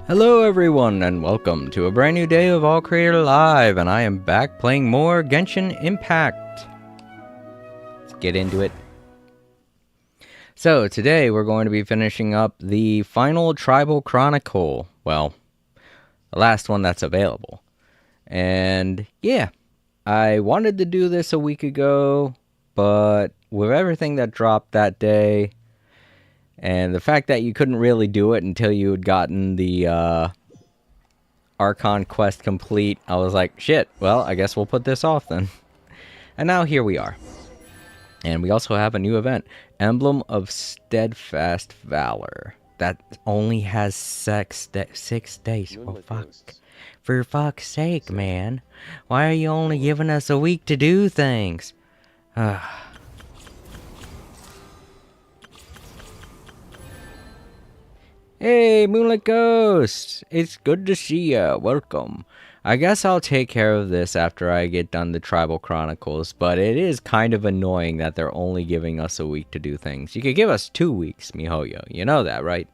Hello everyone and welcome to a brand new day of All Creator Live, and I am back playing more Genshin Impact. Let's get into it. So today we're going to be finishing up the final Tribal Chronicle. Well, the last one that's available. And yeah, I wanted to do this a week ago, but with everything that dropped that day, and the fact that you couldn't really do it until you had gotten the Archon quest complete, I was like, shit, well, I guess we'll put this off then. And now here we are. And we also have a new event, Emblem of Steadfast Valor. That only has 6 days. Oh, fuck. For fuck's sake, man. Why are you only giving us a week to do things? Hey, Moonlit Ghost! It's good to see ya. Welcome. I guess I'll take care of this after I get done the Tribal Chronicles, but it is kind of annoying that they're only giving us a week to do things. You could give us 2 weeks, miHoYo. You know that, right?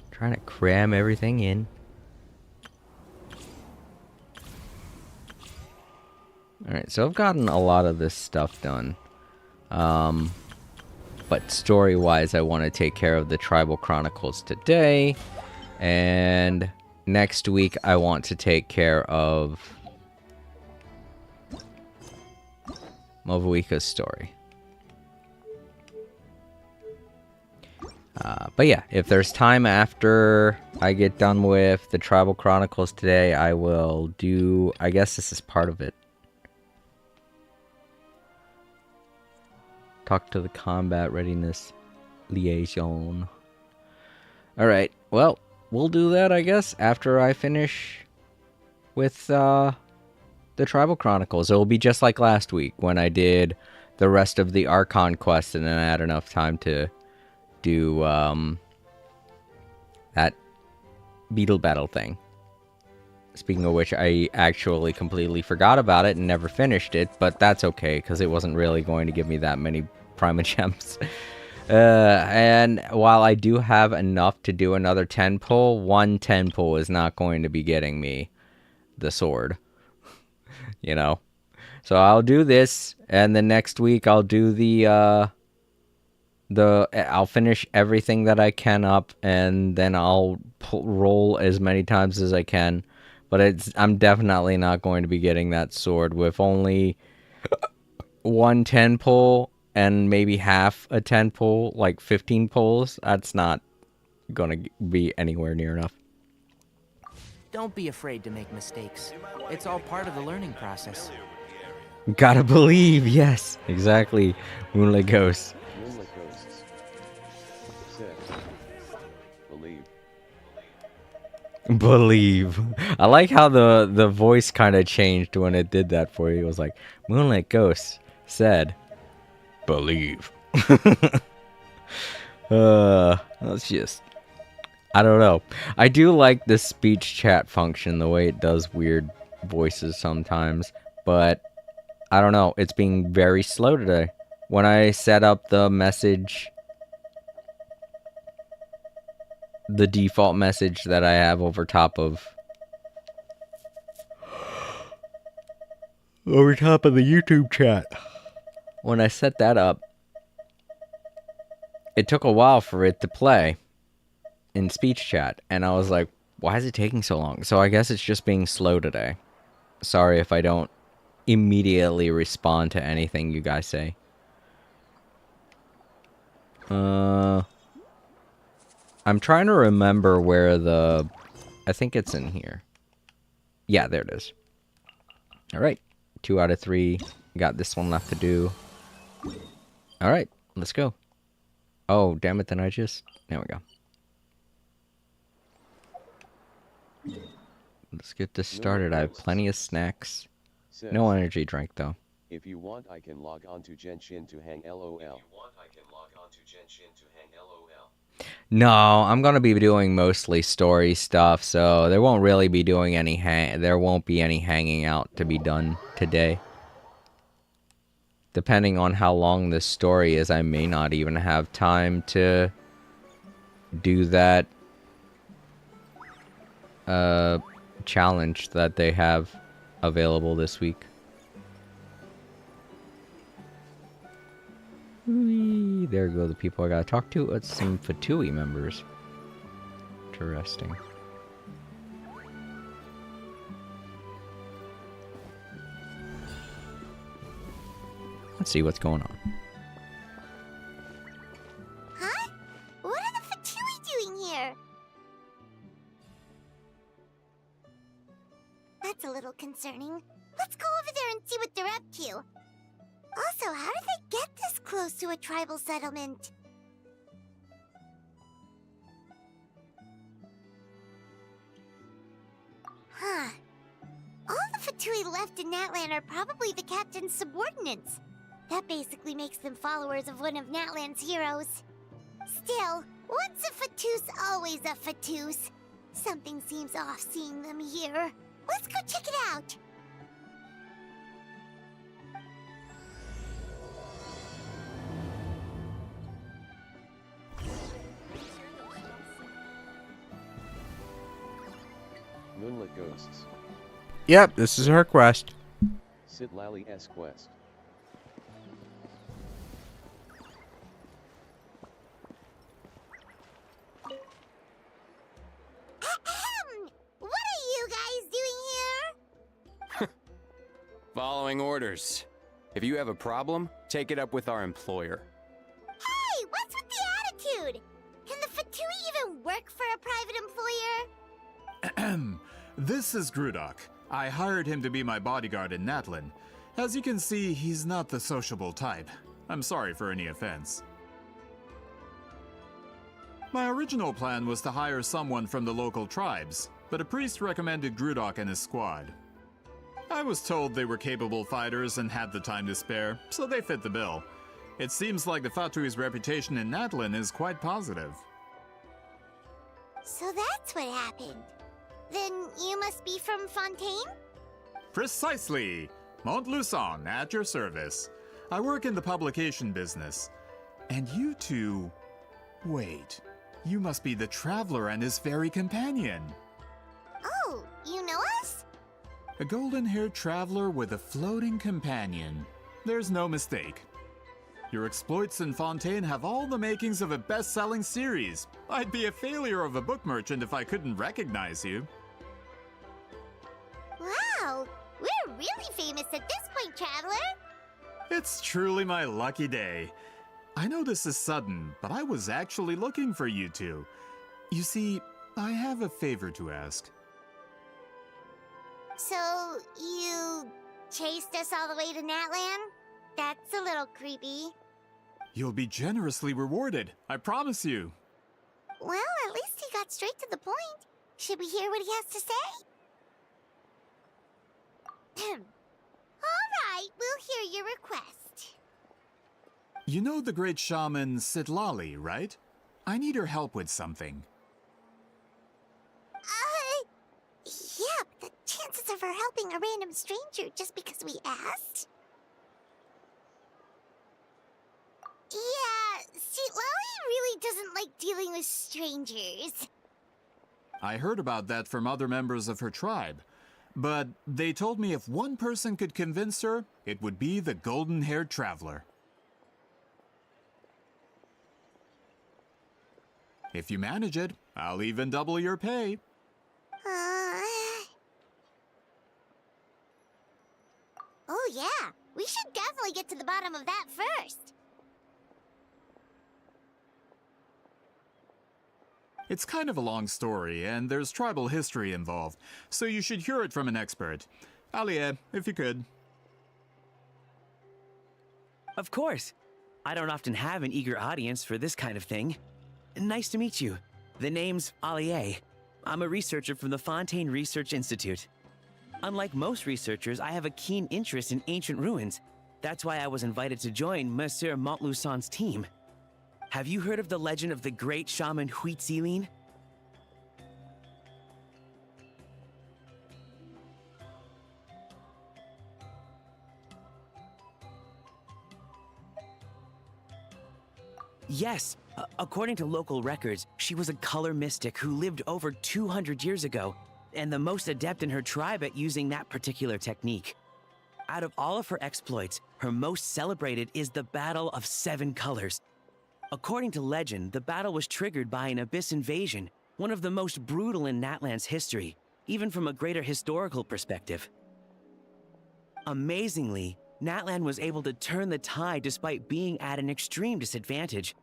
Trying to cram everything in. Alright, so I've gotten a lot of this stuff done. But story-wise, I want to take care of the Tribal Chronicles today. And next week, I want to take care of Movuika's story. But yeah, if there's time after I get done with the Tribal Chronicles today, I will do... I guess this is part of it. Talk to the combat readiness liaison. Alright, well, we'll do that, I guess, after I finish with the Tribal Chronicles. It will be just like last week when I did the rest of the Archon quest and then I had enough time to do that beetle battle thing. Speaking of which, I actually completely forgot about it and never finished it, but that's okay, because it wasn't really going to give me that many Prima Gems. And while I do have enough to do another 10 pull, one 10 pull is not going to be getting me the sword. You know? So I'll do this, and then next week I'll do I'll finish everything that I can up, and then I'll roll as many times as I can. But I'm definitely not going to be getting that sword with only one 10 pull and maybe half a 10 pull, like 15 pulls. That's not going to be anywhere near enough. Don't be afraid to make mistakes. It's all part of the learning process. Gotta believe, yes, exactly. Moonlit Ghost. Moonlit Ghosts. 6. Believe. I like how the voice kind of changed when it did that for you. It was like, Moonlit Ghost said, believe. That's just... I don't know. I do like the speech chat function, the way it does weird voices sometimes. But, I don't know. It's being very slow today. When I set up the message... the default message that I have over top of the YouTube chat. When I set that up, it took a while for it to play in speech chat, and I was like, why is it taking so long? So I guess it's just being slow today. Sorry if I don't immediately respond to anything you guys say. I'm trying to remember where I think it's in here. Yeah, there it is. Alright. 2 out of 3. Got this one left to do. Alright, let's go. Oh, damn it, then I just... There we go. Let's get this started. I have plenty of snacks. No energy drink, though. If you want, I can log on to Genshin to hang LOL. No, I'm gonna be doing mostly story stuff, so there won't really be doing any there won't be any hanging out to be done today. depending on how long this story is, I may not even have time to do that challenge that they have available this week. Whee, there go the people I gotta talk to. It's some Fatui members. Interesting. Let's see what's going on. Huh? What are the Fatui doing here? That's a little concerning. Let's go over there and see what they're up to. Also, how did they get this close to a tribal settlement? Huh. All the Fatui left in Natlan are probably the captain's subordinates. That basically makes them followers of one of Natlan's heroes. Still, once a Fatus, always a Fatus. Something seems off seeing them here. Let's go check it out. Moonlit Ghosts. Yep, this is her quest. Sit Lally S quest. Ahem! What are you guys doing here? Following orders. If you have a problem, take it up with our employer. Hey, what's with the attitude? Can the Fatui even work for a private employer? This is Grudok. I hired him to be my bodyguard in Natlan. As you can see, he's not the sociable type. I'm sorry for any offense. My original plan was to hire someone from the local tribes, but a priest recommended Grudok and his squad. I was told they were capable fighters and had the time to spare, so they fit the bill. It seems like the Fatui's reputation in Natlan is quite positive. So that's what happened. Then you must be from Fontaine? Precisely! Montluçon, at your service. I work in the publication business. And you two... Wait, you must be the Traveler and his fairy companion. Oh, you know us? A golden-haired traveler with a floating companion. There's no mistake. Your exploits in Fontaine have all the makings of a best-selling series. I'd be a failure of a book merchant if I couldn't recognize you. Wow, we're really famous at this point, Traveler. It's truly my lucky day. I know this is sudden, but I was actually looking for you two. You see, I have a favor to ask. So, you chased us all the way to Natlan? That's a little creepy. You'll be generously rewarded, I promise you. Well, at least he got straight to the point. Should we hear what he has to say? All right, we'll hear your request. You know the great shaman Sitlali, right? I need her help with something. Yeah, but the chances of her helping a random stranger just because we asked? Yeah, see, Lolly really doesn't like dealing with strangers. I heard about that from other members of her tribe. But they told me if one person could convince her, it would be the golden-haired traveler. If you manage it, I'll even double your pay. Oh yeah, we should definitely get to the bottom of that first. It's kind of a long story, and there's tribal history involved, so you should hear it from an expert. Alie, if you could. Of course. I don't often have an eager audience for this kind of thing. Nice to meet you. The name's Alie. I'm a researcher from the Fontaine Research Institute. Unlike most researchers, I have a keen interest in ancient ruins. That's why I was invited to join Monsieur Montluçon's team. Have you heard of the legend of the great shaman Huitzilin? Yes, according to local records, she was a color mystic who lived over 200 years ago, and the most adept in her tribe at using that particular technique. Out of all of her exploits, her most celebrated is the Battle of Seven Colors. According to legend, the battle was triggered by an abyss invasion, one of the most brutal in Natlan's history, even from a greater historical perspective. Amazingly, Natlan was able to turn the tide despite being at an extreme disadvantage.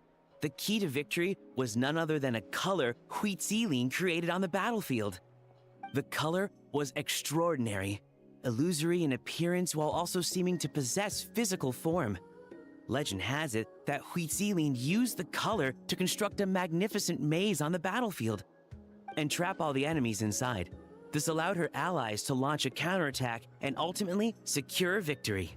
The key to victory was none other than a color Huitziline created on the battlefield. The color was extraordinary, illusory in appearance while also seeming to possess physical form. Legend has it that Huitziline used the color to construct a magnificent maze on the battlefield and trap all the enemies inside. This allowed her allies to launch a counterattack and ultimately secure victory.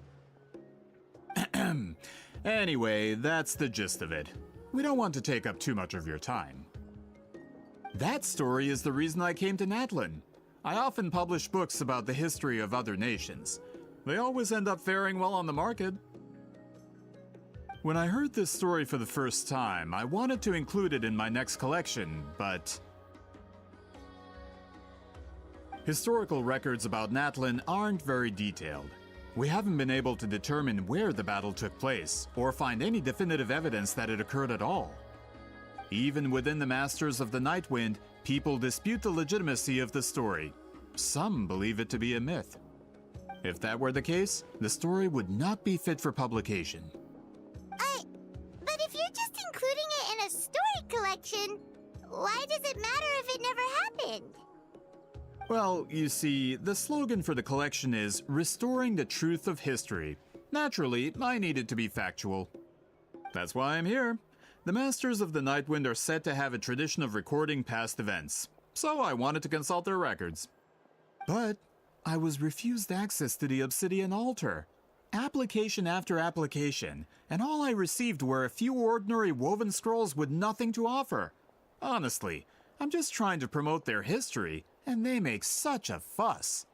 Anyway, that's the gist of it. We don't want to take up too much of your time. That story is the reason I came to Natlan. I often publish books about the history of other nations. They always end up faring well on the market. When I heard this story for the first time, I wanted to include it in my next collection, but historical records about Natlan aren't very detailed. We haven't been able to determine where the battle took place, or find any definitive evidence that it occurred at all. Even within the Masters of the Nightwind, people dispute the legitimacy of the story. Some believe it to be a myth. If that were the case, the story would not be fit for publication. But if you're just including it in a story collection, why does it matter if it never happened? Well, you see, the slogan for the collection is Restoring the Truth of History. Naturally, I needed to be factual. That's why I'm here. The Masters of the Nightwind are said to have a tradition of recording past events, so I wanted to consult their records. But I was refused access to the Obsidian Altar. Application after application, and all I received were a few ordinary woven scrolls with nothing to offer. Honestly, I'm just trying to promote their history, and they make such a fuss.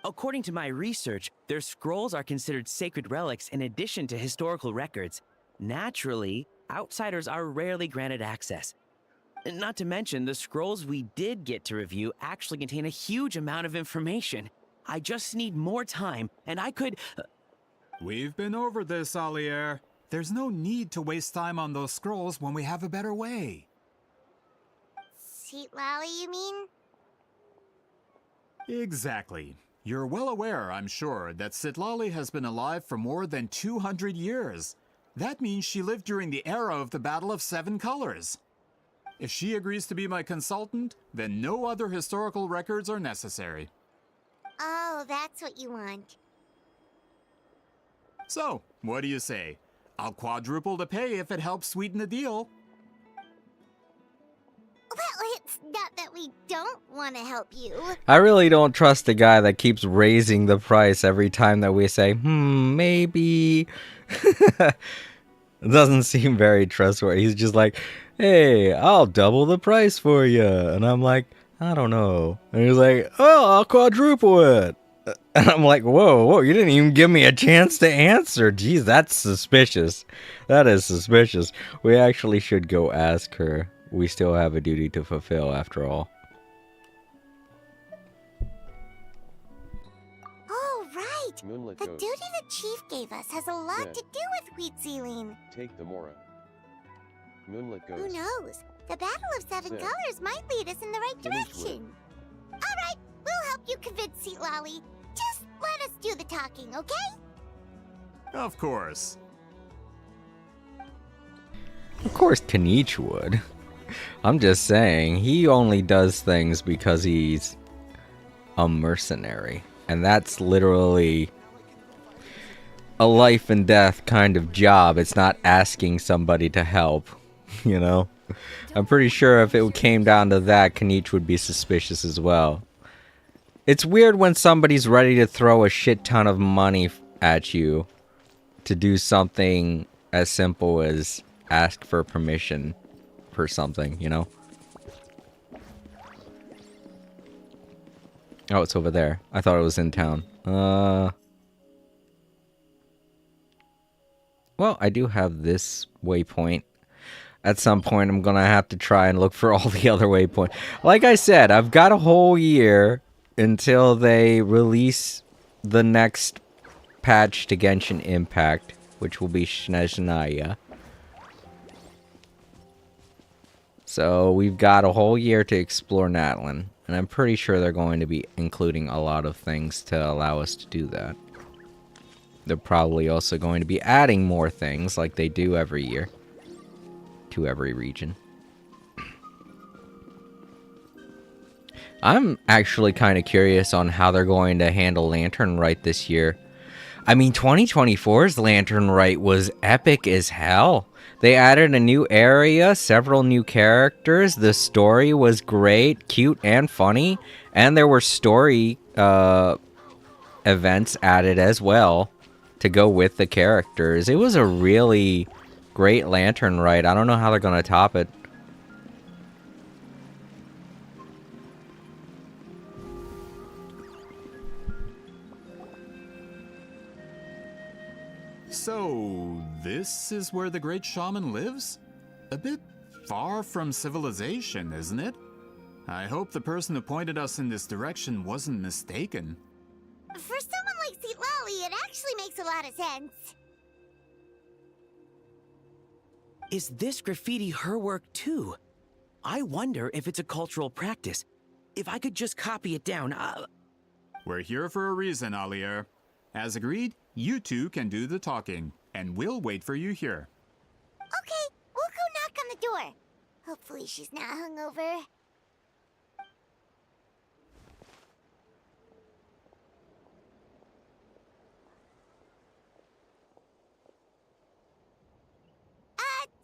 According to my research, their scrolls are considered sacred relics in addition to historical records. Naturally, outsiders are rarely granted access. Not to mention, the scrolls we did get to review actually contain a huge amount of information. I just need more time, and I could... We've been over this, Alier. There's no need to waste time on those scrolls when we have a better way. Seat Lally, you mean? Exactly. You're well aware, I'm sure, that Sitlali has been alive for more than 200 years. That means she lived during the era of the Battle of Seven Colors. If she agrees to be my consultant, then no other historical records are necessary. Oh, that's what you want. So, what do you say? I'll quadruple the pay if it helps sweeten the deal. Well, it's not that we don't want to help you. I really don't trust the guy that keeps raising the price every time that we say, maybe. It doesn't seem very trustworthy. He's just like, hey, I'll double the price for you. And I'm like, I don't know. And he's like, oh, I'll quadruple it. And I'm like, whoa, you didn't even give me a chance to answer. Jeez, that's suspicious. That is suspicious. We actually should go ask her. We still have a duty to fulfill after all. Oh, right. Moonlit The Ghost. duty the chief gave us has a lot Yeah. to do with Huitziline. Take the Mora. Moonlit Ghost. Who knows? The Battle of Seven Sid. Colors might lead us in the right Finish direction. All right, we'll help you convince Seat Lally. Just let us do the talking, okay? Of course. Of course Kanich would. I'm just saying, he only does things because he's a mercenary. And that's literally a life and death kind of job. It's not asking somebody to help, you know? I'm pretty sure if it came down to that, Kanich would be suspicious as well. It's weird when somebody's ready to throw a shit ton of money at you to do something as simple as ask for permission for something, you know? Oh, it's over there. I thought it was in town. Well, I do have this waypoint. at some point I'm gonna have to try and look for all the other waypoints. Like I said, I've got a whole year until they release the next patch to Genshin Impact, which will be Snezhnaya. So we've got a whole year to explore Natlan, and I'm pretty sure they're going to be including a lot of things to allow us to do that. They're probably also going to be adding more things like they do every year to every region. I'm actually kind of curious on how they're going to handle Lantern Rite this year. I mean, 2024's Lantern Rite was epic as hell. They added a new area, several new characters. The story was great, cute, and funny. And there were story events added as well to go with the characters. It was a really great Lantern Rite. I don't know how they're going to top it. So, this is where the great shaman lives? A bit far from civilization, isn't it? I hope the person who pointed us in this direction wasn't mistaken. For someone like Seatlali, it actually makes a lot of sense. Is this graffiti her work too? I wonder if it's a cultural practice. If I could just copy it down, We're here for a reason, Alier. As agreed, you two can do the talking, and we'll wait for you here. Okay, we'll go knock on the door. Hopefully she's not hungover.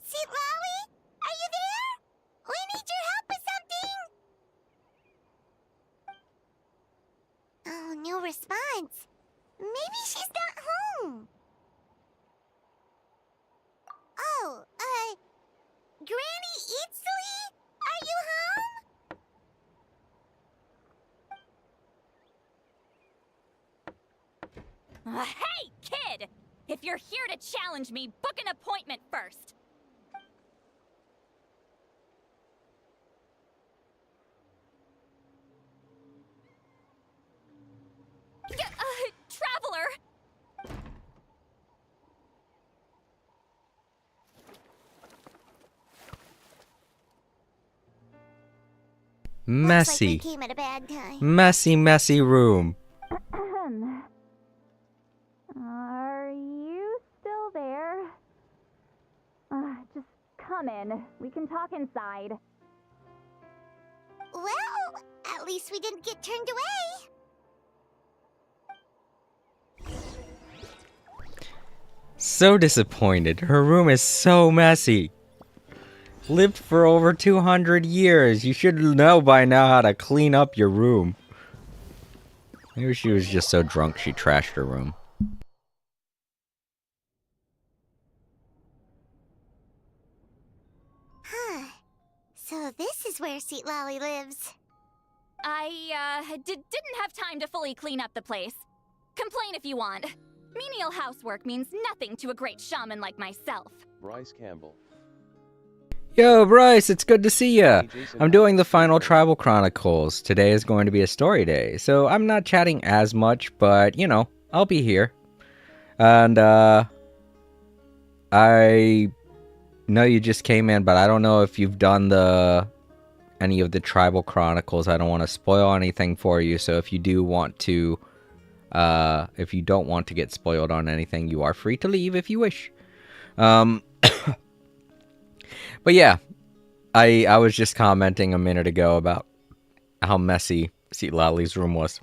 Seatlali? Are you there? We need your help with something! Oh, no response. Maybe she's not home. Oh, Granny Eatsley? Are you home? Hey, kid! If you're here to challenge me, book an appointment first. Traveler! Messy. Looks like we came at a bad time. Messy room. Are you still there? Just come in. We can talk inside. Well, at least we didn't get turned away. So disappointed. Her room is so messy. Lived for over 200 years. You should know by now how to clean up your room. Maybe she was just so drunk she trashed her room. Huh. So this is where Seatlali lives. I, didn't have time to fully clean up the place. Complain if you want. Menial housework means nothing to a great shaman like myself. Bryce Campbell. Yo, Bryce, it's good to see ya. I'm doing the final Tribal Chronicles. Today is going to be a story day, so I'm not chatting as much, but, you know, I'll be here. And, I know you just came in, but I don't know if you've done any of the Tribal Chronicles. I don't want to spoil anything for you, so if you do want to, if you don't want to get spoiled on anything, you are free to leave if you wish. But yeah, I was just commenting a minute ago about how messy Seatlali's room was.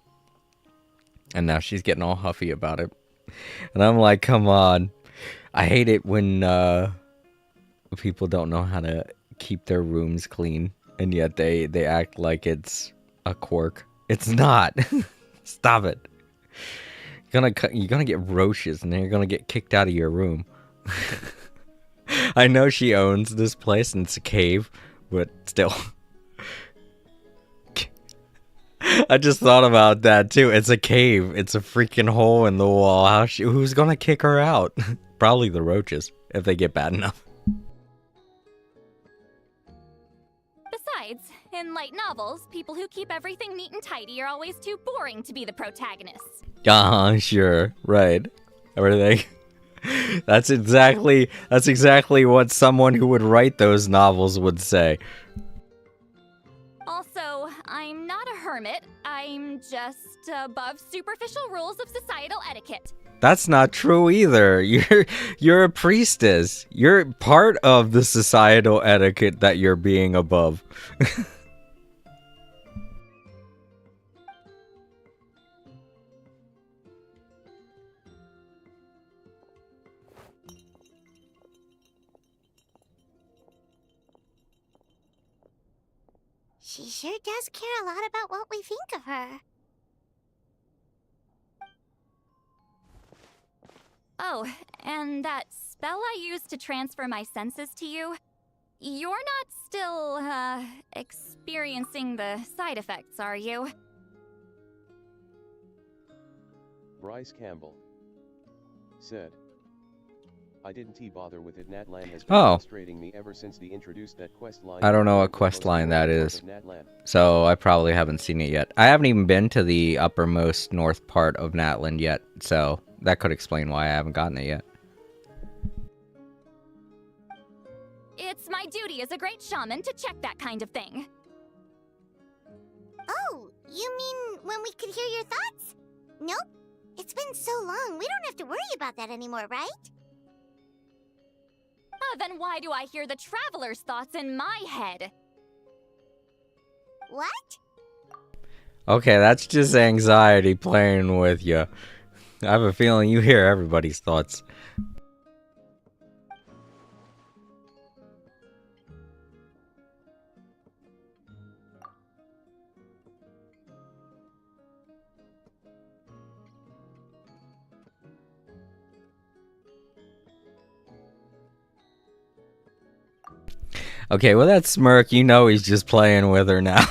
And now she's getting all huffy about it. And I'm like, come on. I hate it when people don't know how to keep their rooms clean. And yet they act like it's a quirk. It's not. Stop it. You're gonna get roaches and then you're gonna get kicked out of your room. I know she owns this place and it's a cave, but still. I just thought about that too. It's a cave. It's a freaking hole in the wall. Who's gonna kick her out? Probably the roaches, if they get bad enough. In light novels, people who keep everything neat and tidy are always too boring to be the protagonists. Sure, right. Everything. That's exactly what someone who would write those novels would say. Also, I'm not a hermit. I'm just above superficial rules of societal etiquette. That's not true either. You're a priestess. You're part of the societal etiquette that you're being above. She sure does care a lot about what we think of her. Oh, and that spell I used to transfer my senses to you, you're not still, experiencing the side effects, are you? Bryce Campbell said, I didn't bother with it. Natlan has been frustrating me ever since they introduced that quest line. I don't know what quest line that is, so I probably haven't seen it yet. I haven't even been to the uppermost north part of Natland yet, so that could explain why I haven't gotten it yet. It's my duty as a great shaman to check that kind of thing. Oh, you mean when we could hear your thoughts? Nope. It's been so long, we don't have to worry about that anymore, right? Then why do I hear the traveler's thoughts in my head? What? Okay, that's just anxiety playing with you. I have a feeling you hear everybody's thoughts. Okay, well that smirk, you know he's just playing with her now.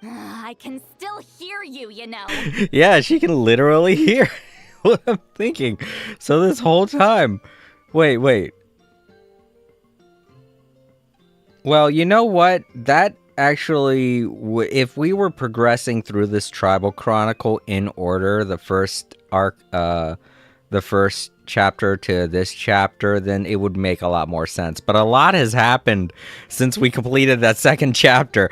I can still hear you, you know. Yeah, she can literally hear what I'm thinking. So this whole time... Wait. Well, you know what? That actually... if we were progressing through this Tribal Chronicle in order, the first arc... the first chapter to this chapter, then it would make a lot more sense. But a lot has happened since we completed that second chapter.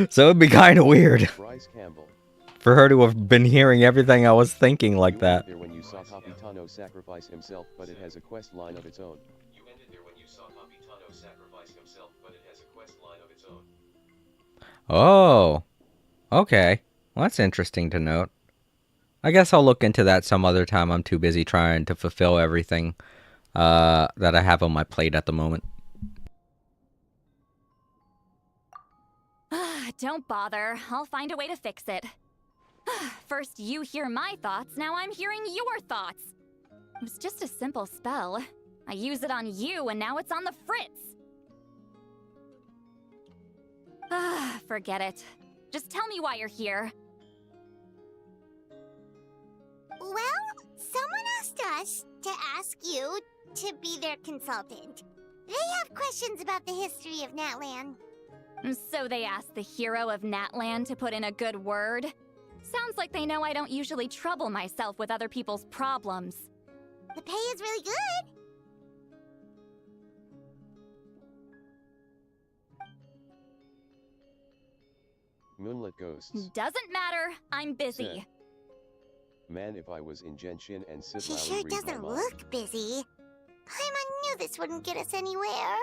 So it'd be kind of weird for her to have been hearing everything I was thinking like that. When you saw Capitano sacrifice himself, but it has a quest line of its own. You ended there when you saw Capitano sacrifice himself, but it has a quest line of its own. Oh, okay. Well, that's interesting to note. I guess I'll look into that some other time. I'm too busy trying to fulfill everything that I have on my plate at the moment. Don't bother. I'll find a way to fix it. First you hear my thoughts, now I'm hearing your thoughts. It was just a simple spell. I use it on you, and now it's on the Fritz. Forget it. Just tell me why you're here. Well, someone asked us to ask you to be their consultant. They have questions about the history of Natlan. So they asked the hero of Natlan to put in a good word? Sounds like they know I don't usually trouble myself with other people's problems. The pay is really good. Moonlit Ghosts Doesn't matter. I'm busy. said, Man, if I was in Genshin and Sid She Lowry sure read my doesn't mind. look busy. Paimon knew this wouldn't get us anywhere.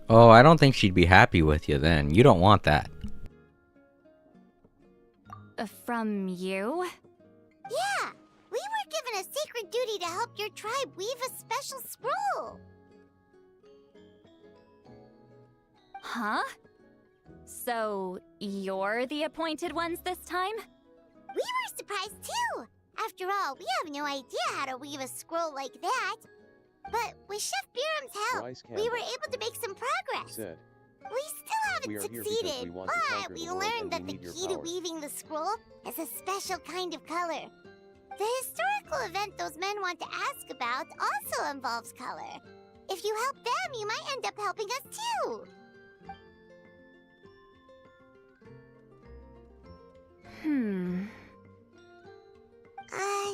Oh, I don't think she'd be happy with you then. You don't want that. From you? Yeah, we were given a sacred duty to help your tribe weave a special scroll. Huh? So, you're the appointed ones this time? We were surprised too. After all, we have no idea how to weave a scroll like that. But with Chef Biram's help, Bryce we were Campbell able to make some progress. said, We still We haven't are here because succeeded, we want to but conquer we the world learned and that we the need your key to power. weaving the scroll is a special kind of color. The historical event those men want to ask about also involves color. If you help them, you might end up helping us too.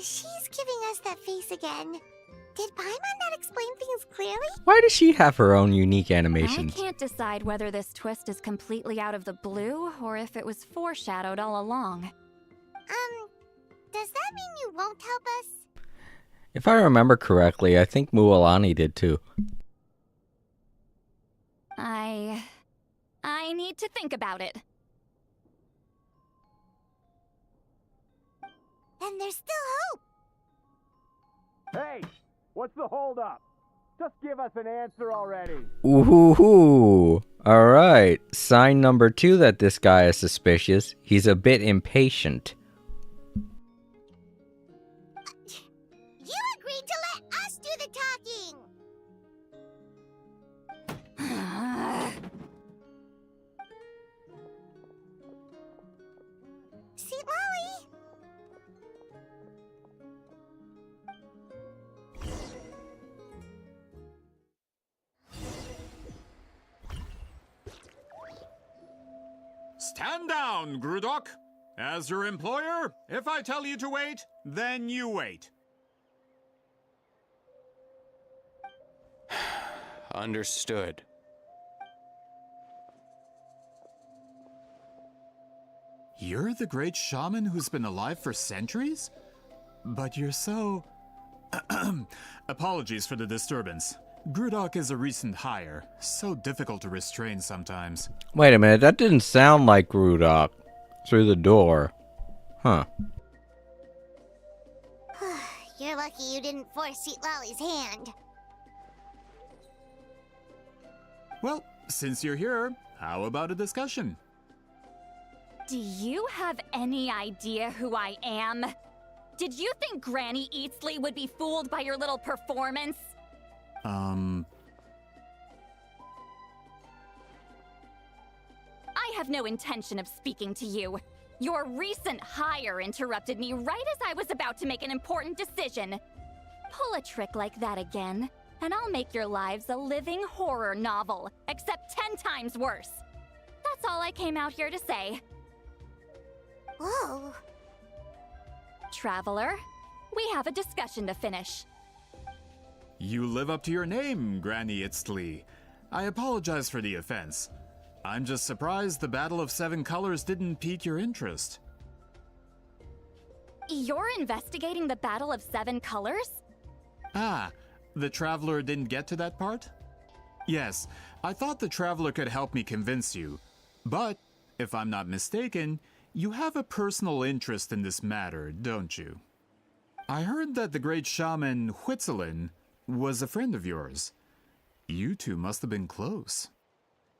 She's giving us that face again. Did Paimon not explain things clearly? Why does she have her own unique animations? I can't decide whether this twist is completely out of the blue or if it was foreshadowed all along. Does that mean you won't help us? If I remember correctly, I think Mualani did too. I need to think about it. Then there's still hope. Hey, what's the holdup? Just give us an answer already. Ooh, alright. Sign number 2 that this guy is suspicious. He's a bit impatient. You agreed to let us do the talking! Seat Lolly! Stand down, Grudok. As your employer, if I tell you to wait, then you wait. Understood. You're the great shaman who's been alive for centuries? But you're so... Apologies for the disturbance. Grudok is a recent hire, so difficult to restrain sometimes. Wait a minute, that didn't sound like Rudok through the door. Huh. You're lucky you didn't force Seat Lolly's hand. Well, since you're here, how about a discussion? Do you have any idea who I am? Did you think Granny Eatsley would be fooled by your little performance? I have no intention of speaking to you. Your recent hire interrupted me right as I was about to make an important decision. Pull a trick like that again, and I'll make your lives a living horror novel, except 10 times worse. That's all I came out here to say. Whoa. Traveler, we have a discussion to finish. You live up to your name, Granny Itztli. I apologize for the offense. I'm just surprised the Battle of Seven Colors didn't pique your interest. You're investigating the Battle of Seven Colors? Ah, the Traveler didn't get to that part? Yes, I thought the Traveler could help me convince you. But, if I'm not mistaken, you have a personal interest in this matter, don't you? I heard that the great shaman Huitzilin was a friend of yours. You two must have been close.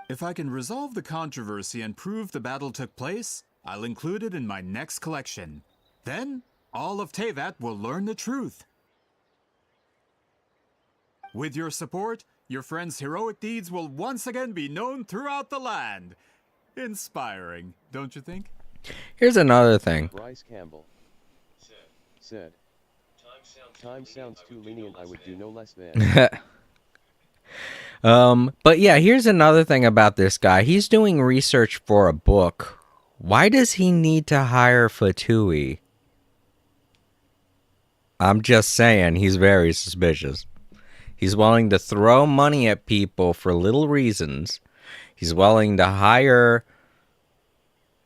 If I can resolve the controversy and prove the battle took place, I'll include it in my next collection. Then, all of Teyvat will learn the truth. With your support, your friend's heroic deeds will once again be known throughout the land. Inspiring, don't you think? Here's another thing. Bryce Campbell said, time sounds too lenient, I would do no less than. But yeah, here's another thing about this guy. He's doing research for a book. Why does he need to hire Fatui? I'm just saying, he's very suspicious. He's willing to throw money at people for little reasons. He's willing to hire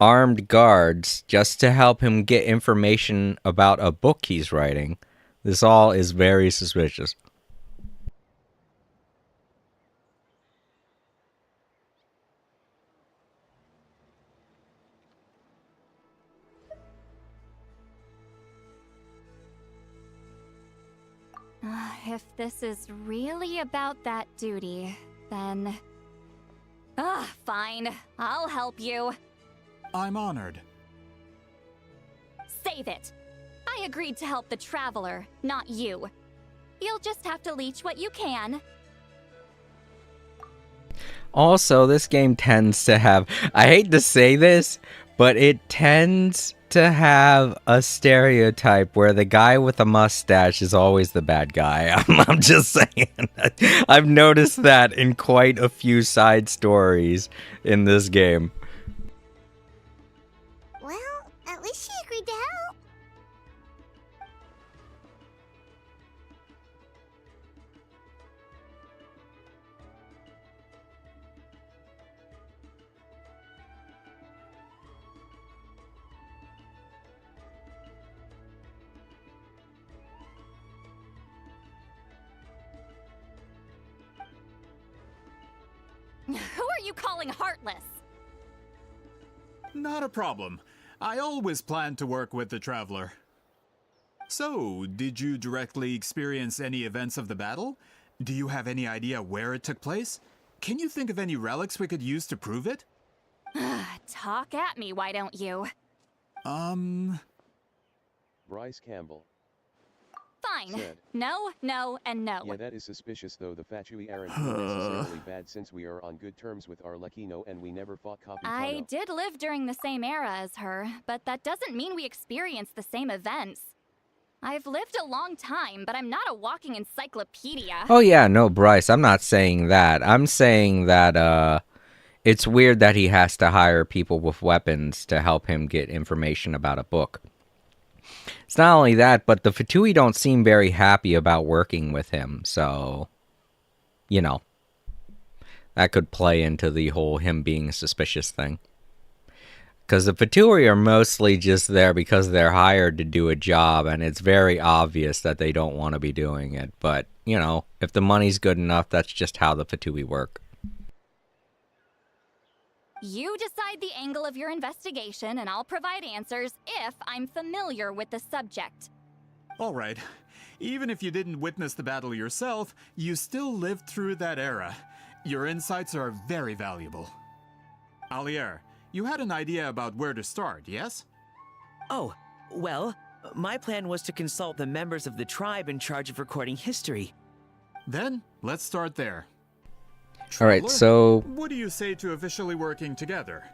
armed guards just to help him get information about a book he's writing. This all is very suspicious. If this is really about that duty, then... fine. I'll help you. I'm honored. Save it. I agreed to help the Traveler, not you. You'll just have to leech what you can. Also, this game tends to have... I hate to say this, but it tends to have a stereotype where the guy with a mustache is always the bad guy. I'm just saying. I've noticed that in quite a few side stories in this game. Well, at least she agreed to help. Who are you calling heartless? Not a problem. I always plan to work with the Traveler. So, did you directly experience any events of the battle? Do you have any idea where it took place? Can you think of any relics we could use to prove it? Talk at me, why don't you? Bryce Campbell. Fine. Said. No, no, and no. Yeah, that is suspicious though. The Fatui aren't necessarily bad since we are on good terms with Arlecchino and we never fought Capitano. I did live during the same era as her, but that doesn't mean we experienced the same events. I've lived a long time, but I'm not a walking encyclopedia. Oh yeah, no, Bryce, I'm not saying that. I'm saying that, it's weird that he has to hire people with weapons to help him get information about a book. It's not only that, but the Fatui don't seem very happy about working with him, so, you know, that could play into the whole him being a suspicious thing. Because the Fatui are mostly just there because they're hired to do a job, and it's very obvious that they don't want to be doing it. But, you know, if the money's good enough, that's just how the Fatui work. You decide the angle of your investigation, and I'll provide answers if I'm familiar with the subject. All right. Even if you didn't witness the battle yourself, you still lived through that era. Your insights are very valuable. Alier, you had an idea about where to start, yes? Oh, well, my plan was to consult the members of the tribe in charge of recording history. Then, let's start there. Alright, so... what do you say to officially working together?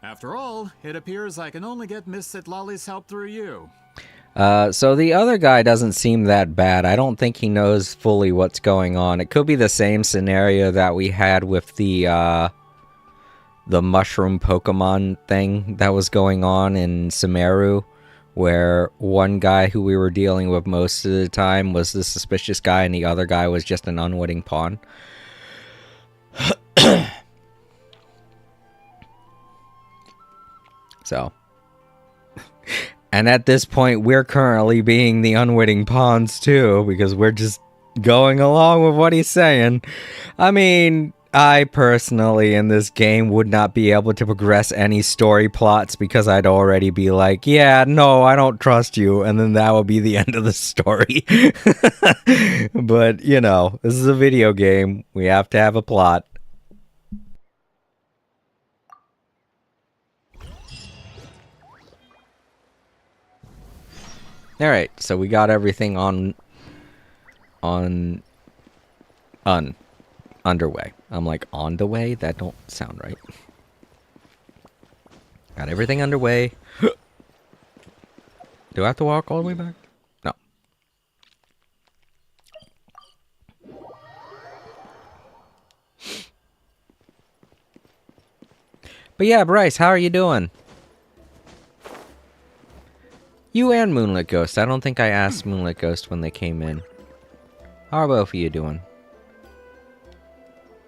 After all, it appears I can only get Miss Sitlali's help through you. So the other guy doesn't seem that bad. I don't think he knows fully what's going on. It could be the same scenario that we had with the mushroom Pokemon thing that was going on in Sumeru, where one guy who we were dealing with most of the time was the suspicious guy and the other guy was just an unwitting pawn. So, and at this point, we're currently being the unwitting pawns too, because we're just going along with what he's saying. I mean, I personally in this game would not be able to progress any story plots because I'd already be like, yeah, no, I don't trust you, and then that would be the end of the story. But, you know, this is a video game. We have to have a plot. Alright, so we got everything underway. I'm like, on the way? That don't sound right. Got everything underway. Do I have to walk all the way back? No. But yeah, Bryce, how are you doing? You and Moonlit Ghost. I don't think I asked Moonlit Ghost when they came in. How are both of you doing?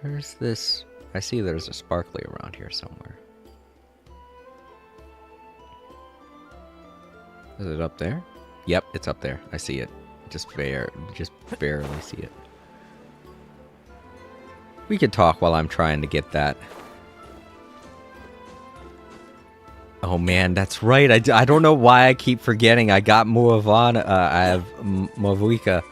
Where's this? I see there's a sparkly around here somewhere. Is it up there? Yep, it's up there. I see it. Just barely see it. We could talk while I'm trying to get that. Oh man, that's right. I don't know why I keep forgetting. I got Muavana. I have Mavuika.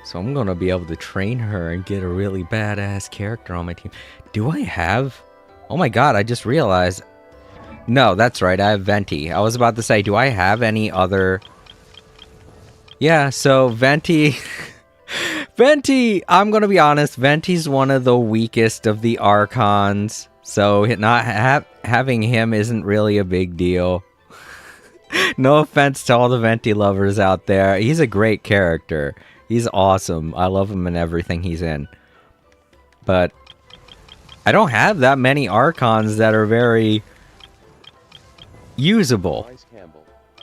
So I'm gonna be able to train her and get a really badass character on my team. Do I have? Oh my god, I just realized. No, that's right. I have Venti. I was about to say, do I have any other? Yeah, so Venti. Venti, I'm gonna be honest, Venti's one of the weakest of the Archons. So not having him isn't really a big deal. No offense to all the Venti lovers out there. He's a great character. He's awesome. I love him in everything he's in. But I don't have that many Archons that are very usable.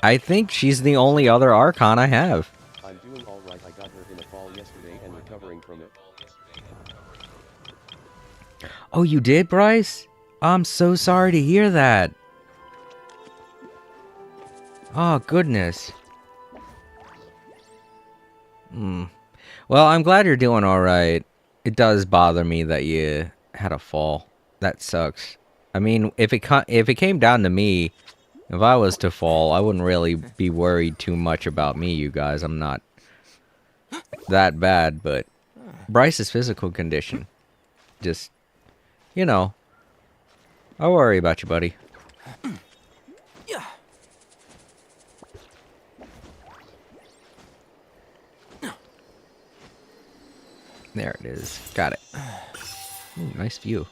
I think she's the only other Archon I have. I'm doing all right. I got hurt in a fall yesterday and recovering from it. Oh, you did, Bryce? I'm so sorry to hear that. Oh, goodness. Well, I'm glad you're doing alright. It does bother me that you had a fall. That sucks. I mean, if it came down to me, if I was to fall, I wouldn't really be worried too much about me, you guys. I'm not that bad, but Bryce's physical condition, just, you know, I worry about you, buddy. There it is. Got it. Ooh, nice view.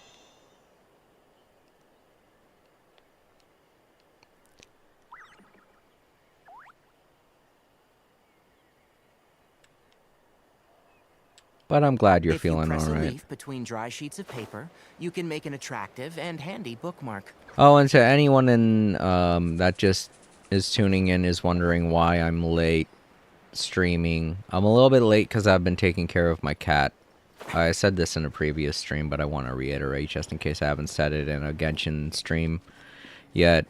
But I'm glad you're feeling all right. If you press a leaf between dry sheets of paper, you can make an attractive and handy bookmark. Oh, and to anyone in that just is tuning in is wondering why I'm late streaming. I'm a little bit late because I've been taking care of my cat. I said this in a previous stream, but I want to reiterate just in case I haven't said it in a Genshin stream yet.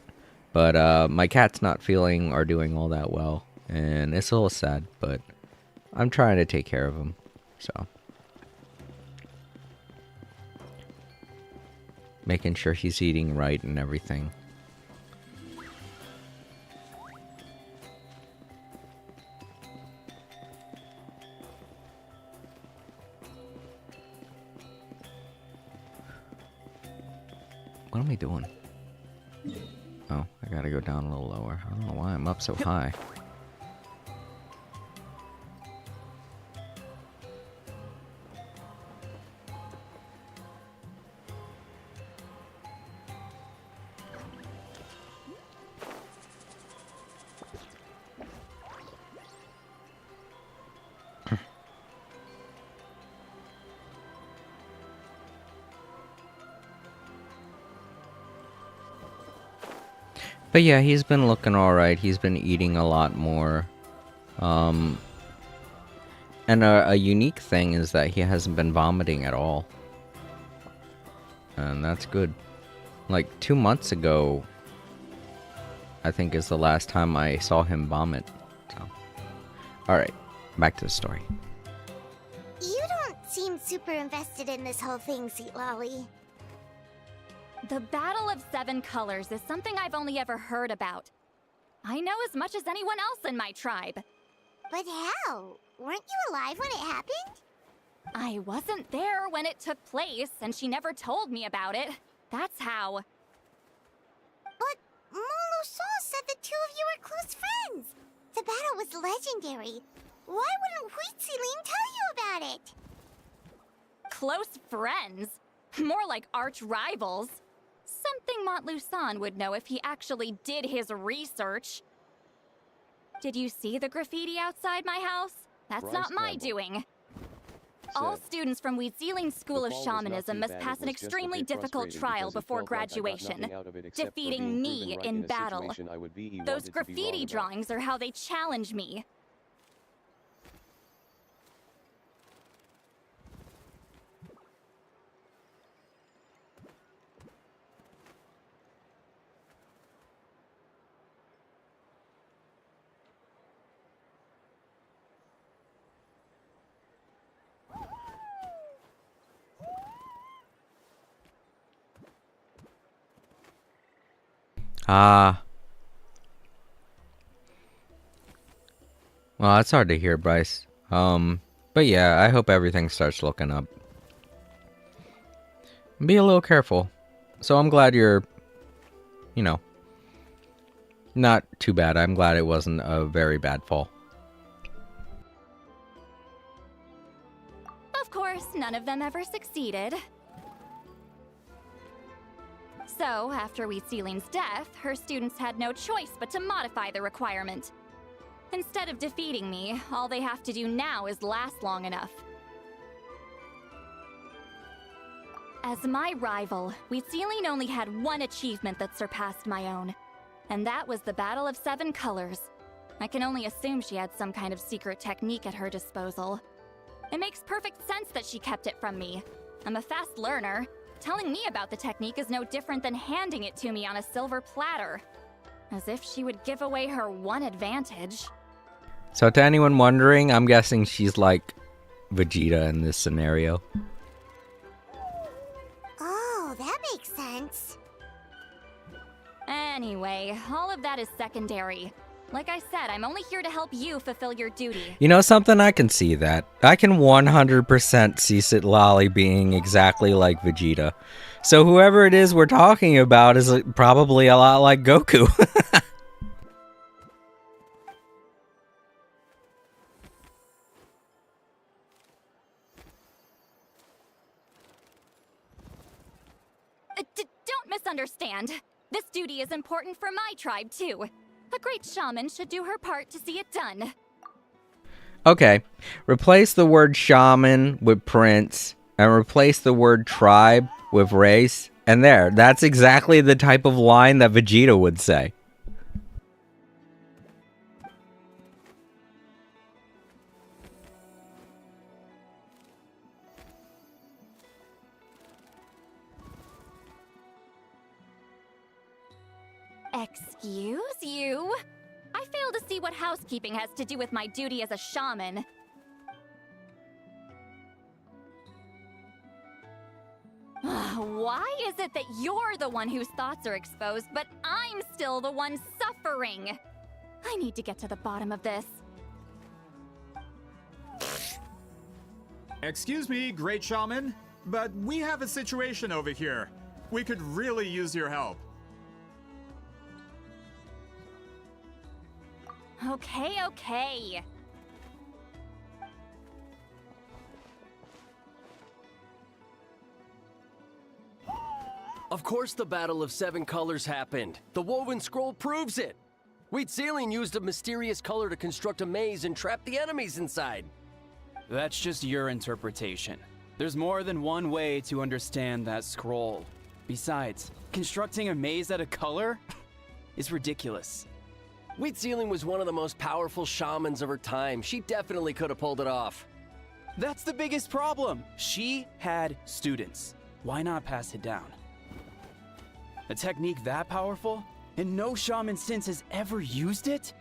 But my cat's not feeling or doing all that well, and it's a little sad, but I'm trying to take care of him, so. Making sure he's eating right and everything. What am I doing? Oh, I gotta go down a little lower. I don't know why I'm up so high. But yeah, he's been looking alright. He's been eating a lot more. And a unique thing is that he hasn't been vomiting at all. And that's good. Like 2 months ago, I think is the last time I saw him vomit. So. Alright, back to the story. You don't seem super invested in this whole thing, Sweet Lolly. The Battle of Seven Colors is something I've only ever heard about. I know as much as anyone else in my tribe. But how? Weren't you alive when it happened? I wasn't there when it took place, and she never told me about it. That's how. But Molusaw said the two of you were close friends. The battle was legendary. Why wouldn't Huitziling tell you about it? Close friends? More like arch rivals. Something Montluçon would know if he actually did his research. Did you see the graffiti outside my house? That's Bryce not my Campbell doing. All students from Huitziling School of Shamanism must pass an extremely difficult trial before graduation, defeating me in battle. Those graffiti drawings are how they challenge me. Ah. Well, that's hard to hear, Bryce. But yeah, I hope everything starts looking up. Be a little careful. So I'm glad you're, you know, not too bad. I'm glad it wasn't a very bad fall. Of course, none of them ever succeeded. So, after Wheat Ceiling's death, her students had no choice but to modify the requirement. Instead of defeating me, all they have to do now is last long enough. As my rival, Wheat Ceiling only had one achievement that surpassed my own, and that was the Battle of 7 Colors. I can only assume she had some kind of secret technique at her disposal. It makes perfect sense that she kept it from me. I'm a fast learner. Telling me about the technique is no different than handing it to me on a silver platter. As if she would give away her one advantage. So to anyone wondering, I'm guessing she's like Vegeta in this scenario. Oh, that makes sense. Anyway, all of that is secondary. Like I said, I'm only here to help you fulfill your duty. You know something? I can see that. I can 100% see Citlali being exactly like Vegeta. So whoever it is we're talking about is probably a lot like Goku. Don't misunderstand. This duty is important for my tribe, too. A great shaman should do her part to see it done. Okay, replace the word shaman with prince, and replace the word tribe with race, and there, that's exactly the type of line that Vegeta would say. Excuse you? I fail to see what housekeeping has to do with my duty as a shaman. Why is it that you're the one whose thoughts are exposed, but I'm still the one suffering? I need to get to the bottom of this. Excuse me, great shaman, but we have a situation over here. We could really use your help. Okay. Of course the Battle of 7 Colors happened. The woven scroll proves it. Wheat Ceiling used a mysterious color to construct a maze and trap the enemies inside. That's just your interpretation. There's more than one way to understand that scroll. Besides, constructing a maze out of color is ridiculous. Wheat Ceiling was one of the most powerful shamans of her time. She definitely could have pulled it off. That's the biggest problem. She had students. Why not pass it down? A technique that powerful? And no shaman since has ever used it?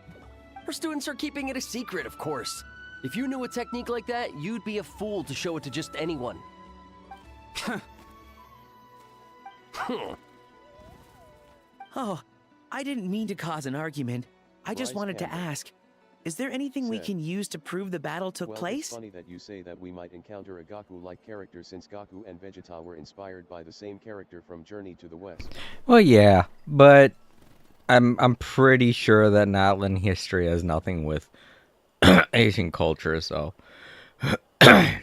Her students are keeping it a secret, of course. If you knew a technique like that, you'd be a fool to show it to just anyone. Oh, I didn't mean to cause an argument. I just wanted to ask, is there anything we can use to prove the battle took place? It's funny that you say that we might encounter a Goku-like character since Goku and Vegeta were inspired by the same character from Journey to the West. Well, yeah, but I'm pretty sure that Natlan history has nothing with Asian culture, so if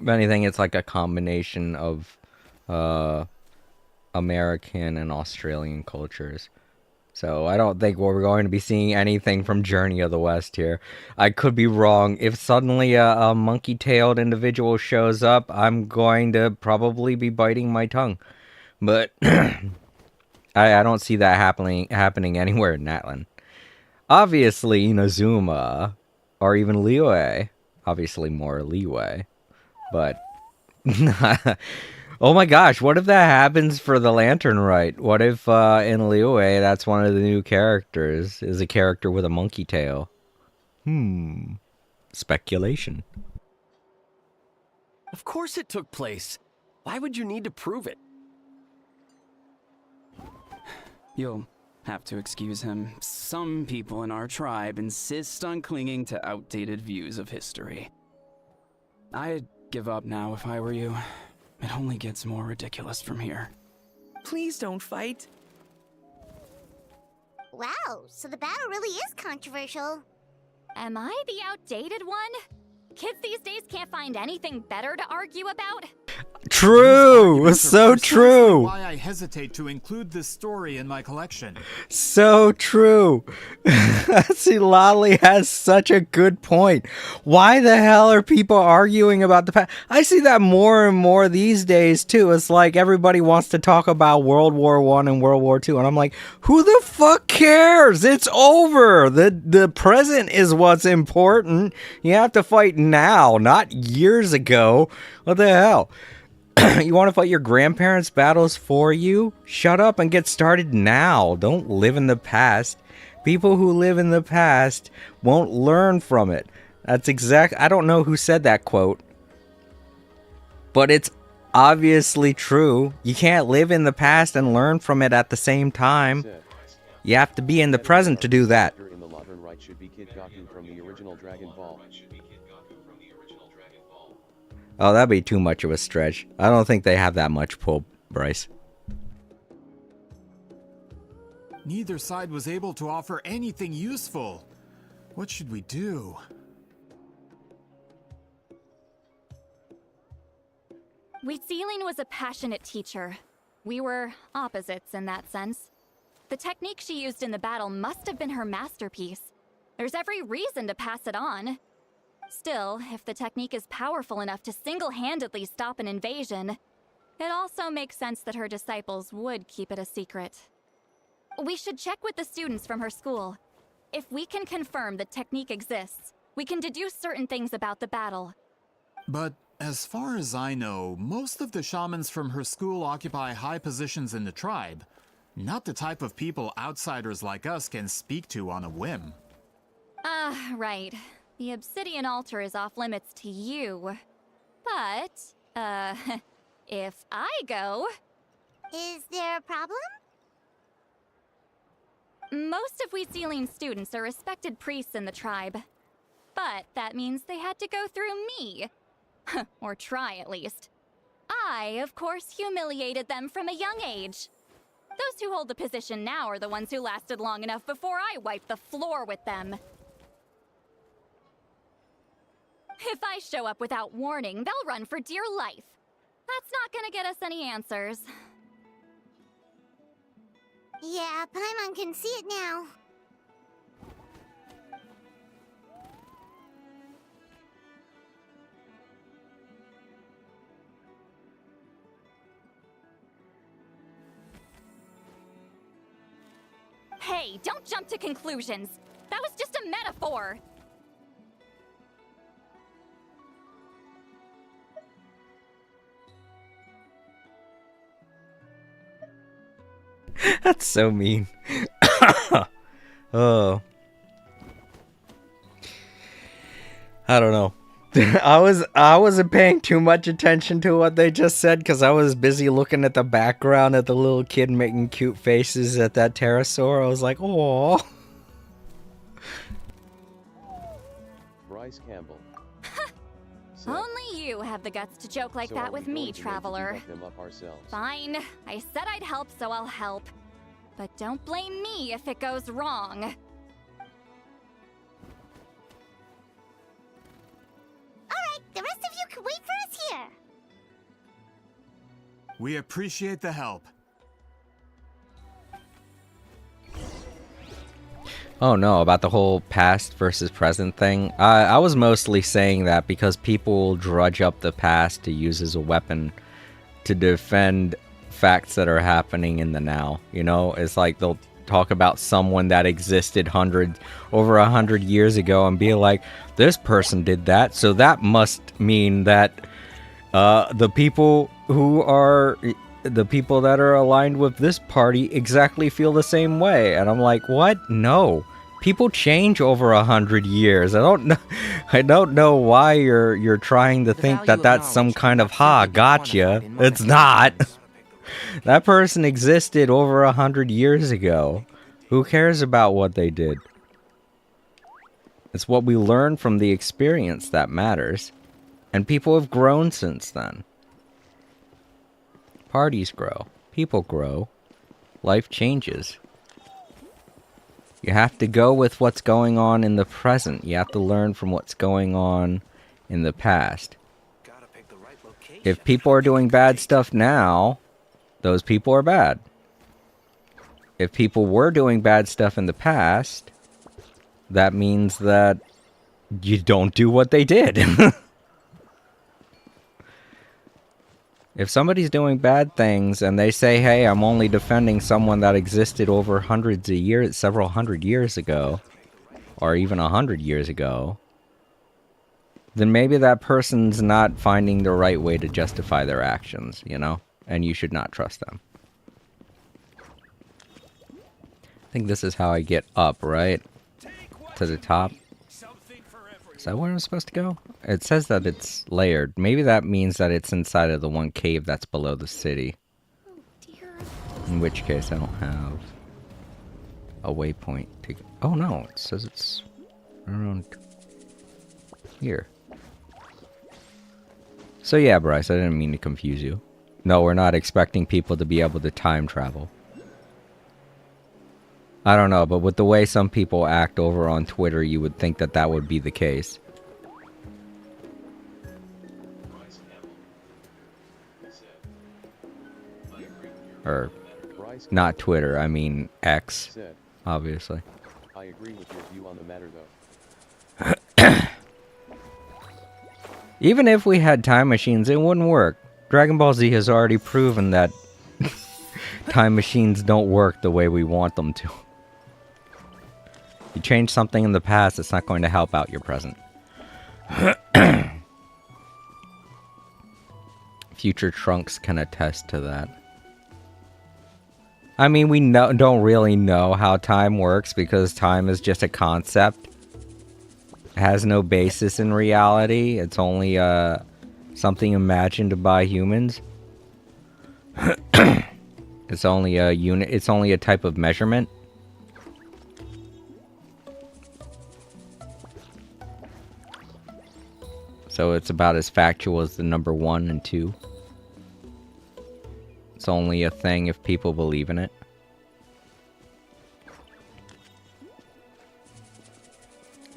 anything, it's like a combination of American and Australian cultures. So I don't think we're going to be seeing anything from Journey of the West here. I could be wrong. If suddenly a monkey-tailed individual shows up, I'm going to probably be biting my tongue. But I don't see that happening anywhere in Natlan. Obviously, Inazuma, or even Liyue. Obviously more Liyue. But oh my gosh, what if that happens for the Lantern Rite? What if in Liyue that's one of the new characters, is a character with a monkey tail? Speculation. Of course it took place. Why would you need to prove it? You'll have to excuse him. Some people in our tribe insist on clinging to outdated views of history. I'd give up now if I were you. It only gets more ridiculous from here. Please don't fight. Wow, so the battle really is controversial. Am I the outdated one? Kids these days can't find anything better to argue about? true. So true. Why I hesitate to include this story in my collection. So true. See, Lolly has such a good point. Why the hell are people arguing about the past? I see that more and more these days too. It's like everybody wants to talk about World War I and World War II, and I'm like, who the fuck cares? It's over. The present is what's important. You have to fight now, not years ago. What the hell? You want to fight your grandparents' battles for you? Shut up and get started now. Don't live in the past. People who live in the past won't learn from it. That's I don't know who said that quote, but it's obviously true. You can't live in the past and learn from it at the same time. You have to be in the present to do that. In the modern right should be Kid Goku from the original Dragon Ball. Oh, that'd be too much of a stretch. I don't think they have that much pull, Bryce. Neither side was able to offer anything useful. What should we do? Wheatsealing was a passionate teacher. We were opposites in that sense. The technique she used in the battle must have been her masterpiece. There's every reason to pass it on. Still, if the technique is powerful enough to single-handedly stop an invasion, it also makes sense that her disciples would keep it a secret. We should check with the students from her school. If we can confirm the technique exists, we can deduce certain things about the battle. But as far as I know, most of the shamans from her school occupy high positions in the tribe. Not the type of people outsiders like us can speak to on a whim. Right. The obsidian altar is off limits to you. But, if I go... Is there a problem? Most of Wheatsealing students are respected priests in the tribe. But that means they had to go through me. Or try, at least. I, of course, humiliated them from a young age. Those who hold the position now are the ones who lasted long enough before I wiped the floor with them. If I show up without warning, they'll run for dear life. That's not gonna get us any answers. Yeah, Paimon can see it now. Hey, don't jump to conclusions. That was just a metaphor. That's so mean. Oh. I don't know. I wasn't paying too much attention to what they just said because I was busy looking at the background at the little kid making cute faces at that pterosaur. I was like, "Aww." Bryce Campbell. Only you have the guts to joke like that with me, traveler. Fine. I said I'd help, so I'll help. But don't blame me if it goes wrong. Alright, the rest of you can wait for us here. We appreciate the help. Oh no, about the whole past versus present thing. I was mostly saying that because people drudge up the past to use as a weapon to defend facts that are happening in the now. You know, it's like they'll talk about someone that existed over 100 years ago and be like, this person did that, so that must mean that the people that are aligned with this party exactly feel the same way. And I'm like, what? No. People change over 100 years. I don't know why you're trying to think that that's some kind of gotcha. It's not. That person existed over 100 years ago. Who cares about what they did? It's what we learn from the experience that matters. And people have grown since then. Parties grow. People grow. Life changes. You have to go with what's going on in the present. You have to learn from what's going on in the past. If people are doing bad stuff now, those people are bad. If people were doing bad stuff in the past, that means that you don't do what they did. If somebody's doing bad things and they say, hey, I'm only defending someone that existed over hundreds of years, several hundred years ago, or even 100 years ago, then maybe that person's not finding the right way to justify their actions, you know? And you should not trust them. I think this is how I get up, right? To the top. Is that where I'm supposed to go? It says that it's layered. Maybe that means that it's inside of the one cave that's below the city. In which case I don't have a waypoint to go. Oh no, it says it's around here. So yeah, Bryce, I didn't mean to confuse you. No, we're not expecting people to be able to time travel. I don't know, but with the way some people act over on Twitter, you would think that that would be the case. Or, not Twitter, I mean X, obviously. I agree with your view on the matter, though. Even if we had time machines, it wouldn't work. Dragon Ball Z has already proven that time machines don't work the way we want them to. You change something in the past, it's not going to help out your present. Future Trunks can attest to that. I mean, we don't really know how time works because time is just a concept. It has no basis in reality. It's only something imagined by humans. It's only a unit. It's only a type of measurement. So it's about as factual as the number 1 and 2. It's only a thing if people believe in it.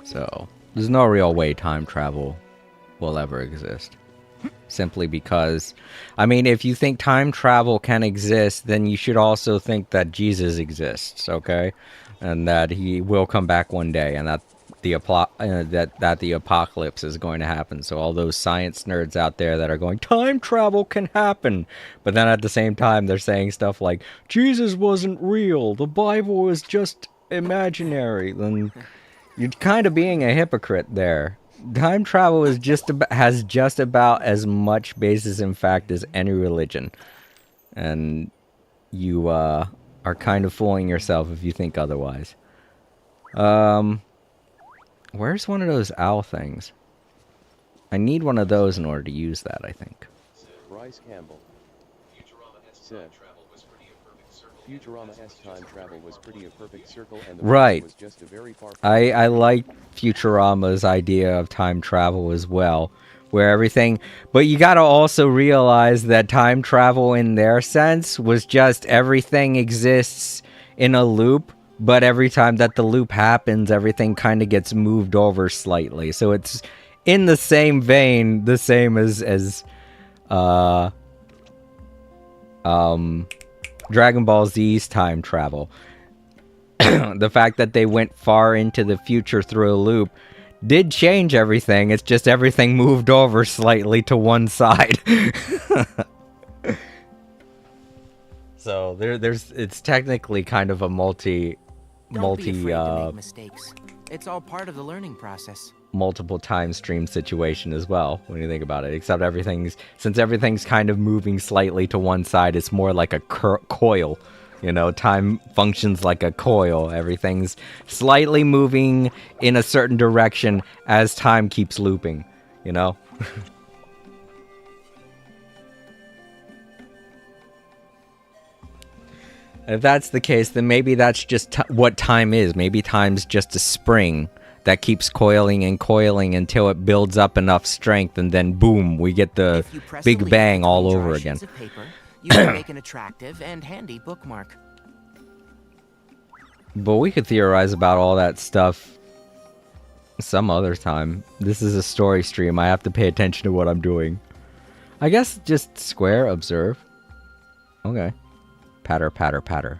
So, there's no real way time travel will ever exist. Simply because, I mean, if you think time travel can exist, then you should also think that Jesus exists, okay? And that he will come back one day, and that the apocalypse is going to happen. So all those science nerds out there that are going, time travel can happen, but then at the same time they're saying stuff like, Jesus wasn't real, the Bible is just imaginary, then you're kind of being a hypocrite there. Time travel is has just about as much basis in fact as any religion, and you are kind of fooling yourself if you think otherwise. Where's one of those owl things? I need one of those in order to use that, I think. Bryce Campbell said, Futurama's time travel was pretty a perfect circle and the right. was just a very far I like Futurama's idea of time travel as well, where everything, but you gotta also realize that time travel in their sense was just everything exists in a loop, but every time that the loop happens, everything kind of gets moved over slightly. So it's in the same vein, the same as Dragon Ball Z's time travel. The fact that they went far into the future through a loop did change everything. It's just everything moved over slightly to one side. So it's technically kind of a Don't be afraid to make mistakes. It's all part of the learning process. Multiple time stream situation as well, when you think about it. Except since everything's kind of moving slightly to one side, it's more like a coil. You know, time functions like a coil. Everything's slightly moving in a certain direction as time keeps looping, you know? If that's the case, then maybe that's just what time is. Maybe time's just a spring that keeps coiling and coiling until it builds up enough strength, and then boom, we get the Big Bang all over again. Paper, you can make an attractive and handy bookmark. But we could theorize about all that stuff some other time. This is a story stream. I have to pay attention to what I'm doing. I guess just square, observe. Okay. Patter, patter, patter.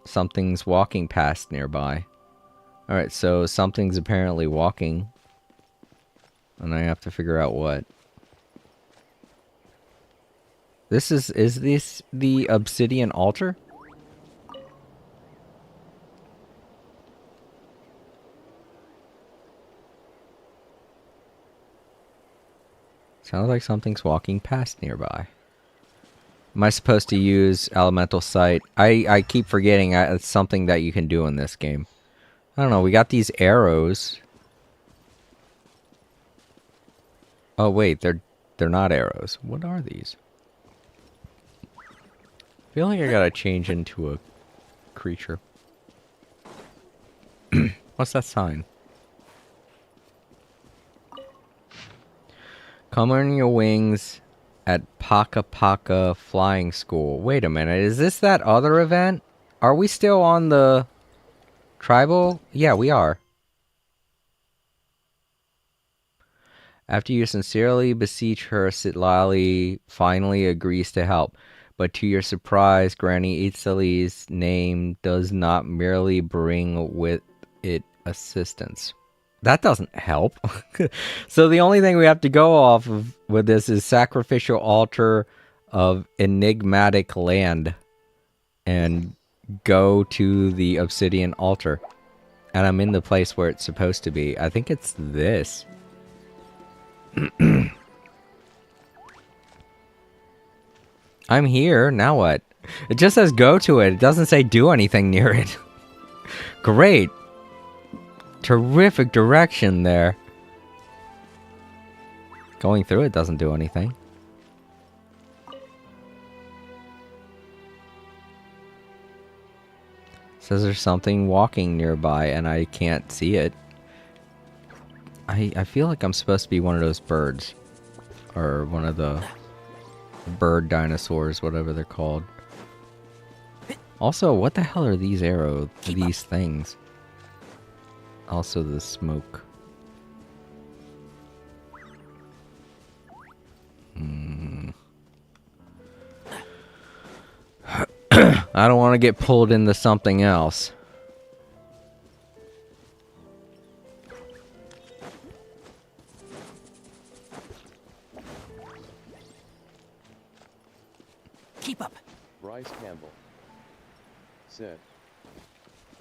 Something's walking past nearby. Alright, so something's apparently walking. And I have to figure out what. Is this the obsidian altar? Sounds like something's walking past nearby. Am I supposed to use elemental sight? I keep forgetting it's something that you can do in this game. I don't know, we got these arrows. Oh wait, they're not arrows. What are these? I feel like I gotta change into a creature. What's that sign? Come on your wings at Paka Paka Flying School. Wait a minute, is this that other event? Are we still on the tribal? Yeah, we are. After you sincerely beseech her, Sitlali finally agrees to help. But to your surprise, Granny Itzali's name does not merely bring with it assistance. That doesn't help. So the only thing we have to go off of with this is sacrificial altar of enigmatic land. And go to the obsidian altar. And I'm in the place where it's supposed to be. I think it's this. I'm here, now what? It just says go to it. It doesn't say do anything near it. Great. Terrific direction there. Going through it doesn't do anything. Says there's something walking nearby and I can't see it. I feel like I'm supposed to be one of those birds. Or one of the bird dinosaurs, whatever they're called. Also, what the hell are these these things? Also the smoke. I don't want to get pulled into something else. Keep up. Bryce Campbell said,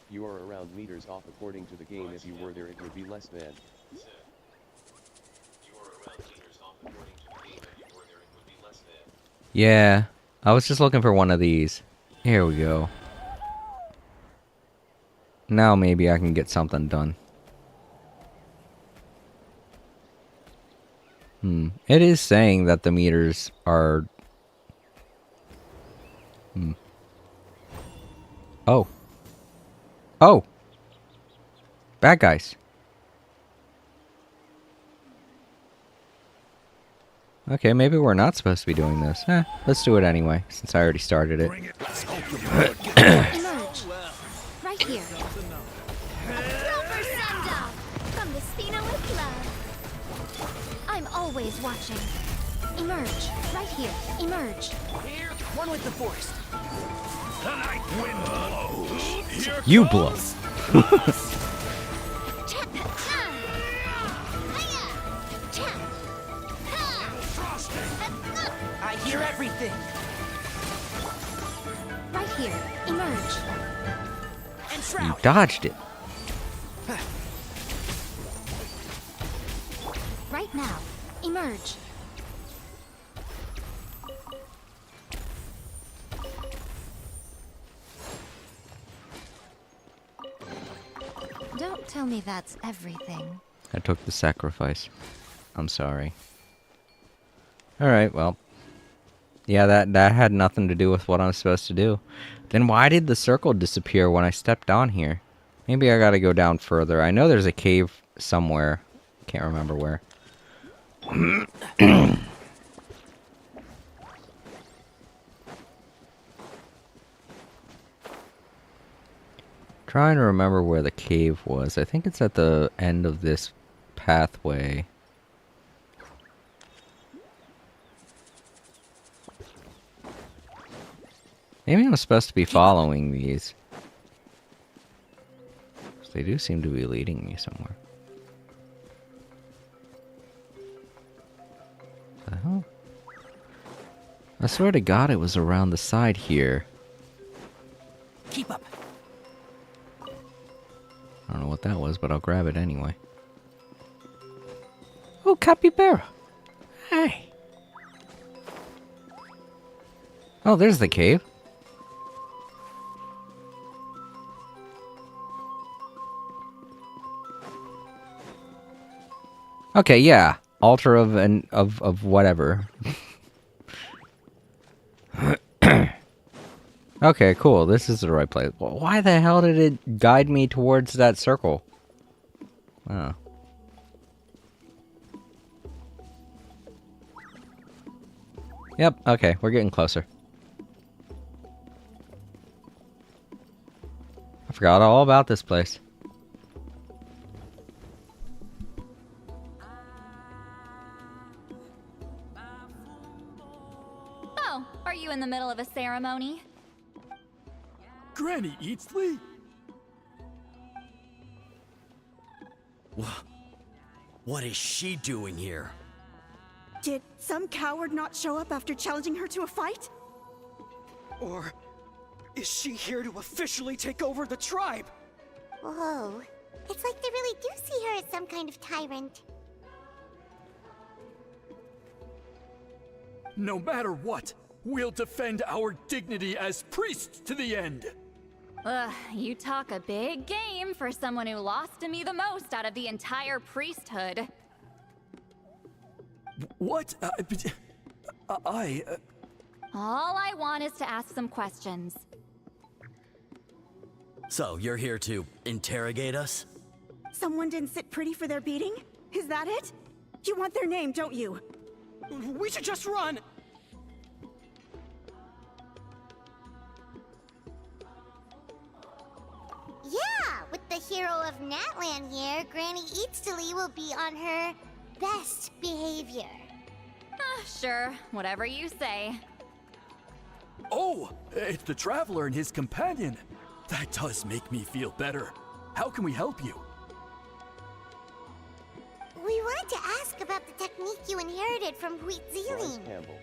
"You are around meters off according to the game. If you were there, it would be less than." Yeah, I was just looking for one of these. Here we go. Now maybe I can get something done. It is saying that the meters are... Oh. Oh! Bad guys. Okay, maybe we're not supposed to be doing this. Let's do it anyway, since I already started it. Emerge. Right here. Proper send-off from the Spino with love. I'm always watching. Emerge. Right here. Emerge. Here, one with the forest. The night wind blows. Here You blow. I hear everything. Right here. Emerge. And You shroud. dodged it. Right now. Emerge. Don't tell me that's everything. I took the sacrifice. I'm sorry. Alright, well. Yeah, that had nothing to do with what I'm supposed to do. Then why did the circle disappear when I stepped on here? Maybe I gotta go down further. I know there's a cave somewhere. Can't remember where. Trying to remember where the cave was. I think it's at the end of this pathway. Maybe I'm supposed to be following these. They do seem to be leading me somewhere. What the hell? I swear to God it was around the side here. Keep up. I don't know what that was, but I'll grab it anyway. Oh, capybara. Hey. Oh, there's the cave. Okay, yeah. Altar of whatever. Okay, cool. This is the right place. Why the hell did it guide me towards that circle? Oh. Yep, okay, we're getting closer. I forgot all about this place. Oh, are you in the middle of a ceremony? Granny Eatsley? What is she doing here? Did some coward not show up after challenging her to a fight? Or is she here to officially take over the tribe? Whoa. It's like they really do see her as some kind of tyrant. No matter what, we'll defend our dignity as priests to the end. Ugh, you talk a big game for someone who lost to me the most out of the entire priesthood. What? All I want is to ask some questions. So, you're here to interrogate us? Someone didn't sit pretty for their beating? Is that it? You want their name, don't you? We should just run! Yeah, with the hero of Natlan here, Granny Eatsley will be on her best behavior. Sure, whatever you say. Oh, it's the Traveler and his companion. That does make me feel better. How can we help you? We wanted to ask about the technique you inherited from Wheat Zealing. Campbell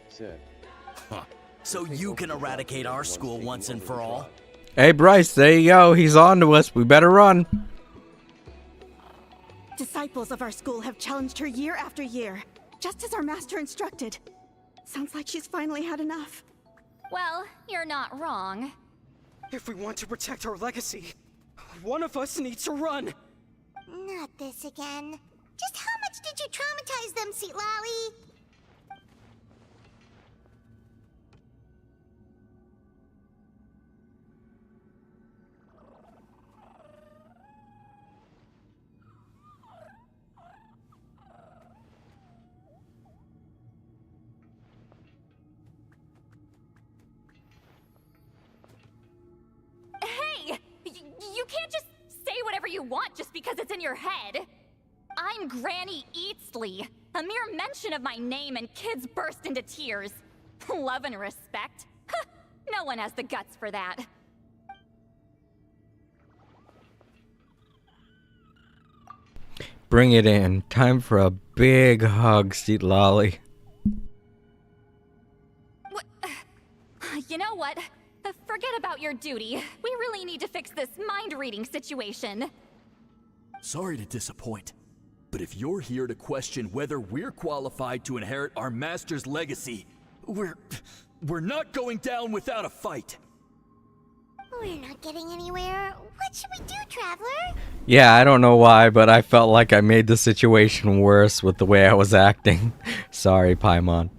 said. So you can eradicate our school once and for all? Hey, Bryce, there you go. He's on to us. We better run. Disciples of our school have challenged her year after year, just as our master instructed. Sounds like she's finally had enough. Well, you're not wrong. If we want to protect our legacy, one of us needs to run. Not this again. Just how much did you traumatize them, Seatlali? Hey! You can't just say whatever you want just because it's in your head. I'm Granny Eatsley. A mere mention of my name and kids burst into tears. Love and respect? No one has the guts for that. Bring it in. Time for a big hug, Seatlali. You know what? Forget about your duty. We really need to fix this mind-reading situation. Sorry to disappoint, but if you're here to question whether we're qualified to inherit our master's legacy, we're not going down without a fight. We're not getting anywhere. What should we do, Traveler? Yeah, I don't know why, but I felt like I made the situation worse with the way I was acting. Sorry, Paimon.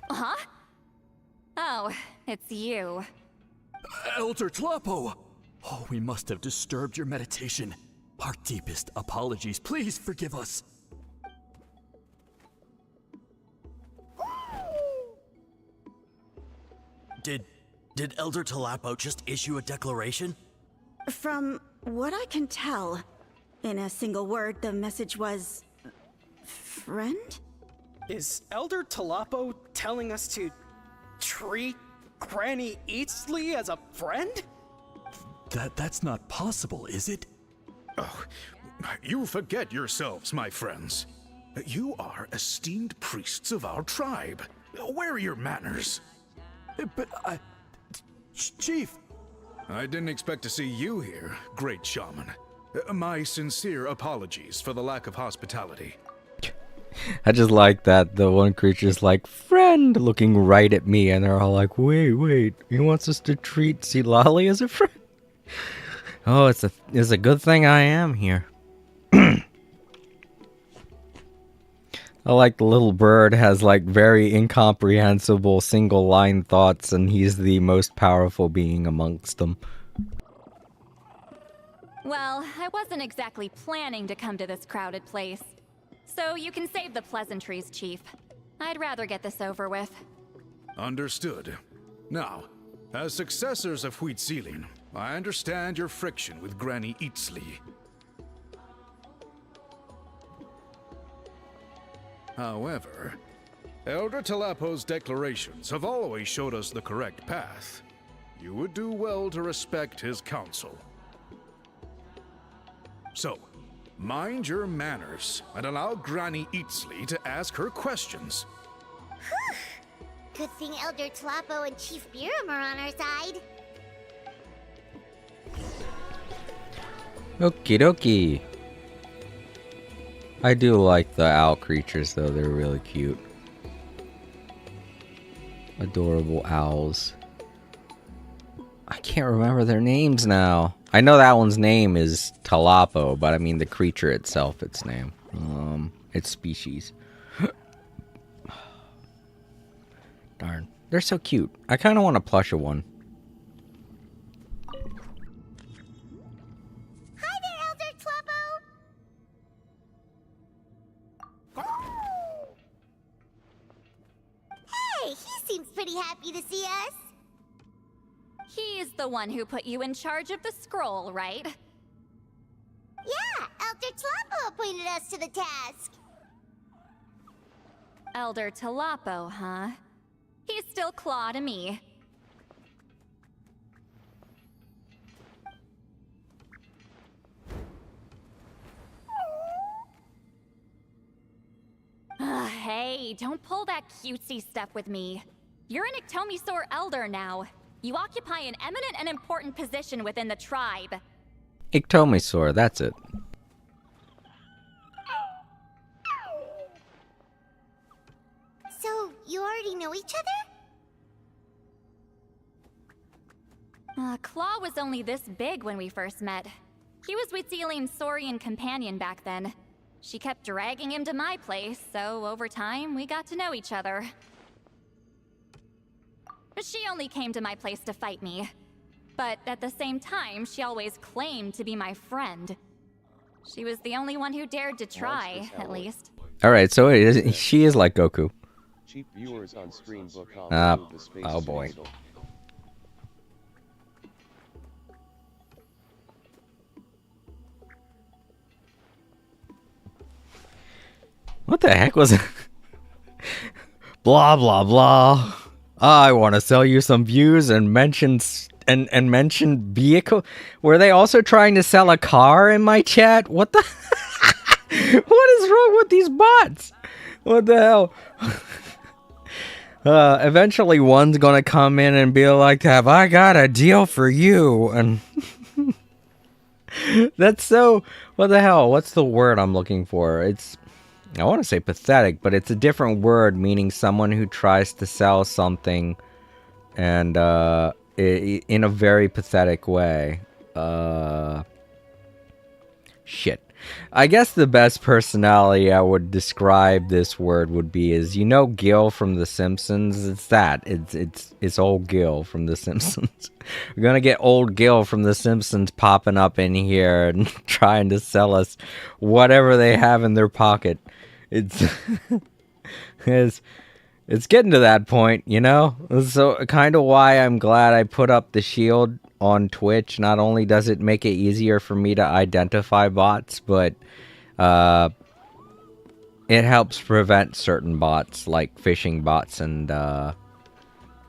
Huh? Oh, it's you. Elder Tlapo! Oh, we must have disturbed your meditation. Our deepest apologies. Please forgive us. Did Elder Tlapo just issue a declaration? From what I can tell, in a single word, the message was... friend? Is Elder Talapo telling us to treat Granny Eatsley as a friend? That's not possible, is it? Oh, you forget yourselves, my friends. You are esteemed priests of our tribe. Where are your manners? But Chief! I didn't expect to see you here, great shaman. My sincere apologies for the lack of hospitality. I just like that the one creature's like, friend, looking right at me, and they're all like, wait, he wants us to treat Silali as a friend? Oh, it's a good thing I am here. I like the little bird has like very incomprehensible single line thoughts, and he's the most powerful being amongst them. Well, I wasn't exactly planning to come to this crowded place. So you can save the pleasantries, Chief. I'd rather get this over with. Understood. Now, as successors of Huitzilin, I understand your friction with Granny Eatsley. However, Elder Talapo's declarations have always showed us the correct path. You would do well to respect his counsel. So, mind your manners and allow Granny Eatsley to ask her questions. Good thing Elder Talapo and Chief Biram are on our side. Okie dokie. I do like the owl creatures though, they're really cute. Adorable owls. I can't remember their names now. I know that one's name is Talapo, but I mean the creature itself, its name. Its species. Darn. They're so cute. I kind of want to plush a one. Hi there, Elder Talapo! Hey, he seems pretty happy to see us. He's the one who put you in charge of the scroll, right? Yeah, Elder Talapo appointed us to the task. Elder Talapo, huh? He's still Claw to me. Hey, don't pull that cutesy stuff with me. You're an Iktomisaur Elder now. You occupy an eminent and important position within the tribe. Iktomisaur, that's it. So, you already know each other? Claw was only this big when we first met. He was with Celine's Saurian companion back then. She kept dragging him to my place, so over time, we got to know each other. She only came to my place to fight me. But at the same time, she always claimed to be my friend. She was the only one who dared to try, at least. Alright, so she is like Goku. Cheap viewers on screen book oh boy. What the heck was it? Blah blah blah. I want to sell you some views and mention vehicle. Were they also trying to sell a car in my chat? What the? What is wrong with these bots? What the hell? Eventually one's gonna come in and be like, have I got a deal for you? And that's so, what the hell? What's the word I'm looking for? I want to say pathetic, but it's a different word meaning someone who tries to sell something and in a very pathetic way. Shit. I guess the best personality I would describe this word would be is, you know, Gil from The Simpsons? It's that. It's old Gil from The Simpsons. We're gonna get old Gil from The Simpsons popping up in here and trying to sell us whatever they have in their pocket. It's it's getting to that point, you know? So kind of why I'm glad I put up the shield on Twitch. Not only does it make it easier for me to identify bots, but it helps prevent certain bots, like phishing bots and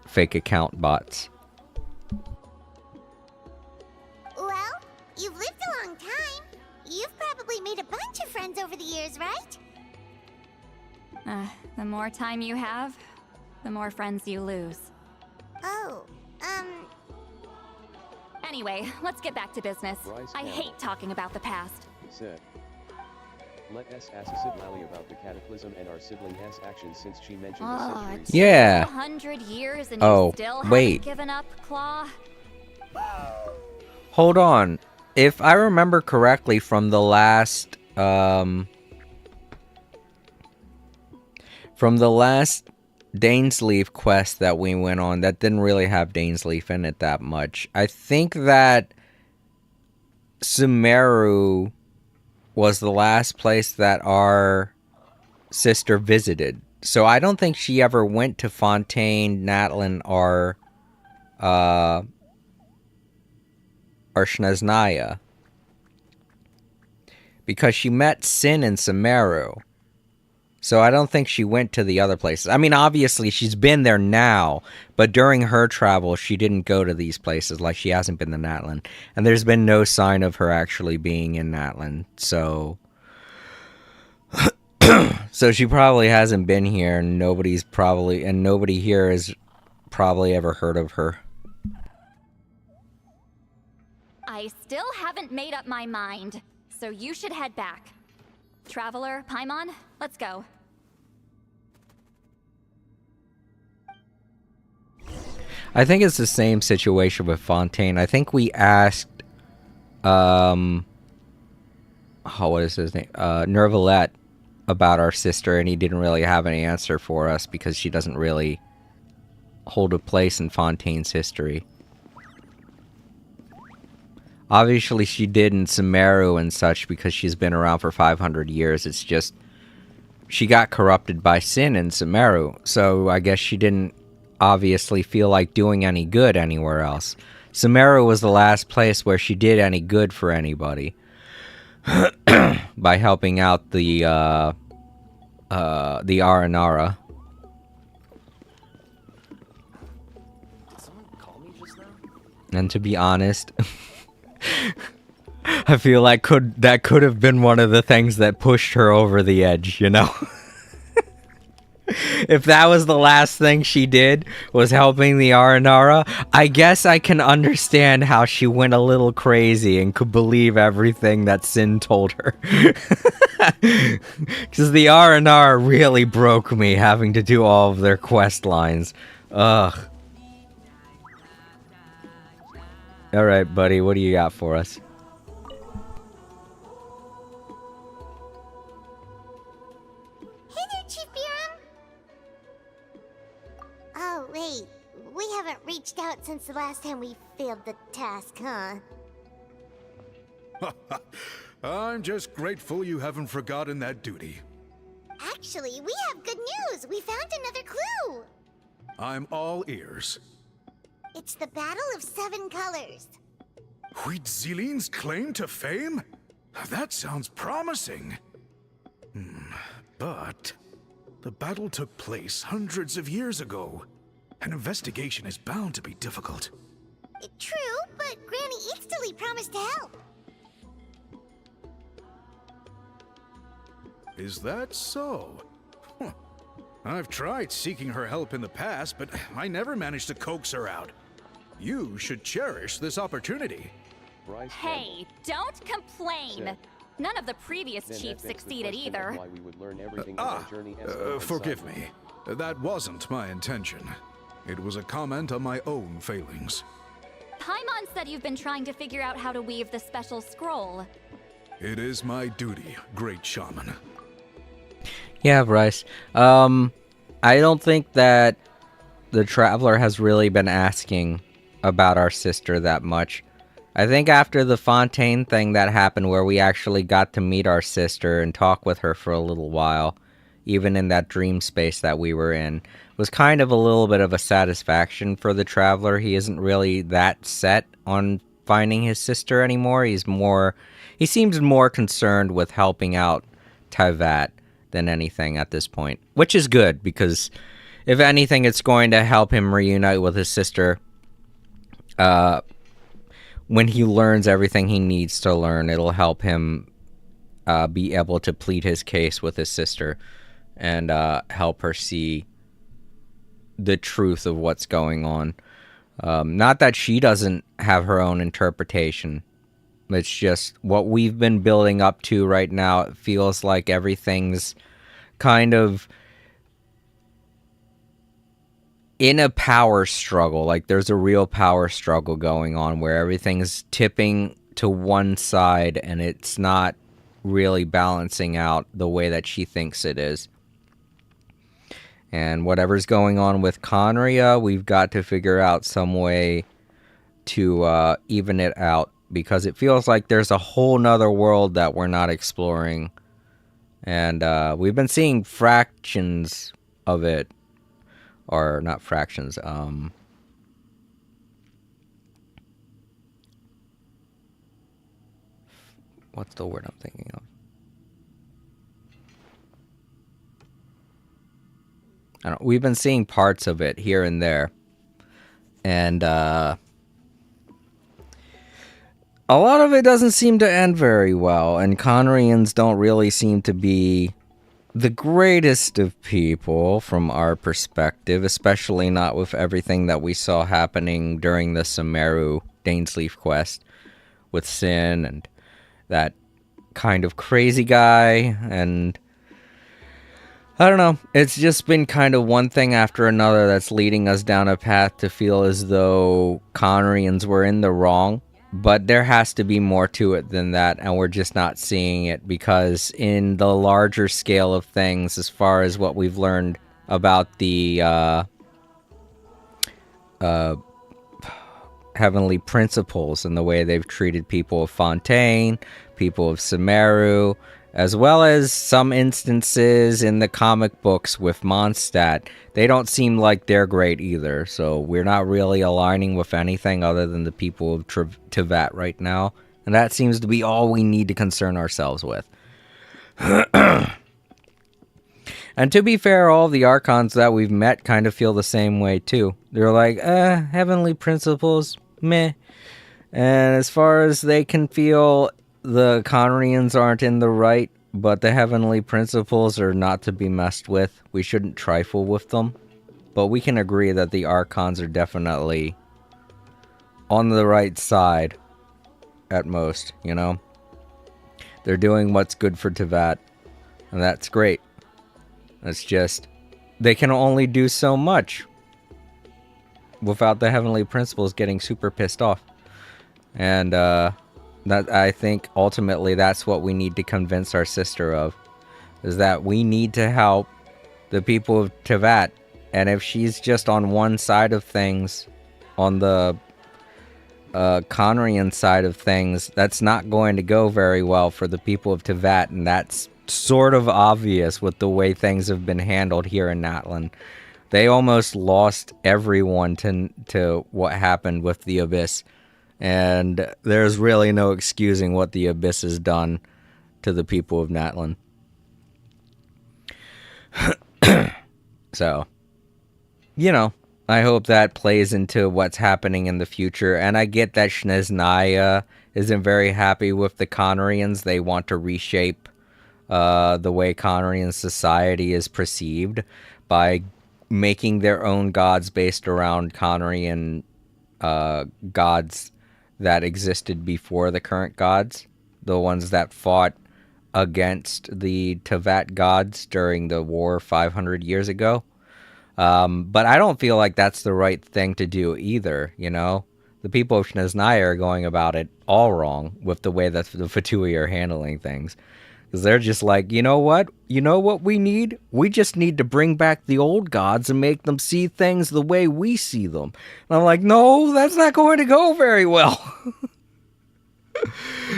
fake account bots. Well, you've lived a long time. You've probably made a bunch of friends over the years, right? The more time you have, the more friends you lose. Oh, Anyway, let's get back to business. I hate talking about the past. Said. Let us ask Sid Lally about the cataclysm and our sibling S actions since she mentioned the centuries. Yeah. 100 years and Oh, you still wait. haven't given up, Claw? Hold on. If I remember correctly from the last Dainsleif quest that we went on, that didn't really have Dainsleif in it that much. I think that Sumeru was the last place that our sister visited. So I don't think she ever went to Fontaine, Natlan, or Snezhnaya. Because she met Sin in Sumeru. So I don't think she went to the other places. I mean, obviously, she's been there now, but during her travel, she didn't go to these places, like she hasn't been to Natlan. And there's been no sign of her actually being in Natlan, so... so she probably hasn't been here, and nobody here has probably ever heard of her. I still haven't made up my mind, so you should head back. Traveler, Paimon, let's go. I think it's the same situation with Fontaine. I think we asked, what is his name? Nervalette about our sister, and he didn't really have any answer for us because she doesn't really hold a place in Fontaine's history. Obviously, she did in Sumeru and such because she's been around for 500 years. It's just she got corrupted by Sin in Sumeru, so I guess she didn't obviously feel like doing any good anywhere else. Sumeru was the last place where she did any good for anybody by helping out the Aranara. And to be honest, I feel like that could have been one of the things that pushed her over the edge, you know? If that was the last thing she did, was helping the Aranara, I guess I can understand how she went a little crazy and could believe everything that Sin told her. Because the Aranara really broke me having to do all of their quest lines. Ugh. Alright, buddy, what do you got for us? Hey there, Chief Biram! Oh, wait. We haven't reached out since the last time we failed the task, huh? I'm just grateful you haven't forgotten that duty. Actually, we have good news! We found another clue! I'm all ears. It's the Battle of Seven Colors. Huitzilin's claim to fame? That sounds promising. But the battle took place hundreds of years ago. An investigation is bound to be difficult. True, but Granny Easterly promised to help. Is that so? Huh. I've tried seeking her help in the past, but I never managed to coax her out. You should cherish this opportunity. Hey, don't complain. None of the previous chiefs succeeded either. Forgive me. That wasn't my intention. It was a comment on my own failings. Paimon said you've been trying to figure out how to weave the special scroll. It is my duty, great shaman. Yeah, Bryce. I don't think that the Traveler has really been asking about our sister that much. I think after the Fontaine thing that happened where we actually got to meet our sister and talk with her for a little while, even in that dream space that we were in, was kind of a little bit of a satisfaction for the Traveler. He isn't really that set on finding his sister anymore. He seems more concerned with helping out Teyvat than anything at this point, which is good, because if anything, it's going to help him reunite with his sister. When he learns everything he needs to learn, it'll help him be able to plead his case with his sister and help her see the truth of what's going on. Not that she doesn't have her own interpretation. It's just what we've been building up to right now. It feels like everything's kind of in a power struggle. Like there's a real power struggle going on where everything's tipping to one side and it's not really balancing out the way that she thinks it is. And whatever's going on with Conria, we've got to figure out some way to even it out, because it feels like there's a whole nother world that we're not exploring. And we've been seeing fractions of it. Or not fractions. What's the word I'm thinking of? I don't know. We've been seeing parts of it here and there. And a lot of it doesn't seem to end very well. And Conrians don't really seem to be the greatest of people from our perspective, especially not with everything that we saw happening during the Sumeru Dainsleaf quest with Sin and that kind of crazy guy. And I don't know, it's just been kind of one thing after another that's leading us down a path to feel as though Conrians were in the wrong. But there has to be more to it than that, and we're just not seeing it, because in the larger scale of things, as far as what we've learned about the heavenly principles and the way they've treated people of Fontaine, people of Sumeru, as well as some instances in the comic books with Mondstadt, they don't seem like they're great either. So we're not really aligning with anything other than the people of Teyvat right now. And that seems to be all we need to concern ourselves with. And to be fair, all the Archons that we've met kind of feel the same way too. They're like, heavenly principles, meh. And as far as they can feel, the Conrians aren't in the right, but the heavenly principles are not to be messed with. We shouldn't trifle with them. But we can agree that the Archons are definitely on the right side, at most, you know? They're doing what's good for Teyvat, and that's great. It's just, they can only do so much without the heavenly principles getting super pissed off. And, that I think ultimately that's what we need to convince our sister of, is that we need to help the people of Teyvat. And if she's just on one side of things, on the Conrian side of things, that's not going to go very well for the people of Teyvat, and that's sort of obvious with the way things have been handled here in Natlan. They almost lost everyone to what happened with the Abyss. And there's really no excusing what the Abyss has done to the people of Natlan. So, you know, I hope that plays into what's happening in the future. And I get that Snezhnaya isn't very happy with the Conrians. They want to reshape the way Conrian society is perceived by making their own gods based around Conrian gods that existed before the current gods, the ones that fought against the Teyvat gods during the war 500 years ago. But I don't feel like that's the right thing to do either, you know? The people of Snezhnaya are going about it all wrong with the way that the Fatui are handling things. Because they're just like, you know what? You know what we need? We just need to bring back the old gods and make them see things the way we see them. And I'm like, no, that's not going to go very well.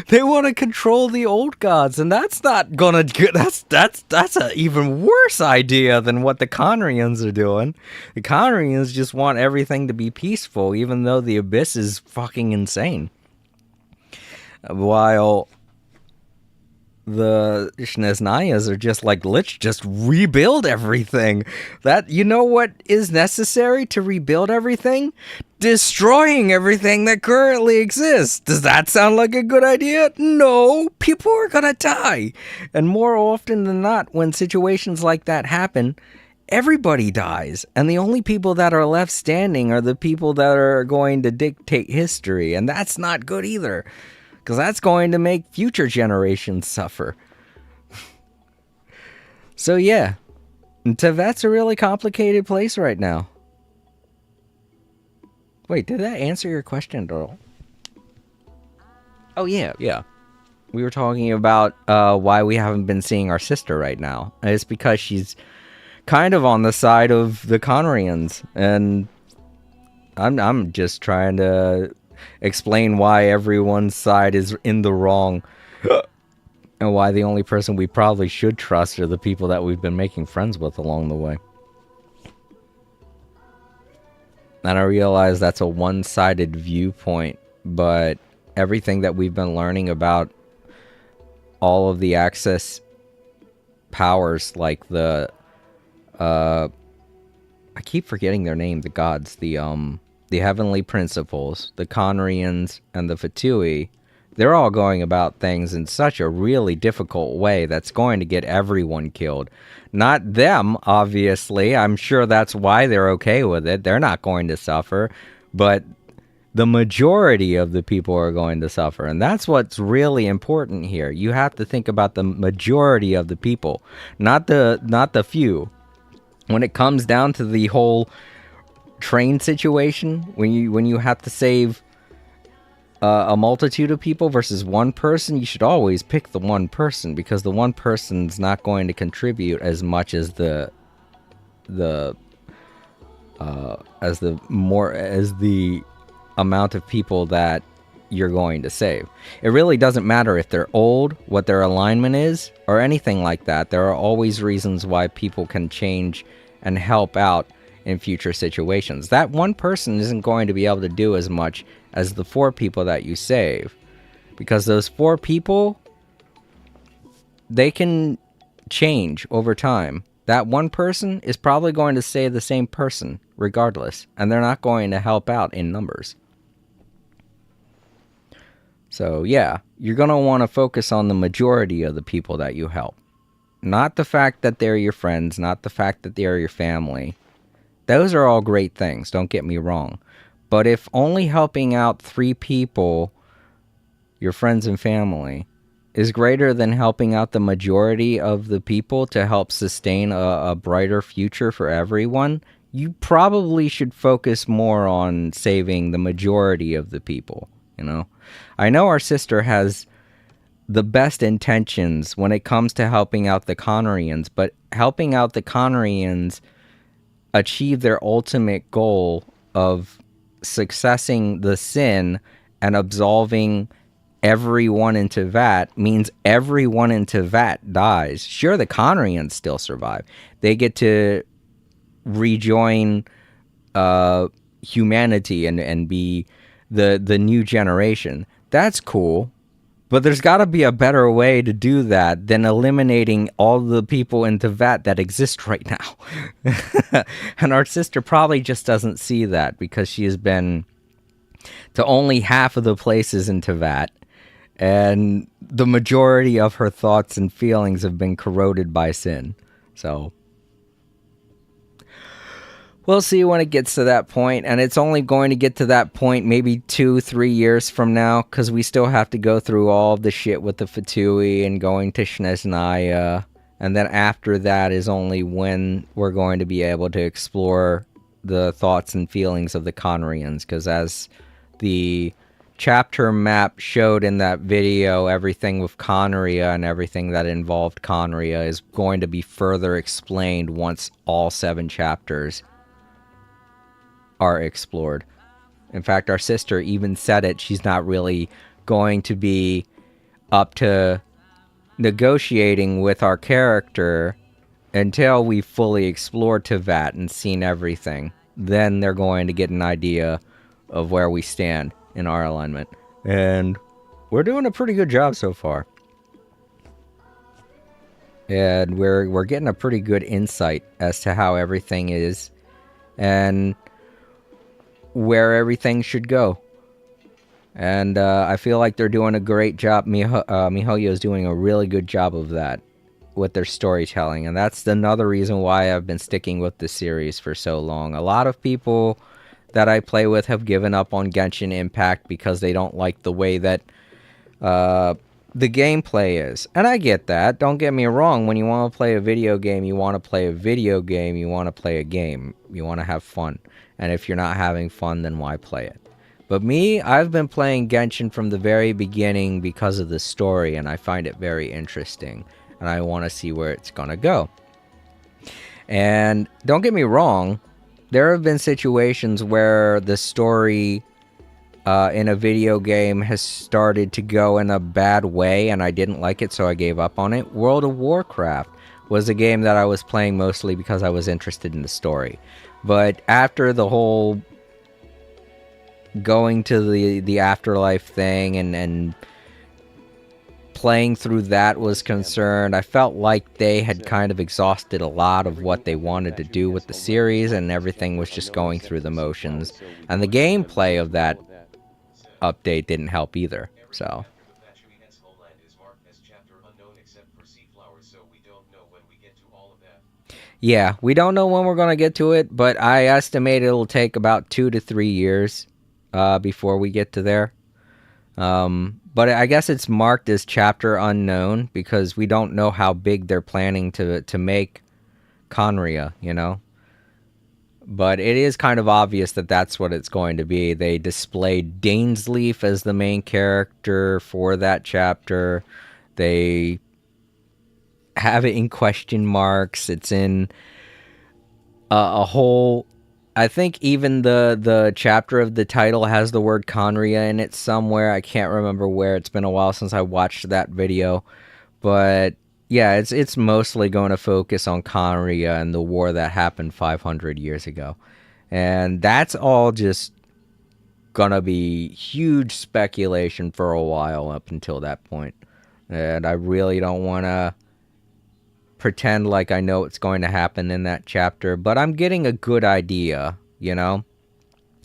They want to control the old gods, and that's not gonna. That's an even worse idea than what the Conrians are doing. The Conrians just want everything to be peaceful, even though the Abyss is fucking insane. While the Snezhnayas are just like, let's just rebuild everything. That, you know what is necessary to rebuild everything? Destroying everything that currently exists. Does that sound like a good idea? No, people are gonna die. And more often than not, when situations like that happen, everybody dies. And the only people that are left standing are the people that are going to dictate history. And that's not good either, because that's going to make future generations suffer. So yeah, Teyvat's a really complicated place right now. Wait, did that answer your question, Doral? Oh yeah. We were talking about why we haven't been seeing our sister right now. And it's because she's kind of on the side of the Conrians, and I'm just trying to explain why everyone's side is in the wrong, and why the only person we probably should trust are the people that we've been making friends with along the way. And I realize that's a one-sided viewpoint, but everything that we've been learning about all of the Access powers, like the I keep forgetting their name, the gods, the Heavenly Principles, the Conrians, and the Fatui, they're all going about things in such a really difficult way that's going to get everyone killed. Not them, obviously. I'm sure that's why they're okay with it. They're not going to suffer. But the majority of the people are going to suffer. And that's what's really important here. You have to think about the majority of the people, not the few. When it comes down to the whole train situation, when you have to save a multitude of people versus one person, you should always pick the one person, because the one person's not going to contribute as much as the amount of people that you're going to save. It really doesn't matter if they're old, what their alignment is, or anything like that. There are always reasons why people can change and help out in future situations. That one person isn't going to be able to do as much as the 4 people that you save, because those 4 people, they can change over time. That one person is probably going to stay the same person regardless, and they're not going to help out in numbers. So yeah, you're going to want to focus on the majority of the people that you help. Not the fact that they're your friends, not the fact that they're your family. Those are all great things, don't get me wrong. But if only helping out 3 people, your friends and family, is greater than helping out the majority of the people to help sustain a brighter future for everyone, you probably should focus more on saving the majority of the people, you know? I know our sister has the best intentions when it comes to helping out the Conrians, but helping out the Conrians achieve their ultimate goal of successing the sin and absolving everyone in Teyvat means everyone in Teyvat dies. Sure, the Conrians still survive. They get to rejoin humanity and be the new generation. That's cool. But there's got to be a better way to do that than eliminating all the people in Teyvat that exist right now. And our sister probably just doesn't see that, because she has been to only half of the places in Teyvat, and the majority of her thoughts and feelings have been corroded by sin. So we'll see when it gets to that point, and it's only going to get to that point maybe 2-3 years from now, because we still have to go through all of the shit with the Fatui and going to Snezhnaya, and then after that is only when we're going to be able to explore the thoughts and feelings of the Conrians, because as the chapter map showed in that video, everything with Conria and everything that involved Conria is going to be further explained once all 7 chapters are explored. In fact, our sister even said it. She's not really going to be up to negotiating with our character until we fully explored Teyvat and seen everything. Then they're going to get an idea of where we stand in our alignment. And we're doing a pretty good job so far. and we're getting a pretty good insight as to how everything is and where everything should go. And I feel like they're doing a great job. MiHoYo is doing a really good job of that with their storytelling, and that's another reason why I've been sticking with the series for so long. A lot of people that I play with have given up on Genshin Impact because they don't like the way that the gameplay is. And I get that. Don't get me wrong. When you want to play a video game, you want to play a video game. You want to play a game. You want to have fun. And if you're not having fun, then why play it? But me, I've been playing Genshin from the very beginning because of the story, and I find it very interesting. And I want to see where it's going to go. And don't get me wrong, there have been situations where the story in a video game has started to go in a bad way, and I didn't like it, so I gave up on it. World of Warcraft was a game that I was playing mostly because I was interested in the story. But after the whole going to the afterlife thing and playing through that was concerned, I felt like they had kind of exhausted a lot of what they wanted to do with the series, and everything was just going through the motions. And the gameplay of that update didn't help either, so. Yeah, we don't know when we're going to get to it, but I estimate it'll take about 2 to 3 years before we get to there. But I guess it's marked as chapter unknown because we don't know how big they're planning to make Conria, you know? But it is kind of obvious that that's what it's going to be. They displayed Dainsleif as the main character for that chapter. They have it in question marks. It's in a whole... I think even the chapter of the title has the word Conria in it somewhere. I can't remember where. It's been a while since I watched that video. But yeah, it's mostly going to focus on Conria and the war that happened 500 years ago. And that's all just going to be huge speculation for a while up until that point. And I really don't want to pretend like I know what's going to happen in that chapter, but I'm getting a good idea, you know?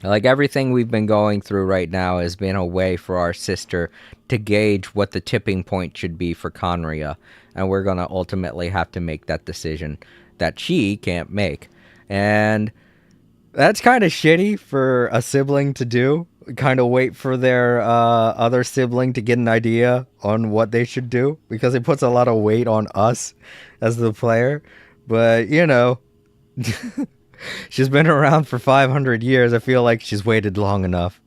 Like, everything we've been going through right now has been a way for our sister to gauge what the tipping point should be for Conria, and we're going to ultimately have to make that decision that she can't make. And that's kind of shitty for a sibling to do, kind of wait for their other sibling to get an idea on what they should do, because it puts a lot of weight on us as the player. But, you know, she's been around for 500 years. I feel like she's waited long enough.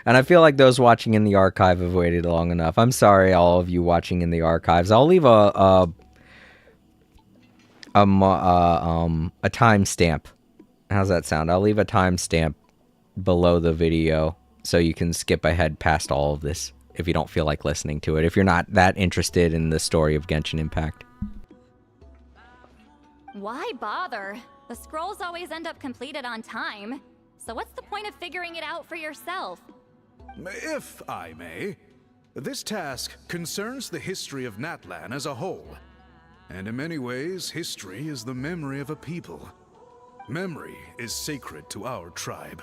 And I feel like those watching in the archive have waited long enough. I'm sorry, all of you watching in the archives. I'll leave a timestamp. How's that sound? I'll leave a timestamp below the video so you can skip ahead past all of this if you don't feel like listening to it, if you're not that interested in the story of Genshin Impact. Why bother? The scrolls always end up completed on time. So what's the point of figuring it out for yourself? If I may, this task concerns the history of Natlan as a whole. And in many ways, history is the memory of a people. Memory is sacred to our tribe.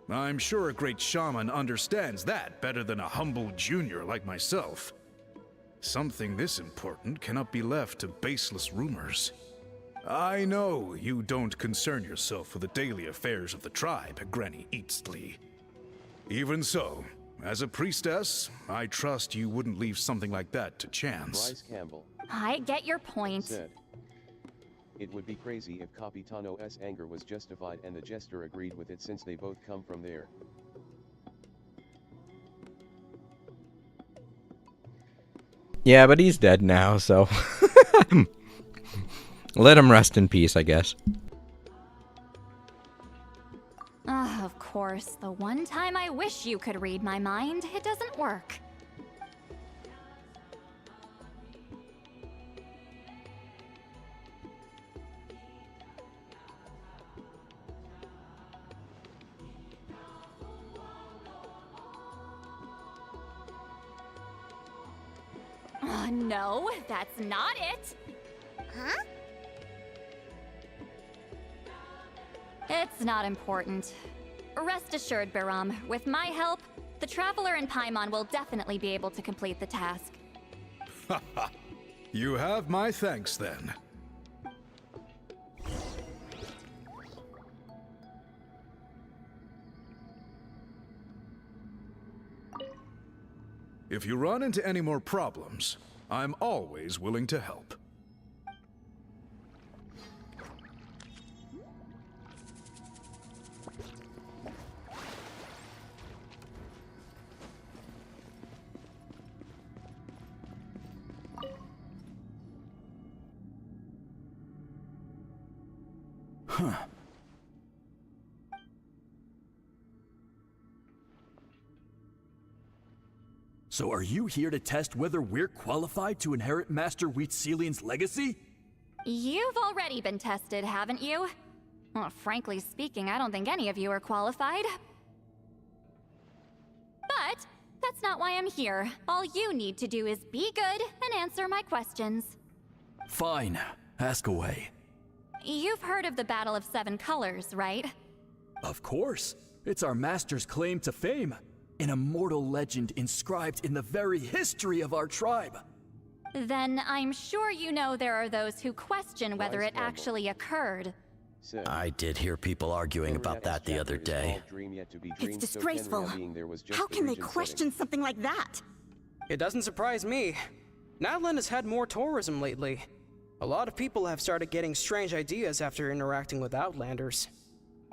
I'm sure a great shaman understands that better than a humble junior like myself. Something this important cannot be left to baseless rumors. I know you don't concern yourself with the daily affairs of the tribe, Granny Eatsley. Even so, as a priestess, I trust you wouldn't leave something like that to chance. Bryce Campbell I get your point. said, "It would be crazy if Capitano's anger was justified and the jester agreed with it since they both come from there." Yeah, but he's dead now, so let him rest in peace, I guess. Of course, the one time I wish you could read my mind, it doesn't work. No, that's not it. Huh? It's not important. Rest assured, Biram, with my help, the Traveler and Paimon will definitely be able to complete the task. You have my thanks then. If you run into any more problems, I'm always willing to help. Huh. So are you here to test whether we're qualified to inherit Master Wheatselian's legacy? You've already been tested, haven't you? Well, frankly speaking, I don't think any of you are qualified. But that's not why I'm here. All you need to do is be good and answer my questions. Fine. Ask away. You've heard of the Battle of Seven Colors, right? Of course. It's our master's claim to fame. An immortal legend inscribed in the very history of our tribe. Then I'm sure you know there are those who question whether it actually occurred. I did hear people arguing about that the other day. It's disgraceful. How can they question something like that? It doesn't surprise me. Natlan has had more tourism lately. A lot of people have started getting strange ideas after interacting with Outlanders.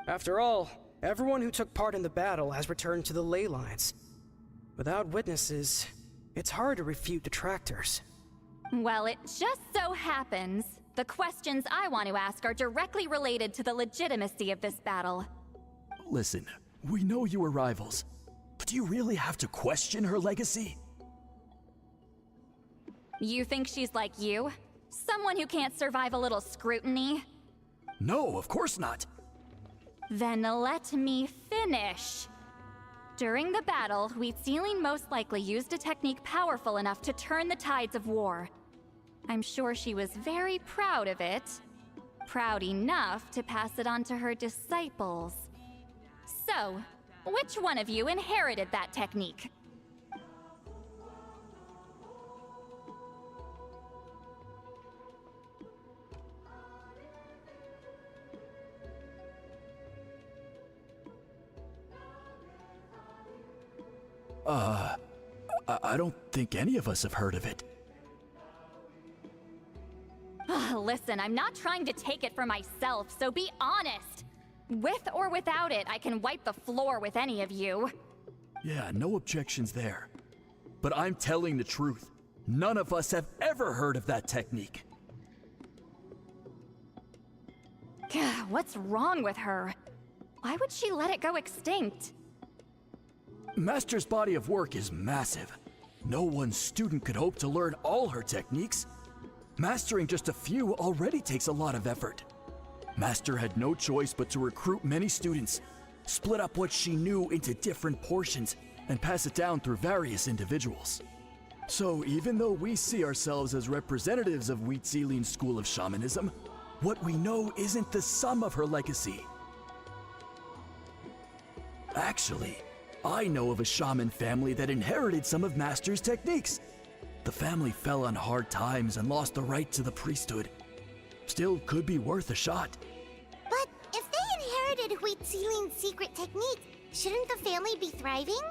After all, everyone who took part in the battle has returned to the ley lines. Without witnesses, it's hard to refute detractors. Well, it just so happens the questions I want to ask are directly related to the legitimacy of this battle. Listen, we know you were rivals, but do you really have to question her legacy? You think she's like you? Someone who can't survive a little scrutiny? No, of course not. Then let me finish. During the battle, Wheatselian most likely used a technique powerful enough to turn the tides of war. I'm sure she was very proud of it. Proud enough to pass it on to her disciples. So, which one of you inherited that technique? I don't think any of us have heard of it. Listen, I'm not trying to take it for myself, so be honest. With or without it, I can wipe the floor with any of you. Yeah, no objections there. But I'm telling the truth. None of us have ever heard of that technique. What's wrong with her? Why would she let it go extinct? Master's body of work is massive. No one student could hope to learn all her techniques. Mastering just a few already takes a lot of effort. Master had no choice but to recruit many students, split up what she knew into different portions, and pass it down through various individuals. So even though we see ourselves as representatives of Wheatselian's school of shamanism, what we know isn't the sum of her legacy. Actually, I know of a shaman family that inherited some of Master's techniques. The family fell on hard times and lost the right to the priesthood. Still could be worth a shot. But if they inherited Wheatselian's secret technique, shouldn't the family be thriving?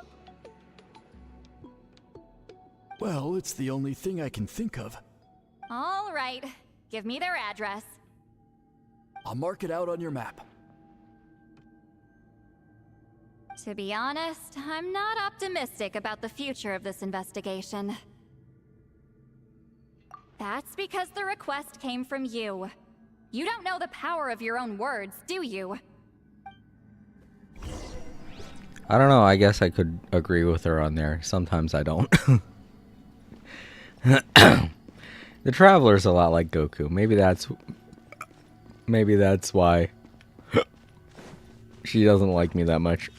Well, it's the only thing I can think of. All right, give me their address. I'll mark it out on your map. To be honest, I'm not optimistic about the future of this investigation. That's because the request came from you. You don't know the power of your own words, do you? I don't know, I guess I could agree with her on there. Sometimes I don't. The Traveler's a lot like Goku. Maybe that's why she doesn't like me that much.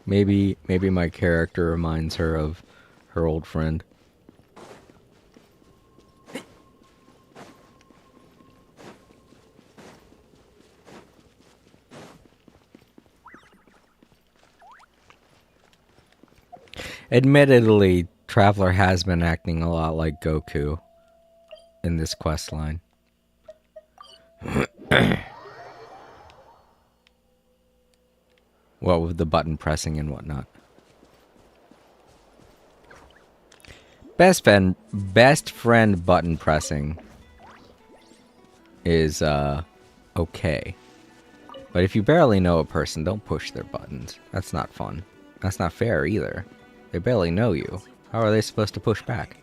Maybe my character reminds her of her old friend. Admittedly, Traveler has been acting a lot like Goku in this quest line. Well, with the button pressing and whatnot. Best friend button pressing is okay. But if you barely know a person, don't push their buttons. That's not fun. That's not fair either. They barely know you. How are they supposed to push back?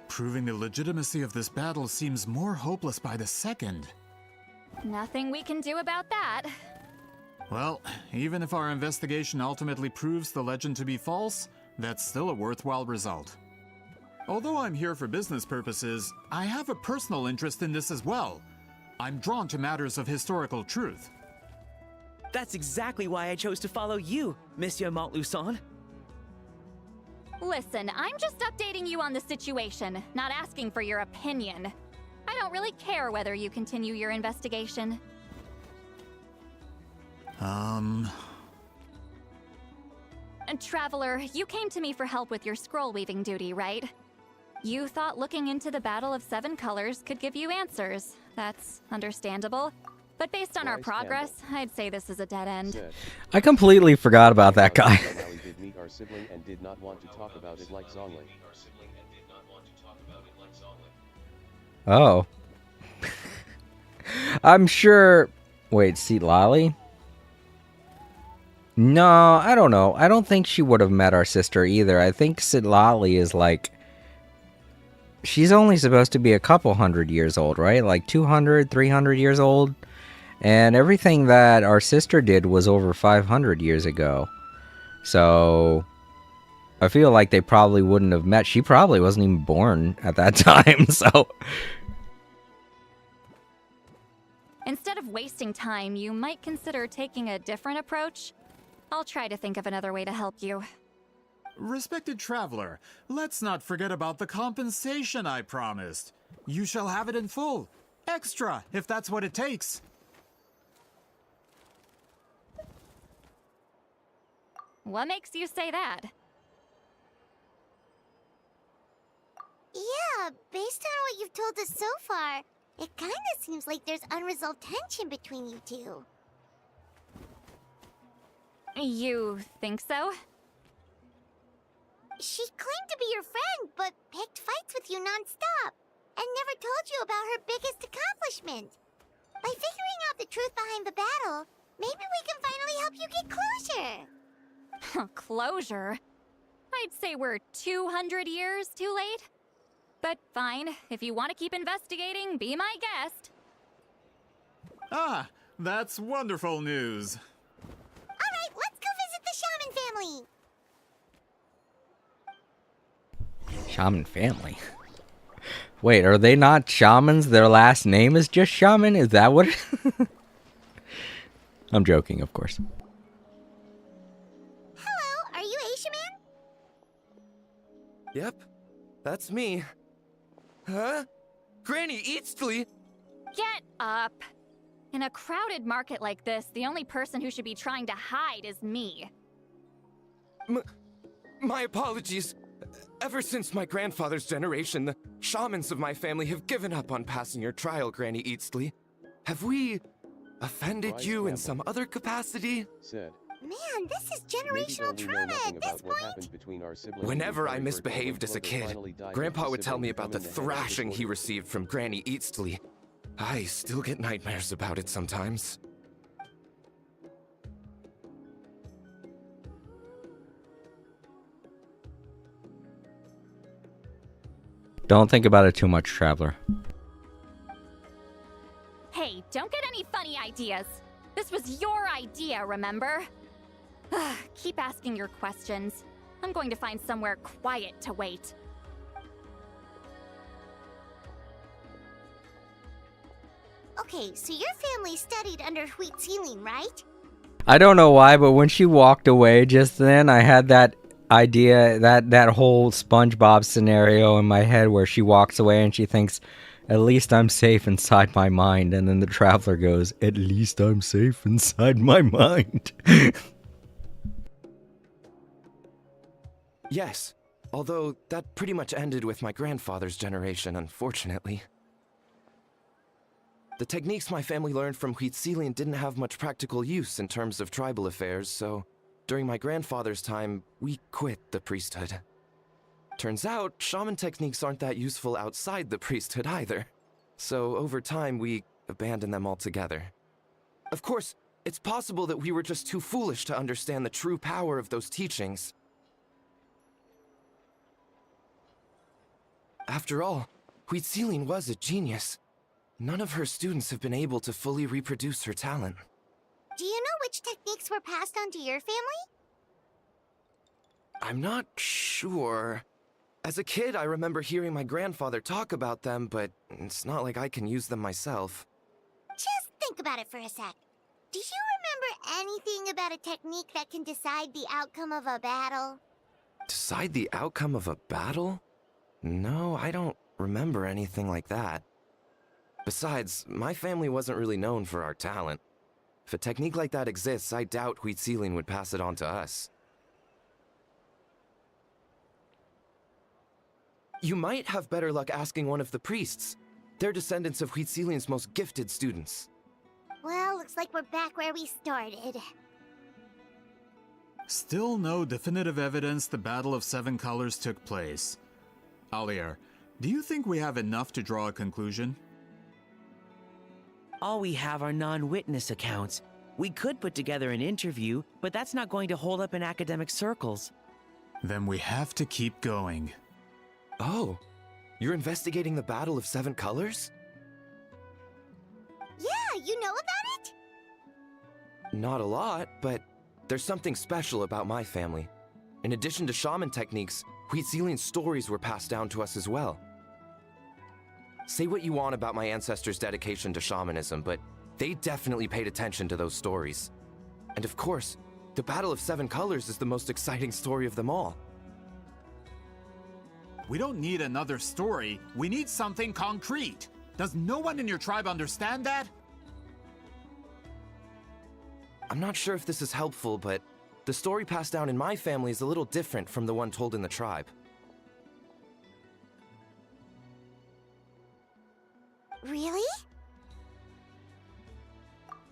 Proving the legitimacy of this battle seems more hopeless by the second. Nothing we can do about that. Well, even if our investigation ultimately proves the legend to be false, that's still a worthwhile result. Although I'm here for business purposes, I have a personal interest in this as well. I'm drawn to matters of historical truth. That's exactly why I chose to follow you, Monsieur Montluçon. Listen, I'm just updating you on the situation, not asking for your opinion. I don't really care whether you continue your investigation. And Traveler, you came to me for help with your scroll weaving duty, right? You thought looking into the Battle of Seven Colors could give you answers. That's understandable. But based on our progress, I'd say this is a dead end. I completely forgot about that guy. did meet our sibling and did not want to talk about it like Zhongli. Oh. I'm sure... Wait, Seat Lolly? No, I don't know. I don't think she would have met our sister either. I think Sitlali is like... She's only supposed to be a couple hundred years old, right? Like 200, 300 years old? And everything that our sister did was over 500 years ago. So... I feel like they probably wouldn't have met. She probably wasn't even born at that time, so... Instead of wasting time, you might consider taking a different approach. I'll try to think of another way to help you. Respected Traveler, let's not forget about the compensation I promised. You shall have it in full. Extra, if that's what it takes. What makes you say that? Yeah, based on what you've told us so far, it kinda seems like there's unresolved tension between you two. You think so? She claimed to be your friend, but picked fights with you non-stop, and never told you about her biggest accomplishment. By figuring out the truth behind the battle, maybe we can finally help you get closure. Closure? I'd say we're 200 years too late. But fine, if you want to keep investigating, be my guest. Ah, that's wonderful news. Alright, let's go visit the Shaman family. Shaman family? Wait, are they not shamans? Their last name is just Shaman? Is that what I'm joking, of course. Hello, are you a shaman? Yep, that's me. Huh? Granny Eatsley? Get up! In a crowded market like this, the only person who should be trying to hide is me. My apologies. Ever since my grandfather's generation, the shamans of my family have given up on passing your trial, Granny Eatsley. Have we offended you in some other capacity? Said. Man, this is generational trauma at this point. Whenever I misbehaved as a kid, Grandpa would tell me about the thrashing he received from Granny Eatsley. I still get nightmares about it sometimes. Don't think about it too much, Traveler. Hey, don't get any funny ideas. This was your idea, remember? Keep asking your questions. I'm going to find somewhere quiet to wait. Okay, so your family studied under wheat ceiling, right? I don't know why, but when she walked away just then, I had that idea, that whole SpongeBob scenario in my head where she walks away and she thinks, At least I'm safe inside my mind. And then the traveler goes, at least I'm safe inside my mind. Yes, although that pretty much ended with my grandfather's generation, unfortunately. The techniques my family learned from Huitzilian didn't have much practical use in terms of tribal affairs, so during my grandfather's time, we quit the priesthood. Turns out, shaman techniques aren't that useful outside the priesthood either. So over time, we abandoned them altogether. Of course, it's possible that we were just too foolish to understand the true power of those teachings. After all, Huitzilian was a genius. None of her students have been able to fully reproduce her talent. Do you know which techniques were passed on to your family? I'm not sure. As a kid, I remember hearing my grandfather talk about them, but it's not like I can use them myself. Just think about it for a sec. Do you remember anything about a technique that can decide the outcome of a battle? Decide the outcome of a battle? No, I don't remember anything like that. Besides, my family wasn't really known for our talent. If a technique like that exists, I doubt Huitzilian would pass it on to us. You might have better luck asking one of the priests. They're descendants of Huitzilian's most gifted students. Well, looks like we're back where we started. Still no definitive evidence the Battle of Seven Colors took place. Alier, do you think we have enough to draw a conclusion? All we have are non-witness accounts. We could put together an interview, but that's not going to hold up in academic circles. Then we have to keep going. Oh, you're investigating the Battle of Seven Colors? Yeah, you know about it? Not a lot, but there's something special about my family. In addition to shaman techniques, Huitzilian stories were passed down to us as well. Say what you want about my ancestors' dedication to shamanism, but they definitely paid attention to those stories. And of course, the Battle of Seven Colors is the most exciting story of them all. We don't need another story. We need something concrete. Does no one in your tribe understand that? I'm not sure if this is helpful, but the story passed down in my family is a little different from the one told in the tribe. Really?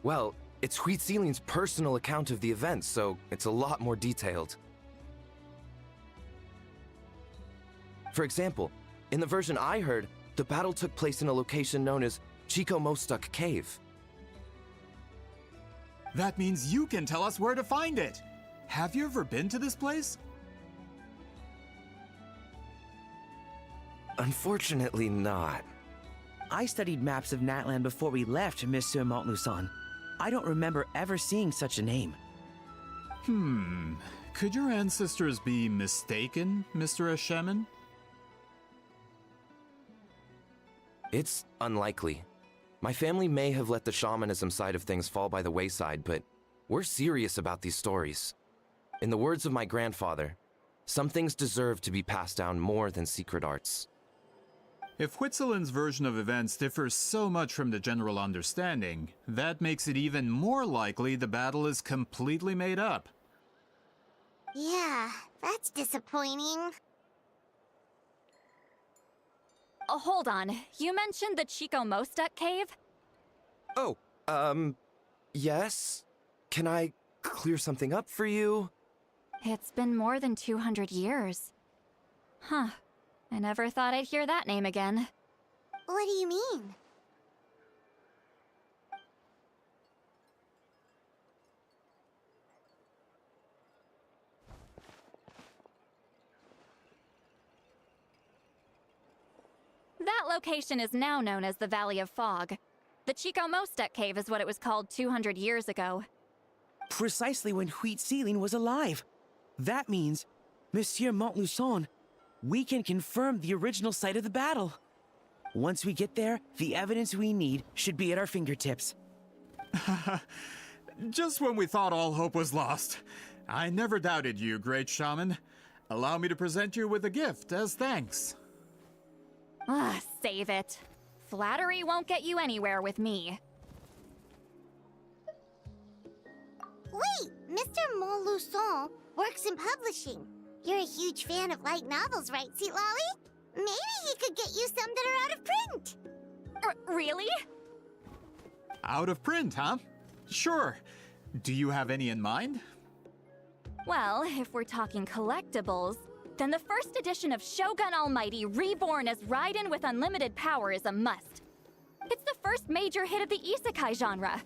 Well, it's Huitzilian's personal account of the event, so it's a lot more detailed. For example, in the version I heard, the battle took place in a location known as Chico Mostuk Cave. That means you can tell us where to find it. Have you ever been to this place? Unfortunately not. I studied maps of Natlan before we left, Monsieur Montluçon. I don't remember ever seeing such a name. Could your ancestors be mistaken, Mr. Eshemin? It's unlikely. My family may have let the shamanism side of things fall by the wayside, but we're serious about these stories. In the words of my grandfather, some things deserve to be passed down more than secret arts. If Huitzilian's version of events differs so much from the general understanding, that makes it even more likely the battle is completely made up. Yeah, that's disappointing. Oh, hold on. You mentioned the Chico Mostuk cave? Oh, yes? Can I clear something up for you? It's been more than 200 years. Huh. I never thought I'd hear that name again. What do you mean? That location is now known as the Valley of Fog. The Chico Mostuk cave is what it was called 200 years ago. Precisely when Huitzilian was alive. That means, Monsieur Montluçon, we can confirm the original site of the battle. Once we get there, the evidence we need should be at our fingertips. Just when we thought all hope was lost. I never doubted you, great shaman. Allow me to present you with a gift as thanks. Ah, save it. Flattery won't get you anywhere with me. Wait, Mr. Montluçon works in publishing. You're a huge fan of light novels, right, Sweet Lolly? Maybe he could get you some that are out of print. Really? Out of print, huh? Sure. Do you have any in mind? Well, if we're talking collectibles, then the first edition of Shogun Almighty Reborn as Raiden with Unlimited Power is a must. It's the first major hit of the isekai genre.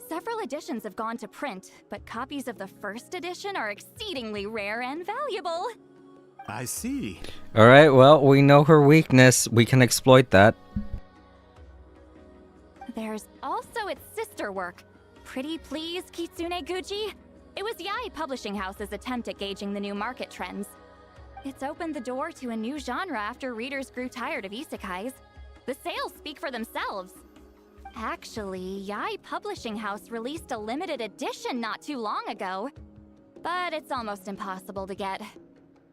Several editions have gone to print, but copies of the first edition are exceedingly rare and valuable. I see. Alright, well, we know her weakness. We can exploit that. There's also its sister work, Pretty Please Kitsune Guji. It was Yae Publishing House's attempt at gauging the new market trends. It's opened the door to a new genre after readers grew tired of isekais. The sales speak for themselves. Actually, Yae Publishing House released a limited edition not too long ago, but it's almost impossible to get.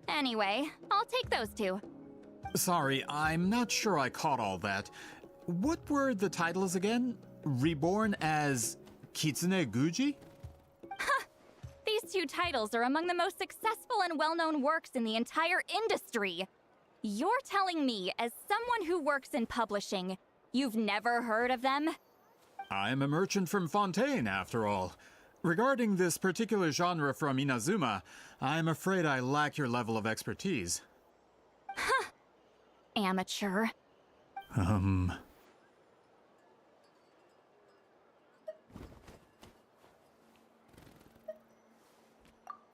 Anyway, I'll take those two. Sorry, I'm not sure I caught all that. What were the titles again? Reborn as Kitsune Guji? These two titles are among the most successful and well-known works in the entire industry. You're telling me, as someone who works in publishing, you've never heard of them? I'm a merchant from Fontaine, after all. Regarding this particular genre from Inazuma, I'm afraid I lack your level of expertise. Amateur.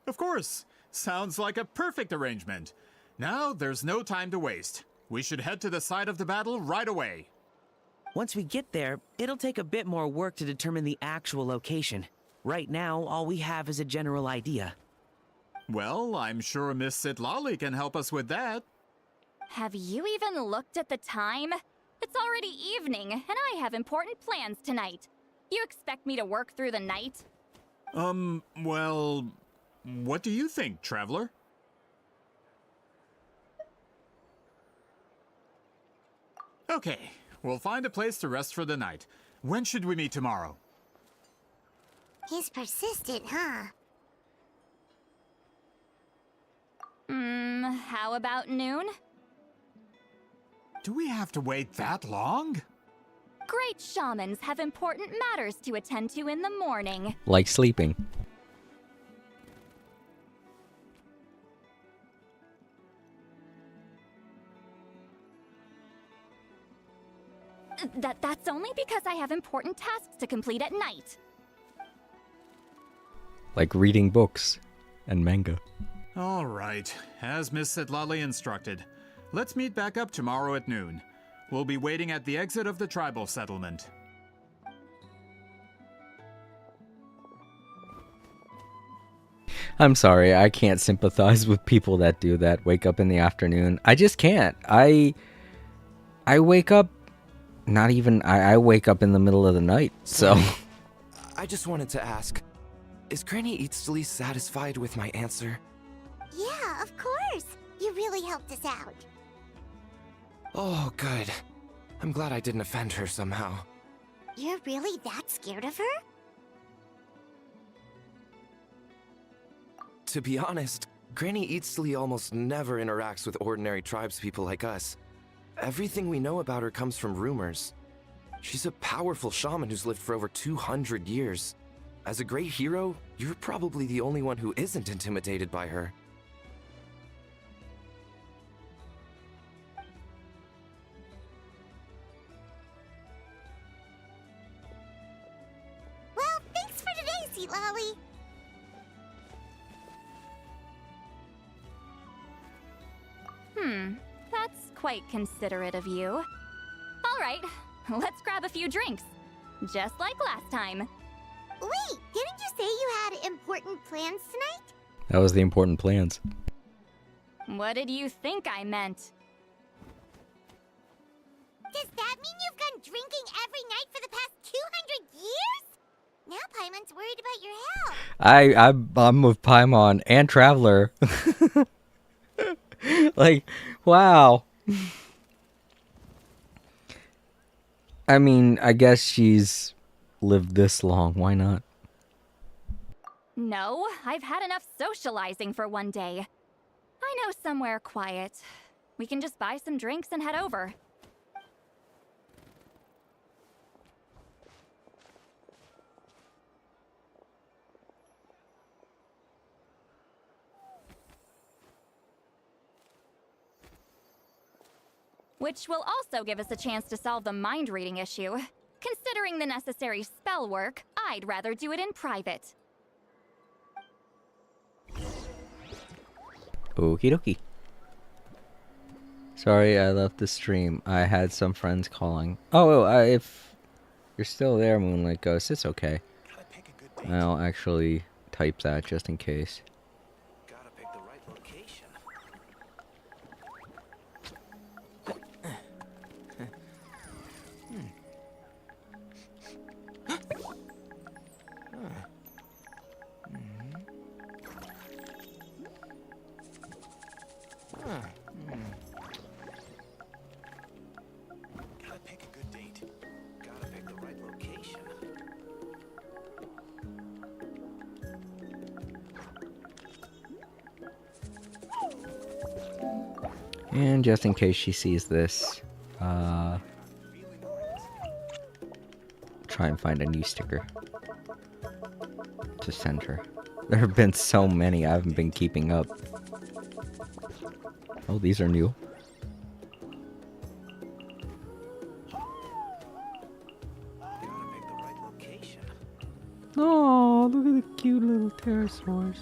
Of course. Sounds like a perfect arrangement. Now, there's no time to waste. We should head to the site of the battle right away. Once we get there, it'll take a bit more work to determine the actual location. Right now, all we have is a general idea. Well, I'm sure Miss Sitlali can help us with that. Have you even looked at the time? It's already evening, and I have important plans tonight. You expect me to work through the night? Well, what do you think, Traveler? Okay, we'll find a place to rest for the night. When should we meet tomorrow? He's persistent, huh? How about noon? Do we have to wait that long? Great shamans have important matters to attend to in the morning. Like sleeping. That's only because I have important tasks to complete at night. Like reading books and manga. All right, as Miss Sitlali instructed. Let's meet back up tomorrow at noon. We'll be waiting at the exit of the tribal settlement. I'm sorry, I can't sympathize with people that do that. Wake up in the afternoon. I just can't. I wake up I wake up in the middle of the night, so I just wanted to ask, is Granny Eatsley satisfied with my answer? Yeah, of course. You really helped us out. Oh, good. I'm glad I didn't offend her somehow. You're really that scared of her? To be honest, Granny Eatsley almost never interacts with ordinary tribespeople like us. Everything we know about her comes from rumors. She's a powerful shaman who's lived for over 200 years. As a great hero, you're probably the only one who isn't intimidated by her. Well, thanks for today, Sweet Lolly. That's quite considerate of you. All right, let's grab a few drinks. Just like last time. Wait, didn't you say you had important plans tonight? that was the important plans. What did you think I meant? Does that mean you've gone drinking every night for the past 200 years? Now Paimon's worried about your health. I'm with Paimon and Traveler. Like, wow. I mean, I guess she's lived this long. Why not? No, I've had enough socializing for one day. I know somewhere quiet. We can just buy some drinks and head over. Which will also give us a chance to solve the mind reading issue. Considering the necessary spell work, I'd rather do it in private. Okie dokie. Sorry, I left the stream. I had some friends calling. Oh, if you're still there, Moonlight Ghost, it's okay. I'll actually type that just in case. And just in case she sees this, try and find a new sticker to send her. There have been so many, I haven't been keeping up. Oh, these are new. Oh, look at the cute little pterosaurs.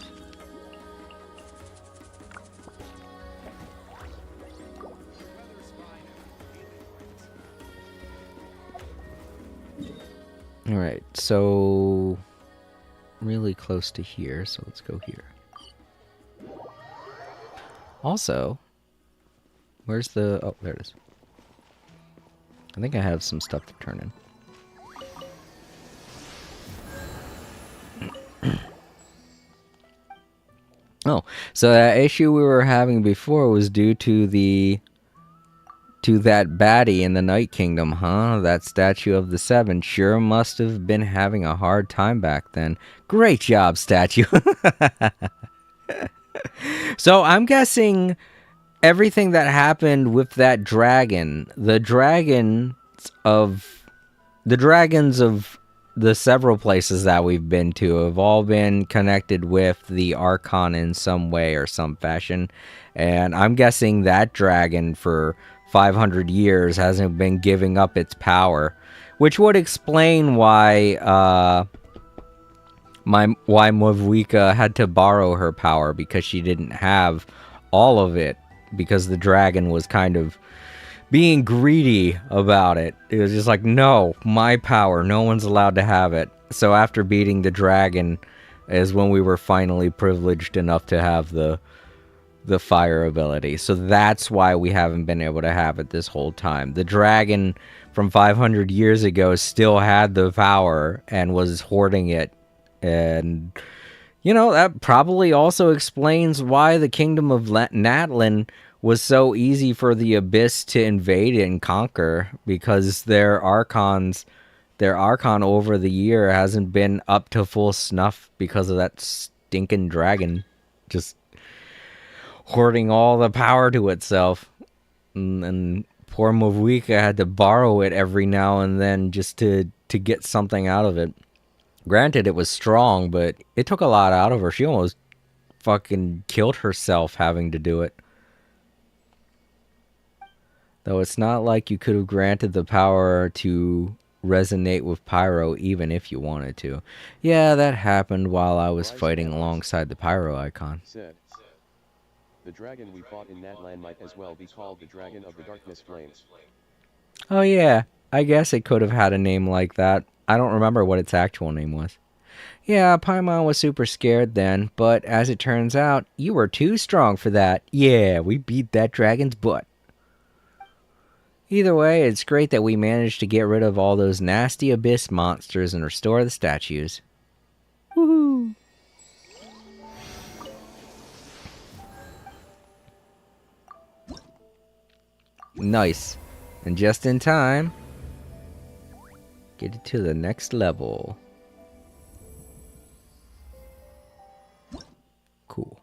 Alright, so really close to here, so let's go here. Also, where's the... oh, there it is. I think I have some stuff to turn in. Oh, so that issue we were having before was due to that baddie in the Night Kingdom, huh? That statue of the Seven sure must have been having a hard time back then. Great job, statue. So I'm guessing everything that happened with that dragon, the dragons of the several places that we've been to have all been connected with the Archon in some way or some fashion. And I'm guessing that dragon for 500 years hasn't been giving up its power, which would explain why why Mavwika had to borrow her power, because she didn't have all of it, because the dragon was kind of being greedy about it. It was just like, no, my power, no one's allowed to have it. So after beating the dragon is when we were finally privileged enough to have the fire ability. So that's why we haven't been able to have it this whole time. The dragon from 500 years ago still had the power and was hoarding it. And, you know, that probably also explains why the kingdom of Natlan was so easy for the Abyss to invade and conquer, because their Archon over the year hasn't been up to full snuff because of that stinking dragon just hoarding all the power to itself. And poor Mavwika had to borrow it every now and then just to get something out of it. Granted, it was strong, but it took a lot out of her. She almost fucking killed herself having to do it. Though it's not like you could have granted the power to resonate with Pyro even if you wanted to. Yeah, that happened while I was fighting alongside the Pyro icon. Said, the dragon we fought in Natlan might as well be called the Dragon of the Darkness Flames. Oh yeah, I guess it could have had a name like that. I don't remember what its actual name was. Yeah, Paimon was super scared then, but as it turns out, you were too strong for that. Yeah, we beat that dragon's butt. Either way, it's great that we managed to get rid of all those nasty Abyss monsters and restore the statues. Woohoo! Nice. And just in time. Get it to the next level. Cool.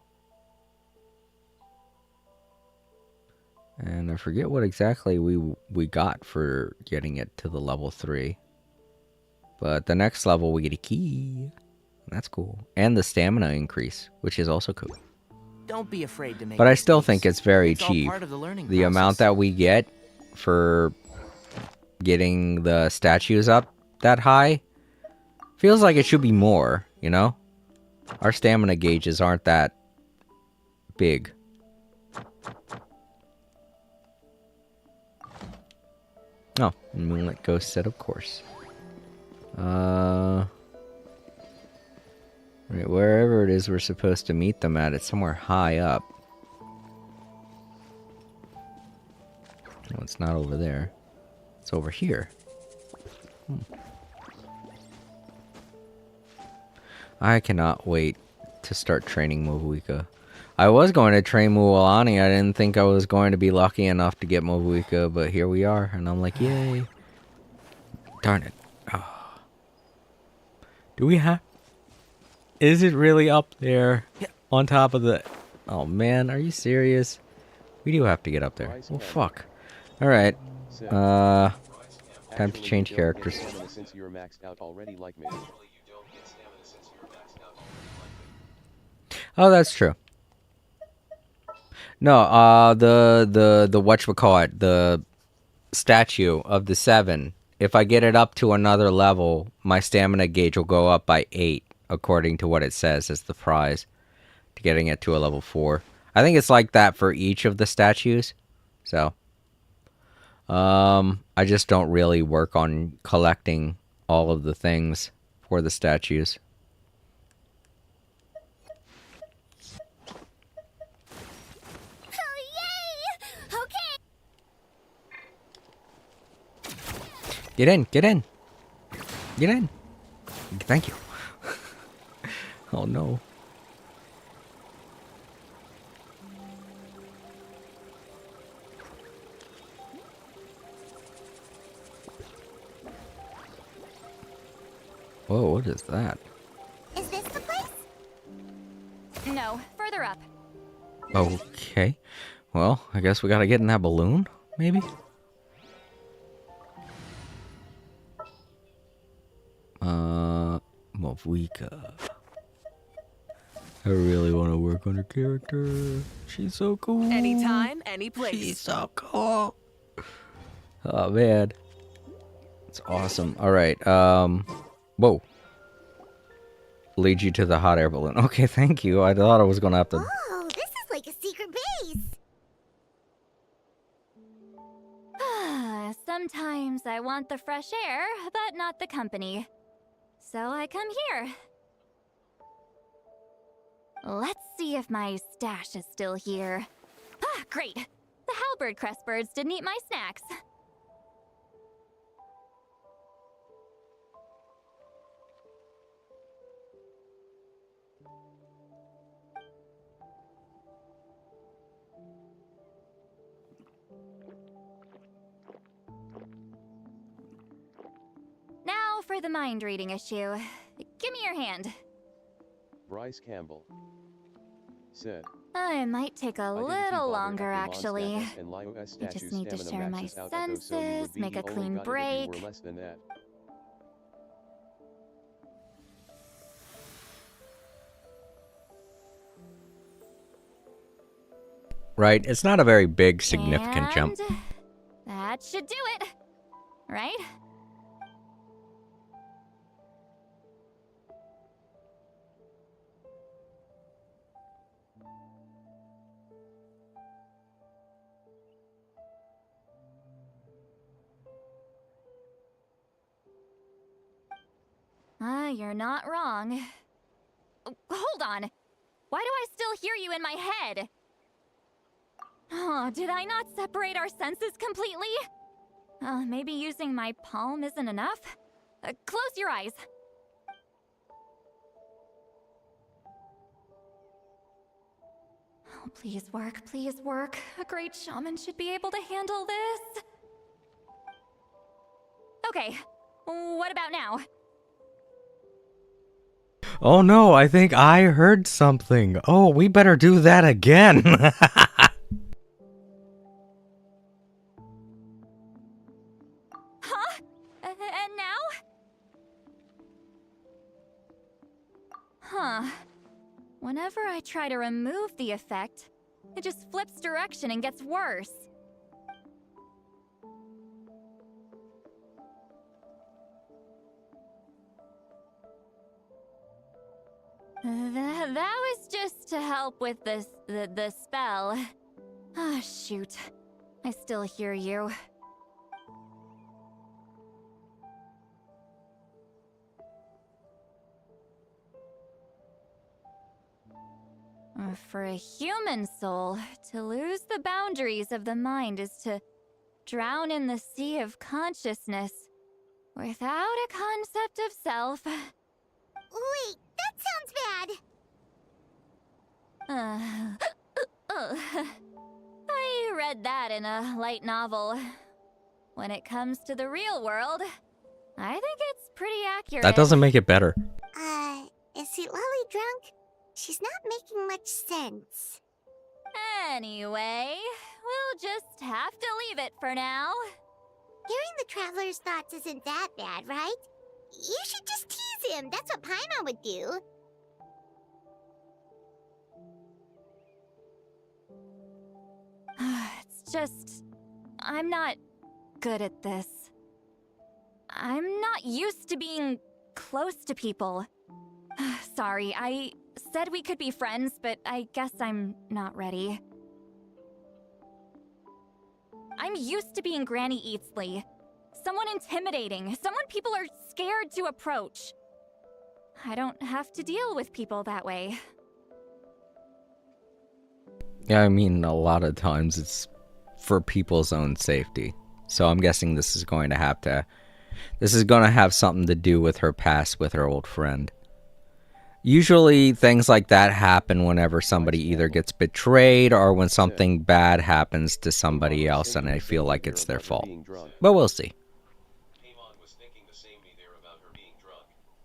And I forget what exactly we got for getting it to the level 3. But the next level we get a key. That's cool. And the stamina increase, which is also cool. Don't be afraid to make But I still mistakes. think it's very It's all cheap. part of the learning The amount process. that we get for getting the statues up that high feels like it should be more, you know? Our stamina gauges aren't that big. Oh, Moonlit Ghost set, of course. Right, wherever it is we're supposed to meet them at, it's somewhere high up. No, it's not over there. It's over here. I cannot wait to start training Movuika. I was going to train Mualani. I didn't think I was going to be lucky enough to get Movuika, but here we are, and I'm like, yay. Darn it. Oh. Do we have... Is it really up there on top of the... Oh, man, are you serious? We do have to get up there. Oh, fuck. Alright. Time to change characters. Since you're maxed out already like me. Oh, that's true. No, the whatchamacallit, the statue of the 7. If I get it up to another level, my stamina gauge will go up by 8, according to what it says as the prize to getting it to a level 4. I think it's like that for each of the statues. So, I just don't really work on collecting all of the things for the statues. Get in, get in. Get in. Thank you. Oh no. Whoa, what is that? Is this the place? No, further up. Okay. Well, I guess we gotta get in that balloon, maybe? Movuika. I really want to work on her character. She's so cool. Anytime, any place. She's so cool. Oh, man. It's awesome. Alright, whoa. Lead you to the hot air balloon. Okay, thank you. I thought I was gonna have to... Oh, this is like a secret base. Sometimes I want the fresh air, but not the company. So I come here. Let's see if my stash is still here. Ah, great! The halberd crest birds didn't eat my snacks. Now for the mind reading issue. Give me your hand. Bryce Campbell said, I might take a little longer, actually. I I just need to share my senses, make a clean break. Right, it's not a very big, significant jump. That should do it, right? You're not wrong. Hold on. Why do I still hear you in my head? Oh, did I not separate our senses completely? Maybe using my palm isn't enough? Close your eyes. Oh, please work, please work. A great shaman should be able to handle this. Okay, What about now? Oh no, I think I heard something. Oh, we better do that again. Huh? And now? Huh. Whenever I try to remove the effect, it just flips direction and gets worse. That was just to help with the spell. Ah, shoot. I still hear you. For a human soul, to lose the boundaries of the mind is to drown in the sea of consciousness without a concept of self. Wait, that sounds bad. I read that in a light novel. When it comes to the real world, I think it's pretty accurate. That doesn't make it better. Is Lolly drunk? She's not making much sense. Anyway, we'll just have to leave it for now. Hearing the Traveler's thoughts isn't that bad, right? You should just tease him. That's what Paimon would do. It's just... I'm not good at this. I'm not used to being close to people. Sorry, I said we could be friends, but I guess I'm not ready. I'm used to being Granny Eatsley. Someone intimidating, someone people are scared to approach. I don't have to deal with people that way. Yeah, I mean, a lot of times it's for people's own safety. So I'm guessing this is going to have something to do with her past with her old friend. Usually things like that happen whenever somebody either gets betrayed or when something bad happens to somebody else and I feel like it's their fault. But we'll see.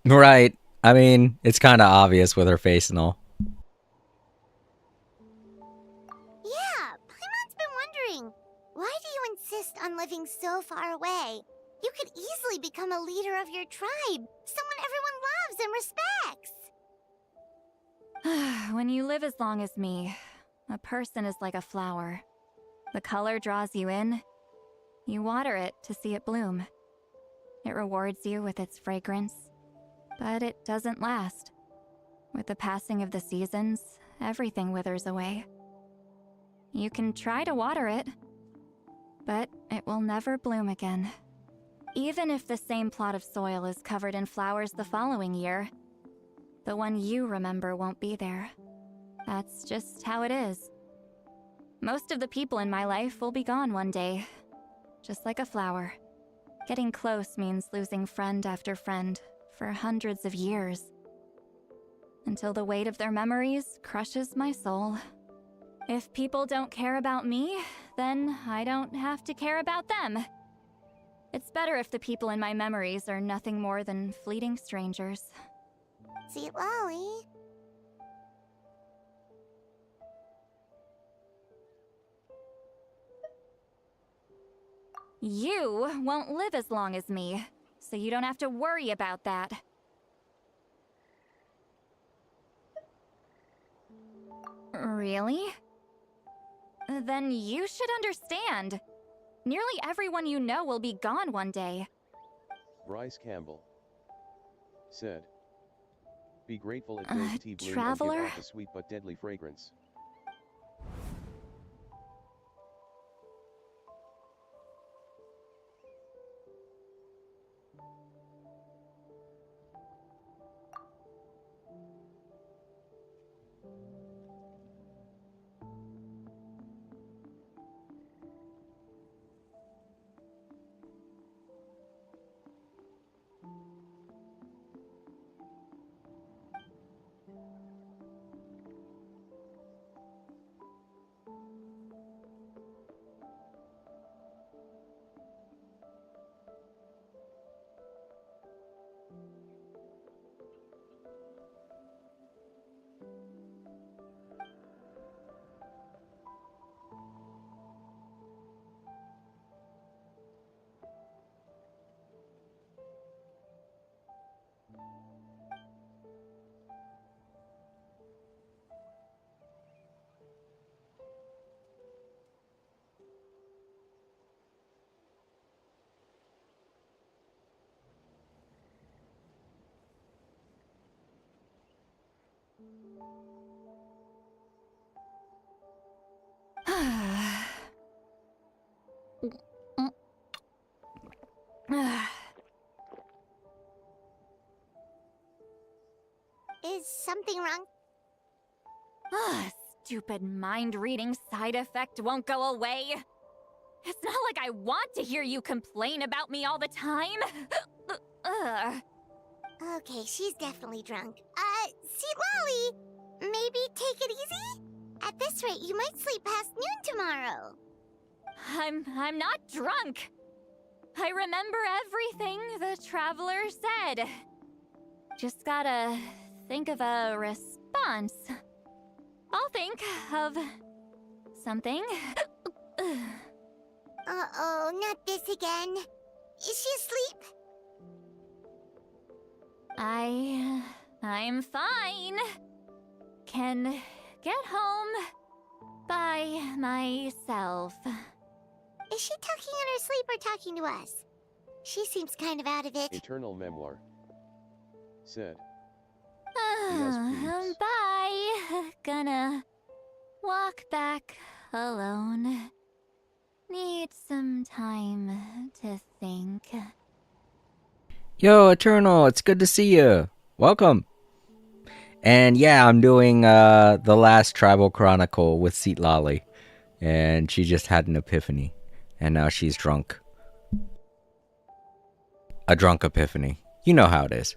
Right. I mean, it's kind of obvious with her face and all. Yeah, Paimon's been wondering. Why do you insist on living so far away? You could easily become a leader of your tribe. Someone everyone loves and respects. When you live as long as me, a person is like a flower. The color draws you in. You water it to see it bloom. It rewards you with its fragrance, but it doesn't last. With the passing of the seasons, everything withers away. You can try to water it, but it will never bloom again. Even if the same plot of soil is covered in flowers the following year, the one you remember won't be there. That's just how it is. Most of the people in my life will be gone one day, just like a flower. Getting close means losing friend after friend for hundreds of years, until the weight of their memories crushes my soul. If people don't care about me, then I don't have to care about them. It's better if the people in my memories are nothing more than fleeting strangers. Sweet Lolly. You won't live as long as me, so you don't have to worry about that. Really? Then you should understand. Nearly everyone you know will be gone one day. Bryce Campbell said, "Be grateful it grows tea bloom and Traveler? give off a sweet but deadly fragrance." Is something wrong? Stupid mind-reading side effect won't go away. It's not like I want to hear you complain about me all the time. Okay, she's definitely drunk. See, Lolly, maybe take it easy? At this rate, you might sleep past noon tomorrow. I'm not drunk. I remember everything the traveler said. Just gotta think of a response. I'll think of something. Uh-oh, not this again. Is she asleep? I'm fine. Can get home by myself. Is she talking in her sleep or talking to us? She seems kind of out of it. Eternal Memoir. Said. Bye. Gonna walk back alone. Need some time to think. Yo, Eternal, it's good to see you. Welcome. And yeah, I'm doing the last Tribal Chronicle with Seat Lolly. And she just had an epiphany. And now she's drunk. A drunk epiphany. You know how it is.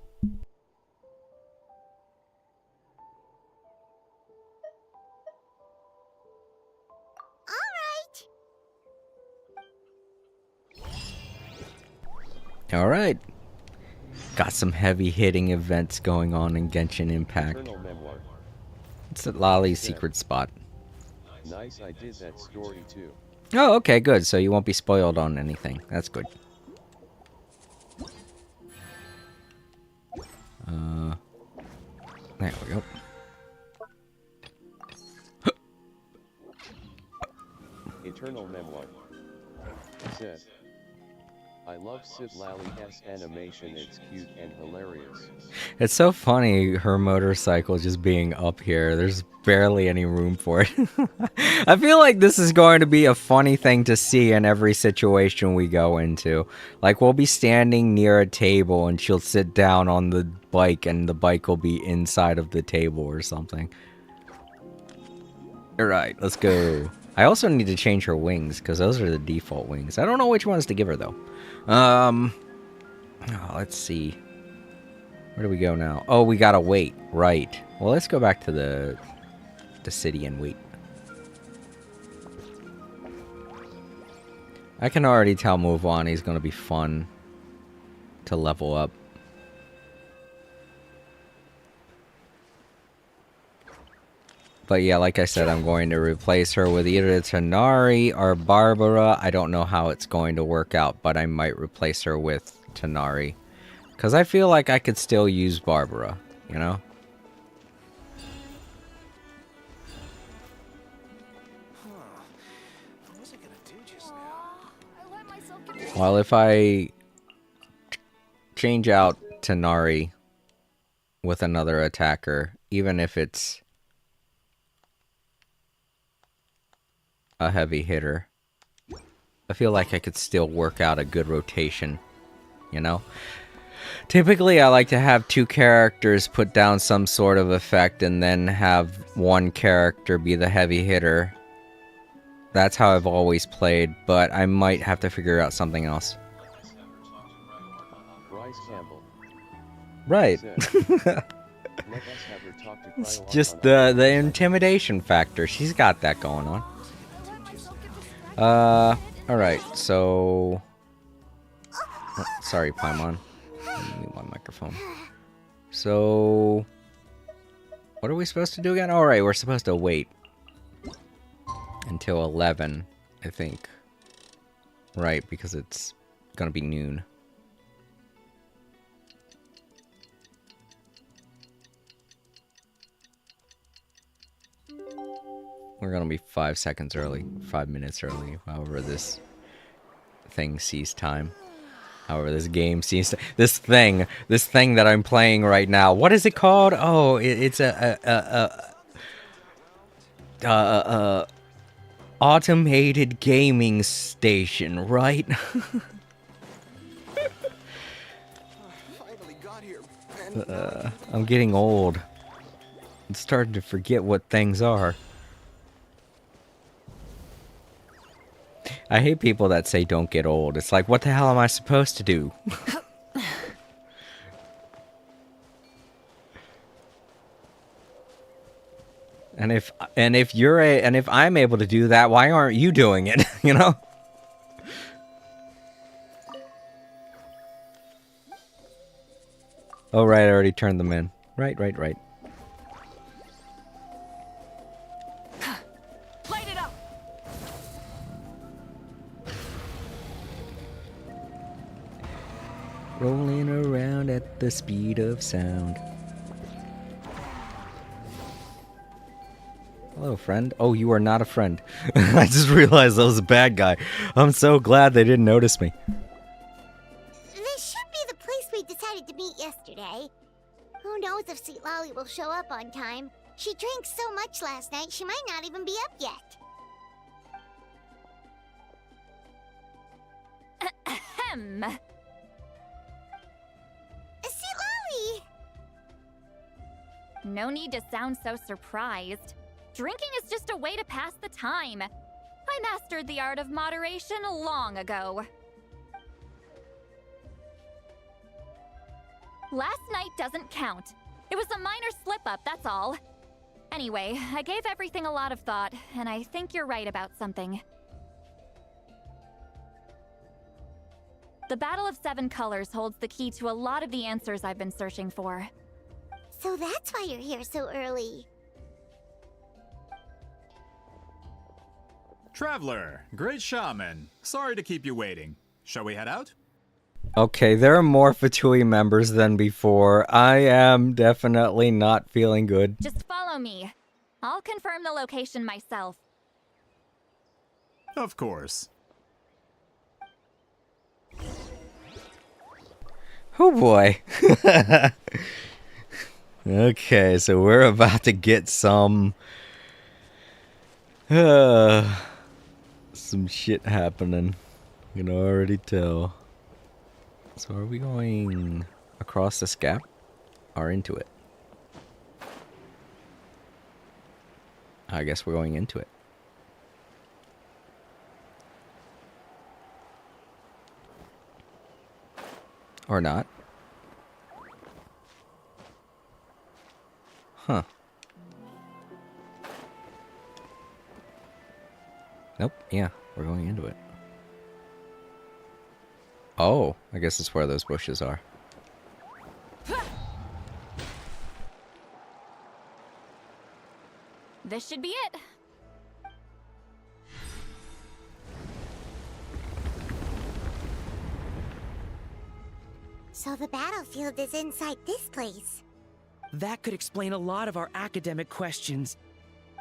Alright. Got some heavy hitting events going on in Genshin Impact. It's at Lolly's secret spot. Nice, I did that story too. Oh, okay, good. So you won't be spoiled on anything. That's good. There we go. Eternal Memoir. Said. I love Sid Lally's animation, it's cute and hilarious. It's so funny, her motorcycle just being up here. There's barely any room for it. I feel like this is going to be a funny thing to see in every situation we go into. Like, we'll be standing near a table and she'll sit down on the bike and the bike will be inside of the table or something. Alright, let's go. I also need to change her wings, because those are the default wings. I don't know which ones to give her, though. Let's see. Where do we go now? Oh, we gotta wait. Right. Well, let's go back to the city and wait. I can already tell Muvani's gonna be fun to level up. But yeah, like I said, I'm going to replace her with either Tanari or Barbara. I don't know how it's going to work out, but I might replace her with Tanari. Because I feel like I could still use Barbara, you know? Well, if I change out Tanari with another attacker, even if it's a heavy hitter, I feel like I could still work out a good rotation, you know? Typically, I like to have two characters put down some sort of effect and then have one character be the heavy hitter. That's how I've always played, but I might have to figure out something else. Bryce Campbell. Right. It's just the intimidation factor. She's got that going on. Alright, so... Oh, sorry, Paimon. Mute my microphone. So... What are we supposed to do again? Alright, we're supposed to wait until 11, I think. Right, because it's gonna be noon. We're gonna be 5 seconds early, 5 minutes early, however this thing sees time. However this game sees this thing that I'm playing right now. What is it called? Oh, it's automated gaming station, right? I'm getting old. I'm starting to forget what things are. I hate people that say don't get old. It's like, what the hell am I supposed to do? And if I'm able to do that, why aren't you doing it? You know? Oh right, I already turned them in. Right. Light it up. Rolling around at the speed of sound. Hello, friend. Oh, you are not a friend. I just realized I was a bad guy. I'm so glad they didn't notice me. This should be the place we decided to meet yesterday. Who knows if Sweet Lolly will show up on time. She drank so much last night, she might not even be up yet. Ahem. Sweet Lolly! No need to sound so surprised. Drinking is just a way to pass the time. I mastered the art of moderation long ago. Last night doesn't count. It was a minor slip-up, that's all. Anyway, I gave everything a lot of thought, and I think you're right about something. The Battle of Seven Colors holds the key to a lot of the answers I've been searching for. So that's why you're here so early. Traveler, great shaman. Sorry to keep you waiting. Shall we head out? Okay, there are more Fatui members than before. I am definitely not feeling good. Just follow me. I'll confirm the location myself. Of course. Oh boy. Okay, so we're about to get some shit happening. You can already tell. So are we going across this gap or into it? I guess we're going into it. Or not. Huh. Nope, yeah, we're going into it. Oh, I guess it's where those bushes are. This should be it. So the battlefield is inside this place. That could explain a lot of our academic questions.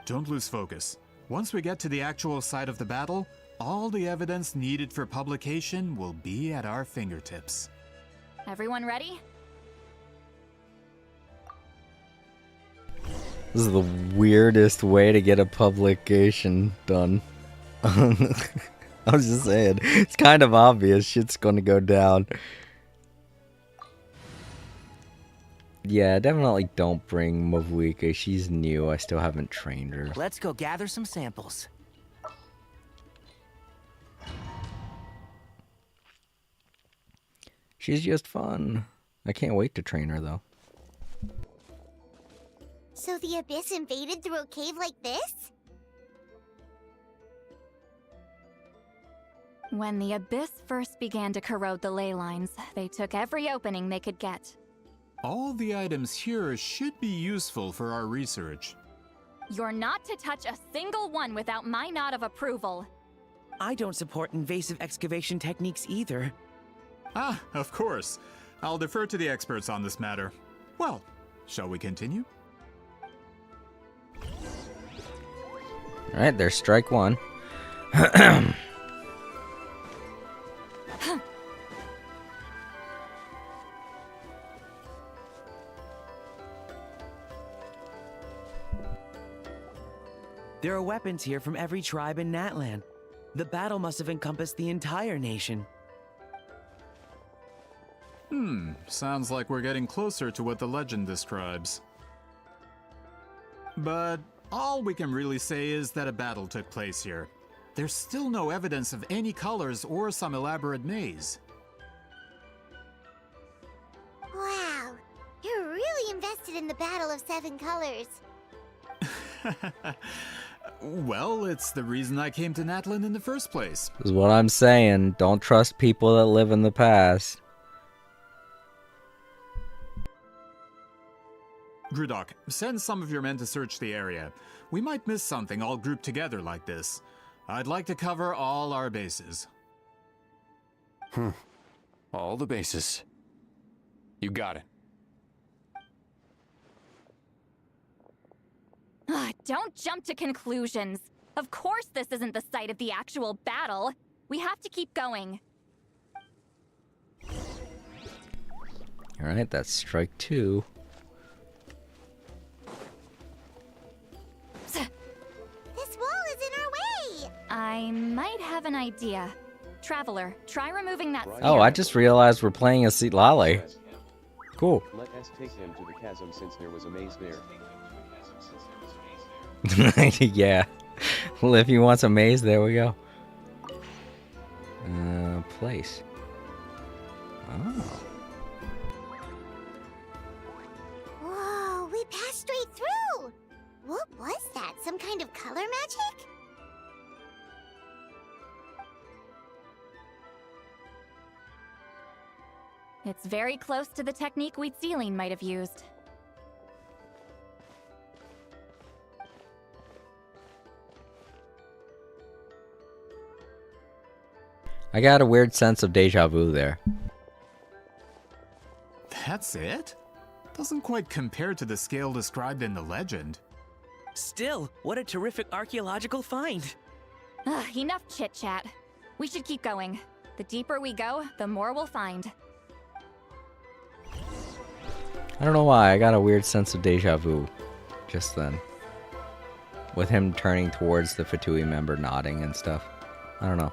Don't lose focus. Once we get to the actual site of the battle, all the evidence needed for publication will be at our fingertips. Everyone ready? This is the weirdest way to get a publication done. I was just saying, it's kind of obvious shit's gonna go down. Yeah, definitely don't bring Mavuika. She's new. I still haven't trained her. Let's go gather some samples. She's just fun. I can't wait to train her, though. So the Abyss invaded through a cave like this? When the Abyss first began to corrode the ley lines, they took every opening they could get. All the items here should be useful for our research. You're not to touch a single one without my nod of approval. I don't support invasive excavation techniques either. Ah, of course. I'll defer to the experts on this matter. Well, shall we continue? Alright, there's strike one. There are weapons here from every tribe in Natlan. The battle must have encompassed the entire nation. Sounds like we're getting closer to what the legend describes. But all we can really say is that a battle took place here. There's still no evidence of any colors or some elaborate maze. Wow, you're really invested in the Battle of Seven Colors. Well, it's the reason I came to Natlan in the first place. Is what I'm saying. Don't trust people that live in the past. Grudok, send some of your men to search the area. We might miss something all grouped together like this. I'd like to cover all our bases. All the bases. You got it. Don't jump to conclusions. Of course this isn't the site of the actual battle. We have to keep going. Alright, that's strike 2. This wall is in our way! I might have an idea. Traveler, try removing that Oh, I just realized we're playing a Seat Lolly. Cool. Let us take them to the chasm since there was a maze there. Yeah. Well, if you want some maze, there we go. Place. Oh. Whoa, we passed straight through! What was that? Some kind of color magic? It's very close to the technique Wheatsealing might have used. I got a weird sense of deja vu there. That's it? Doesn't quite compare to the scale described in the legend. Still, what a terrific archaeological find. Enough chit-chat. We should keep going. The deeper we go, the more we'll find. I don't know why, I got a weird sense of deja vu just then. With him turning towards the Fatui member, nodding and stuff. I don't know.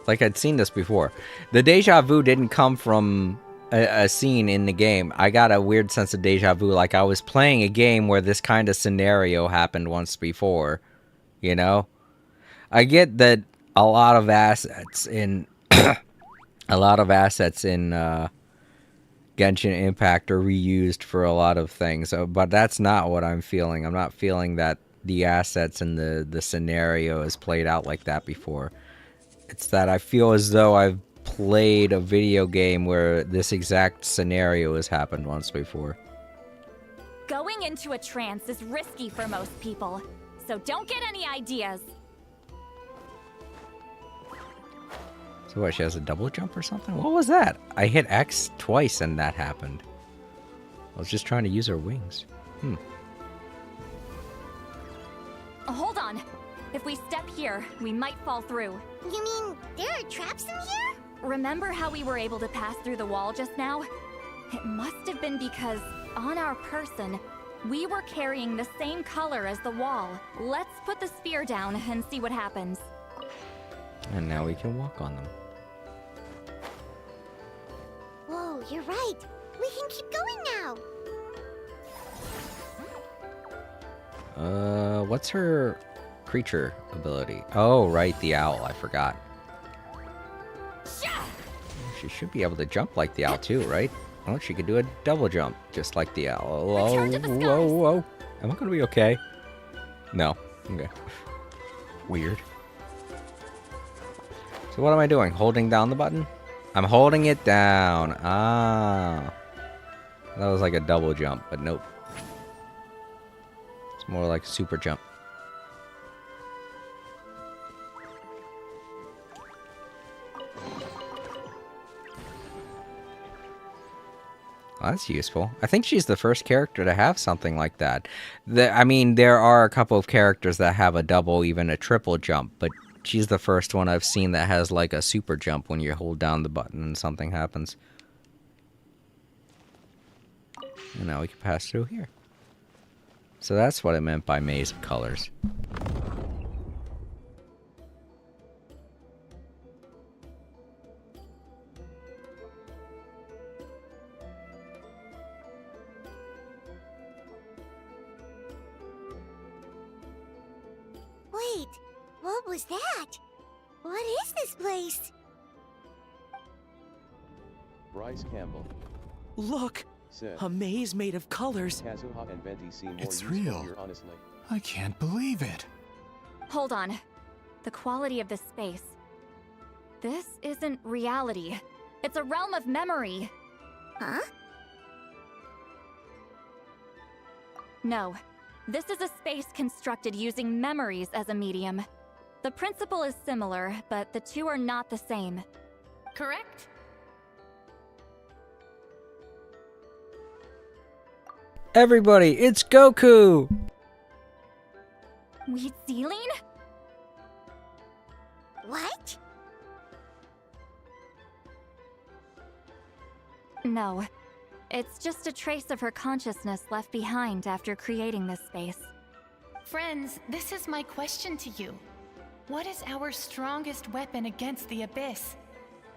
Like I'd seen this before. The deja vu didn't come from a scene in the game. I got a weird sense of deja vu, like I was playing a game where this kind of scenario happened once before. You know? I get that a lot of assets in Genshin Impact are reused for a lot of things, but that's not what I'm feeling. I'm not feeling that the assets and the scenario is played out like that before. It's that I feel as though I've played a video game where this exact scenario has happened once before. Going into a trance is risky for most people, so don't get any ideas. So what, she has a double jump or something? What was that? I hit X twice and that happened. I was just trying to use her wings. Hold on. If we step here, we might fall through. You mean there are traps in here? Remember how we were able to pass through the wall just now? It must have been because, on our person, we were carrying the same color as the wall. Let's put the sphere down and see what happens. And now we can walk on them. Whoa, you're right. We can keep going now. What's her creature ability? Oh, right, the owl. I forgot. She should be able to jump like the owl too, right? Oh, she could do a double jump just like the owl. Whoa. Am I gonna be okay? No. Okay. Weird. So what am I doing? Holding down the button? I'm holding it down. Ah. That was like a double jump, but nope. It's more like super jump. Well, that's useful. I think she's the first character to have something like that. I mean, there are a couple of characters that have a double, even a triple jump, but she's the first one I've seen that has like a super jump when you hold down the button and something happens. And now we can pass through here. So that's what it meant by maze of colors. Wait, what was that? What is this place? Bryce Campbell Look! said, A maze made of colors. Kazuha and Venti seem more It's useful real. here, honestly. I can't believe it. Hold on. The quality of this space. This isn't reality. It's a realm of memory. Huh? No. This is a space constructed using memories as a medium. The principle is similar, but the two are not the same. Correct? Everybody, it's Goku! Wheat ceiling? What? No. It's just a trace of her consciousness left behind after creating this space. Friends, this is my question to you. What is our strongest weapon against the Abyss?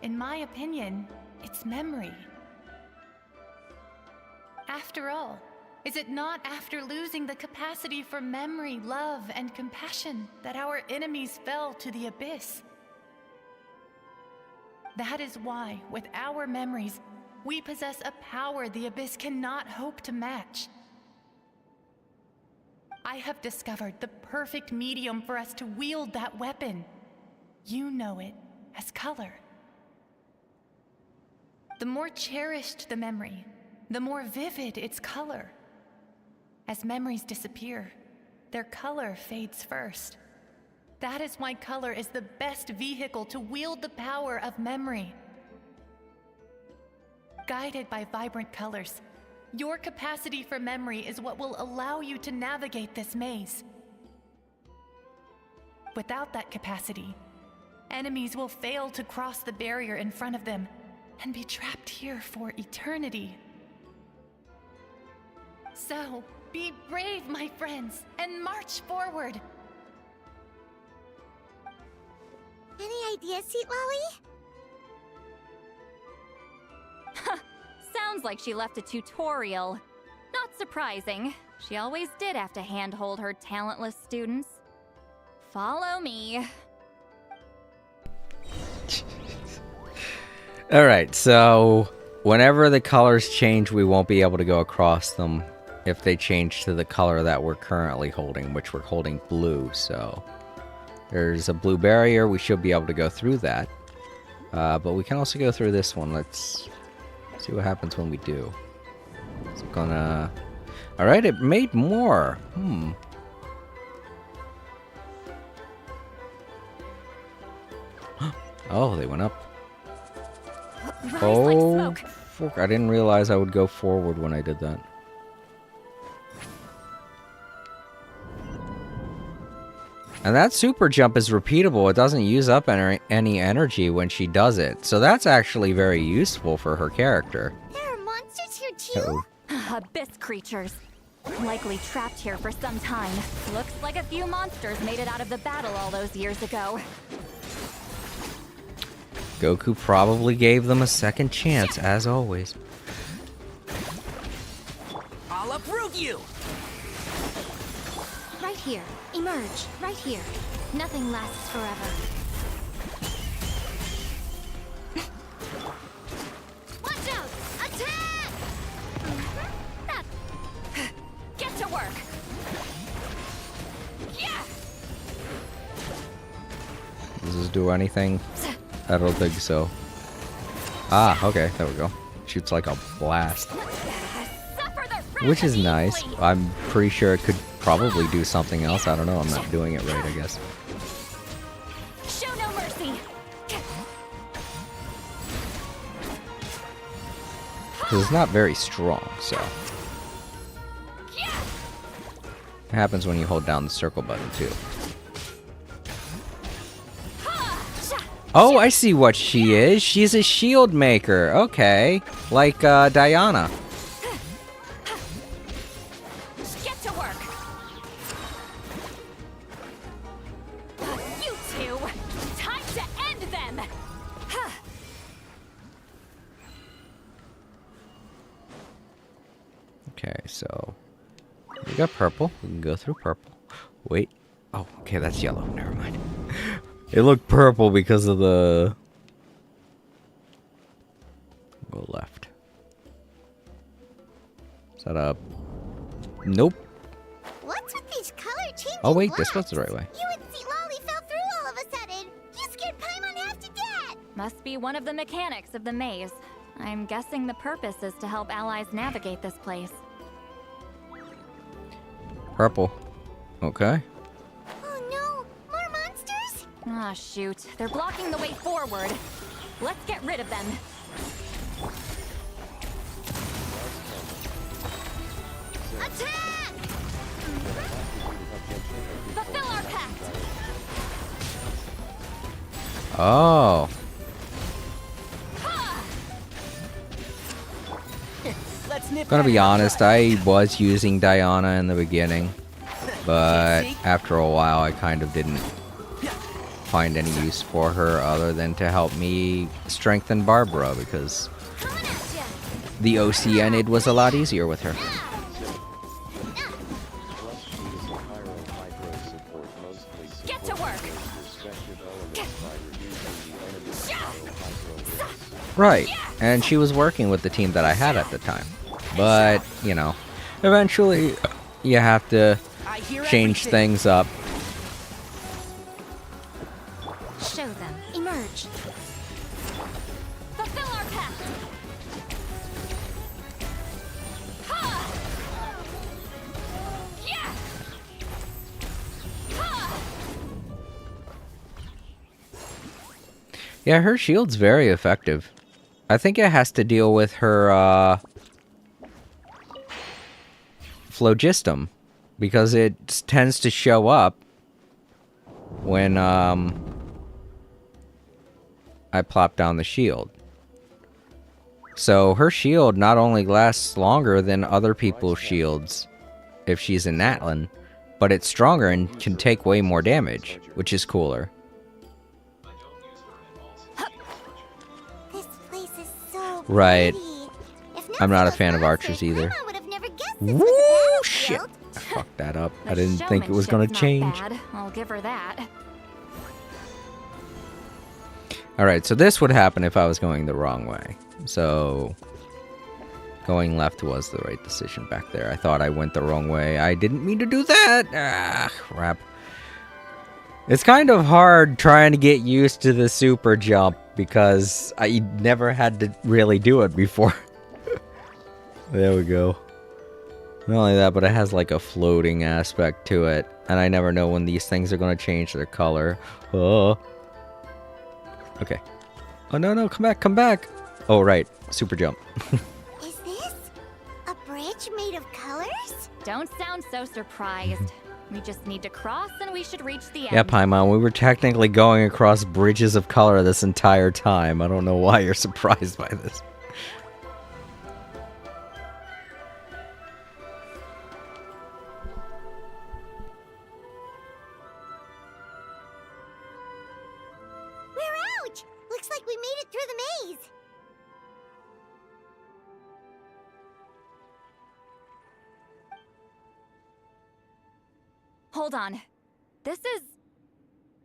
In my opinion, it's memory. After all, is it not after losing the capacity for memory, love, and compassion that our enemies fell to the Abyss? That is why, with our memories, we possess a power the Abyss cannot hope to match. I have discovered the perfect medium for us to wield that weapon. You know it as color. The more cherished the memory, the more vivid its color. As memories disappear, their color fades first. That is why color is the best vehicle to wield the power of memory. Guided by vibrant colors, your capacity for memory is what will allow you to navigate this maze. Without that capacity, enemies will fail to cross the barrier in front of them and be trapped here for eternity. So, be brave, my friends, and march forward. Any ideas, Sweet Lolly? Sounds like she left a tutorial. Not surprising. She always did have to handhold her talentless students. Follow me. Alright, so whenever the colors change, we won't be able to go across them if they change to the color that we're currently holding, which we're holding blue, so there's a blue barrier. We should be able to go through that. But we can also go through this one. Let's see what happens when we do. It's gonna... Alright, it made more. Oh, they went up. Oh, fork. I didn't realize I would go forward when I did that. And that super jump is repeatable. It doesn't use up any energy when she does it. So that's actually very useful for her character. There are monsters here too? Abyss creatures. Likely trapped here for some time. Looks like a few monsters made it out of the battle all those years ago. Goku probably gave them a second chance, as always. I'll uproot you! Right here. Emerge. Right here. Nothing lasts forever. Watch out! Attack! Get to work! Yeah! Does this do anything? I don't think so. Ah, okay, there we go. Shoots like a blast. Which is nice. I'm pretty sure it could probably do something else. I don't know, I'm not doing it right, I guess. Show no mercy. Because it's not very strong, so. It happens when you hold down the circle button, too. Oh, I see what she is. She's a shield maker. Okay. Like, Diana. Okay, so we got purple. We can go through purple. Wait. Oh, okay, that's yellow. Never mind. It looked purple because of the... Go left. Is that a... Nope. What's with these color changing Oh, wait, blocks? this was the right way. You and see Lolly fell through all of a sudden. You scared Paimon half to death. Must be one of the mechanics of the maze. I'm guessing the purpose is to help allies navigate this place. Purple. Okay. Oh no, more monsters? Ah, shoot. They're blocking the way forward. Let's get rid of them. Attack! Fulfill our pact! Oh. Gonna be honest, I was using Diana in the beginning, but after a while I kind of didn't find any use for her other than to help me strengthen Barbara, because the OCNid was a lot easier with her. Get to work! Right, and she was working with the team that I had at the time. But, you know, eventually you have to change things up. Show them. Emerge. Fulfill our pact. Ha! Yeah! Ha! Yeah, her shield's very effective. I think it has to deal with her, phlogiston, because it tends to show up when, I plop down the shield. So her shield not only lasts longer than other people's shields if she's in Natlan, but it's stronger and can take way more damage, which is cooler. This place is so Right. pretty. I'm not a fan of archers either. I would have never guessed this Woo! was a Shit! battlefield. I fucked that up. I The didn't think it was gonna showmanship's change. not bad. I'll give her that. Alright, so this would happen if I was going the wrong way. So, going left was the right decision back there. I thought I went the wrong way. I didn't mean to do that! Ah, crap. It's kind of hard trying to get used to the super jump because I never had to really do it before. There we go. Not only that, but it has like a floating aspect to it. And I never know when these things are going to change their color. Oh. Okay. Oh, no, no, come back, come back. Oh, right. Super jump. Is this a bridge made of colors? Don't sound so surprised. We just need to cross and we should reach the end. Yeah, Paimon, we were technically going across bridges of color this entire time. I don't know why you're surprised by this. We're out! Looks like we made it through the maze. Hold on. This is...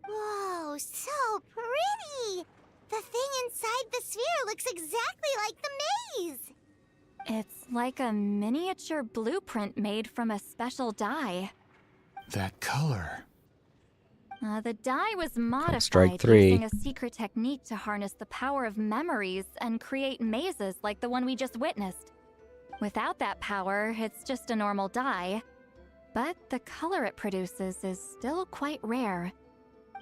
Whoa, so pretty! The thing inside the sphere looks exactly like the maze! It's like a miniature blueprint made from a special dye. That color. The dye was modified Strike 3. using a secret technique to harness the power of memories and create mazes like the one we just witnessed. Without that power, it's just a normal dye. But the color it produces is still quite rare.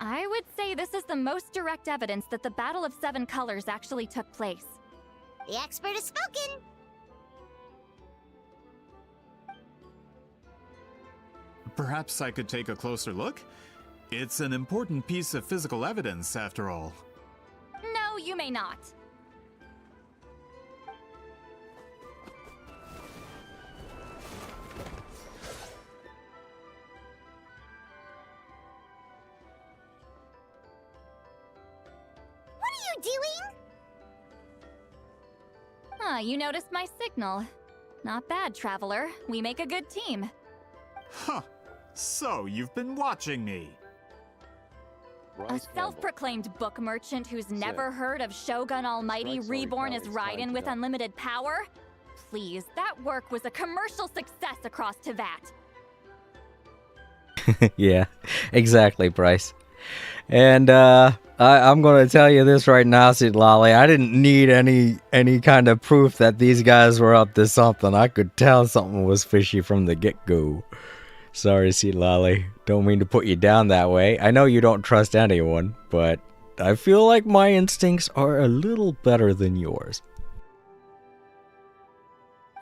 I would say this is the most direct evidence that the Battle of Seven Colors actually took place. The expert has spoken! Perhaps I could take a closer look? It's an important piece of physical evidence, after all. No, you may not. What are you doing? You noticed my signal. Not bad, Traveler. We make a good team. Huh. So, you've been watching me. A self-proclaimed book merchant who's never heard of Shogun Almighty reborn as Raiden with unlimited power? Please, that work was a commercial success across Teyvat. Yeah, exactly, Bryce. And I'm gonna tell you this right now, Lolly. I didn't need any kind of proof that these guys were up to something. I could tell something was fishy from the get-go. Sorry, Lolly. Don't mean to put you down that way. I know you don't trust anyone, but I feel like my instincts are a little better than yours.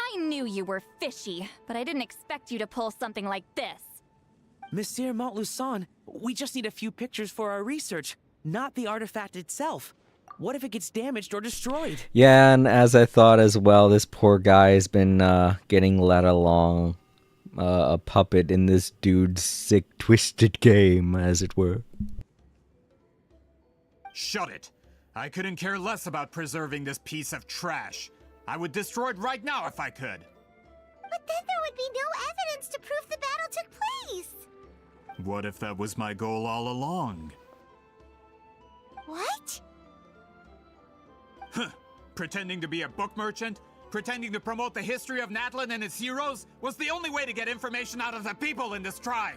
I knew you were fishy, but I didn't expect you to pull something like this. Monsieur Montluçon, we just need a few pictures for our research, not the artifact itself. What if it gets damaged or destroyed? Yeah, and as I thought as well, this poor guy has been getting led along a puppet in this dude's sick, twisted game, as it were. Shut it! I couldn't care less about preserving this piece of trash. I would destroy it right now if I could. But then there would be no evidence to prove the battle took place. What if that was my goal all along? What? Huh. Pretending to be a book merchant? Pretending to promote the history of Natlan and its heroes was the only way to get information out of the people in this tribe.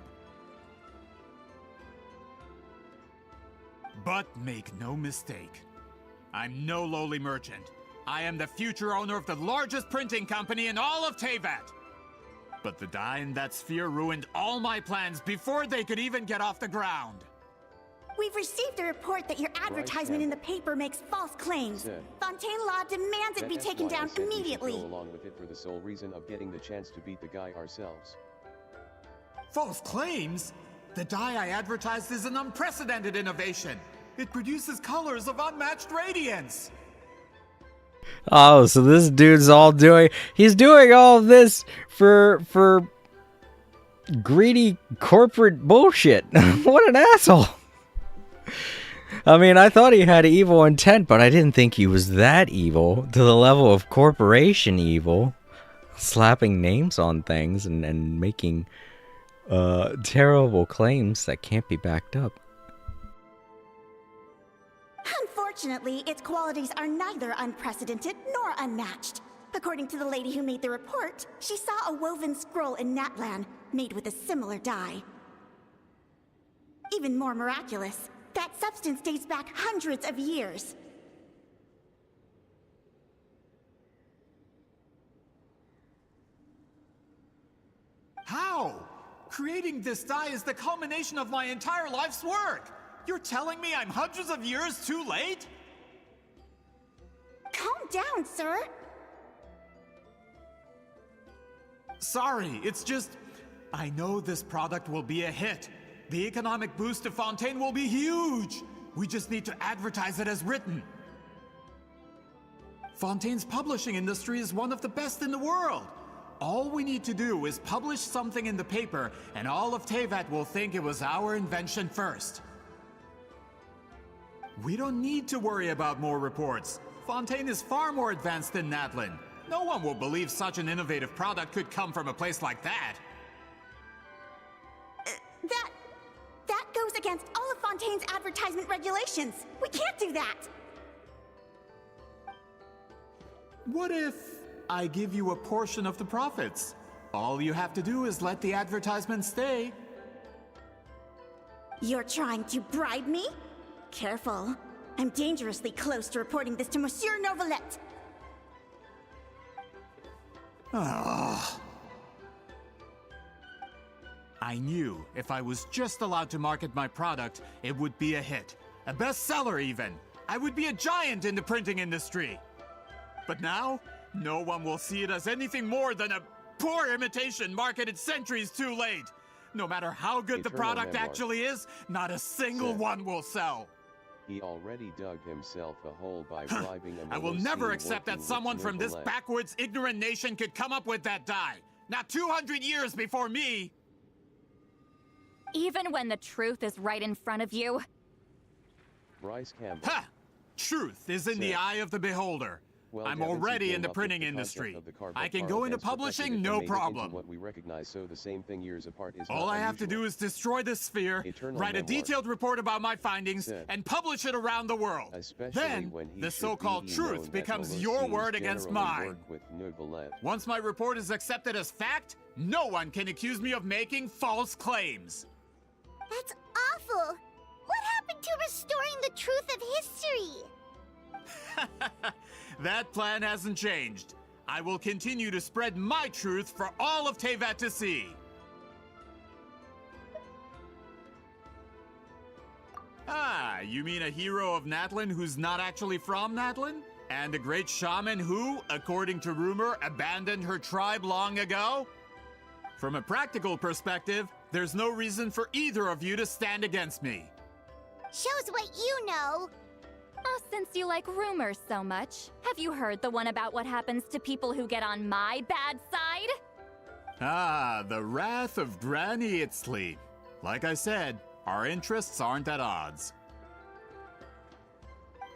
But make no mistake, I'm no lowly merchant. I am the future owner of the largest printing company in all of Teyvat. But the dye in that sphere ruined all my plans before they could even get off the ground. We've received a report that your advertisement in the paper makes false claims. Fontaine Law demands it be taken down immediately. We should go along with it for the sole reason of getting the chance to beat the guy ourselves. False claims? The dye I advertised is an unprecedented innovation. It produces colors of unmatched radiance. Oh, so this dude's he's doing all of this for greedy corporate bullshit. What an asshole. I mean, I thought he had evil intent, but I didn't think he was that evil, to the level of corporation evil. Slapping names on things and making terrible claims that can't be backed up. Unfortunately, its qualities are neither unprecedented nor unmatched. According to the lady who made the report, she saw a woven scroll in Natlan made with a similar dye. Even more miraculous, that substance dates back hundreds of years. How? Creating this dye is the culmination of my entire life's work. You're telling me I'm hundreds of years too late? Calm down, sir. Sorry, it's just... I know this product will be a hit. The economic boost to Fontaine will be huge. We just need to advertise it as written. Fontaine's publishing industry is one of the best in the world. All we need to do is publish something in the paper, and all of Teyvat will think it was our invention first. We don't need to worry about more reports. Fontaine is far more advanced than Natlan. No one will believe such an innovative product could come from a place like that. That goes against all of Fontaine's advertisement regulations. We can't do that. What if I give you a portion of the profits? All you have to do is let the advertisement stay. You're trying to bribe me? Careful. I'm dangerously close to reporting this to Monsieur Novelette. I knew if I was just allowed to market my product, it would be a hit. A bestseller even. I would be a giant in the printing industry. But now, no one will see it as anything more than a poor imitation marketed centuries too late. No matter how good the product actually is, not a single one will sell. He already dug himself a hole by bribing a I will never accept that someone from this backwards, ignorant nation could come up with that dye. Not 200 years before me! Even when the truth is right in front of you? Bryce Campbell. Ha! Truth is in the eye of the beholder. Well, I'm Da Vinci already came in the up with printing the concept industry. of the car, I but can Carl go into Benz perfected publishing it and no made it into problem. what we recognize, so the same thing years apart is All not I have to unusual. do is destroy the sphere, Eternal write a memoir. detailed report about my findings, Said. and publish it around the world. Especially Then, when he the should so-called be truth known that becomes Homo your seems word against generally mine. work with Neuvillette. Once my report is accepted as fact, no one can accuse me of making false claims. That's awful. What happened to restoring the truth of history? That plan hasn't changed. I will continue to spread my truth for all of Teyvat to see. Ah, you mean a hero of Natlan who's not actually from Natlan? And a great shaman who, according to rumor, abandoned her tribe long ago? From a practical perspective, there's no reason for either of you to stand against me. Shows what you know. Oh, since you like rumors so much, have you heard the one about what happens to people who get on my bad side? Ah, the wrath of Granny Itzley. Like I said, our interests aren't at odds.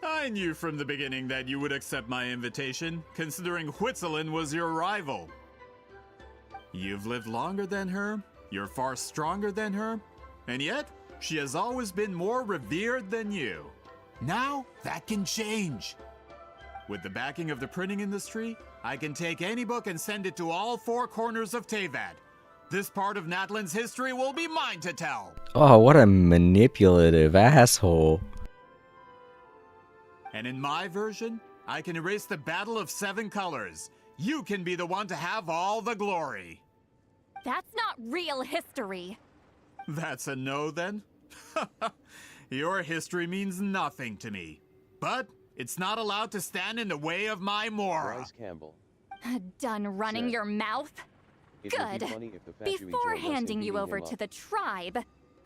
I knew from the beginning that you would accept my invitation, considering Huitzilin was your rival. You've lived longer than her, you're far stronger than her, and yet, she has always been more revered than you. Now, that can change. With the backing of the printing industry, I can take any book and send it to all four corners of Teyvat. This part of Natlan's history will be mine to tell. Oh, what a manipulative asshole. And in my version, I can erase the Battle of Seven Colors. You can be the one to have all the glory. That's not real history. That's a no, then? Your history means nothing to me. But it's not allowed to stand in the way of my Mora. Bryce Campbell. Done running Said. your mouth? It would be Good. funny if the Fatui Before joined us in handing you beating over him to up. the tribe,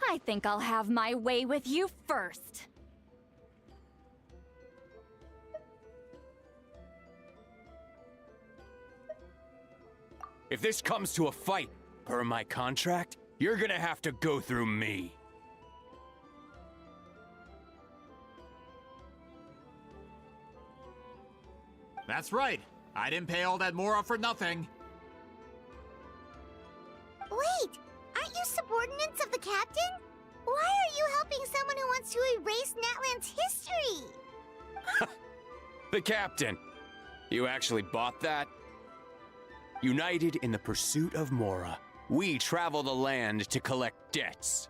I think I'll have my way with you first. If this comes to a fight, per my contract, you're gonna have to go through me. That's right. I didn't pay all that Mora for nothing. Wait, aren't you subordinates of the captain? Why are you helping someone who wants to erase Natlan's history? The captain. You actually bought that? United in the pursuit of Mora, we travel the land to collect debts.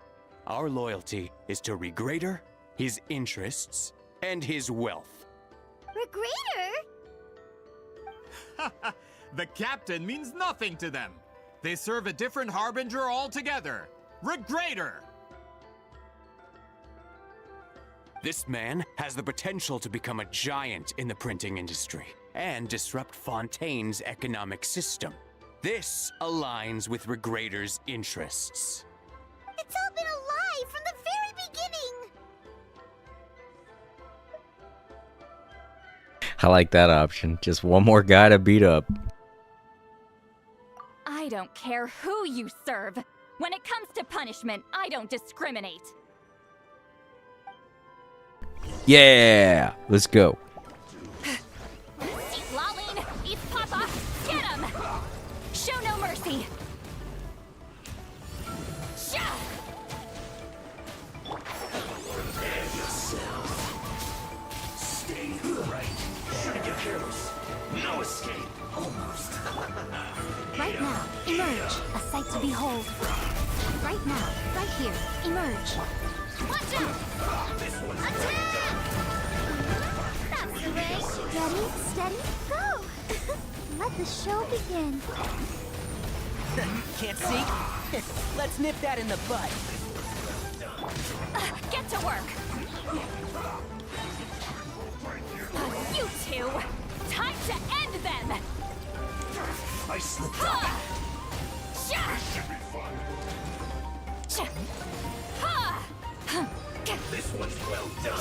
Our loyalty is to Regrader, his interests, and his wealth. Regrader? The captain means nothing to them. They serve a different harbinger altogether. Regrader! This man has the potential to become a giant in the printing industry and disrupt Fontaine's economic system. This aligns with Regrader's interests. It's all been a lie from the very beginning. I like that option. Just one more guy to beat up. I don't care who you serve. When it comes to punishment, I don't discriminate. Yeah! Let's go. Eat Lalin, eat Papa, get him! Show no mercy. Sha! Stay right. Shouldn't get careless. No escape. Almost. Right now, emerge, a sight to behold. Right now, right here, emerge. Watch out! Attack! That's the way. Ready, steady, go! Let the show begin. Can't see? Let's nip that in the butt. Get to work. You two! Time to end them! I slipped up. This one's well done.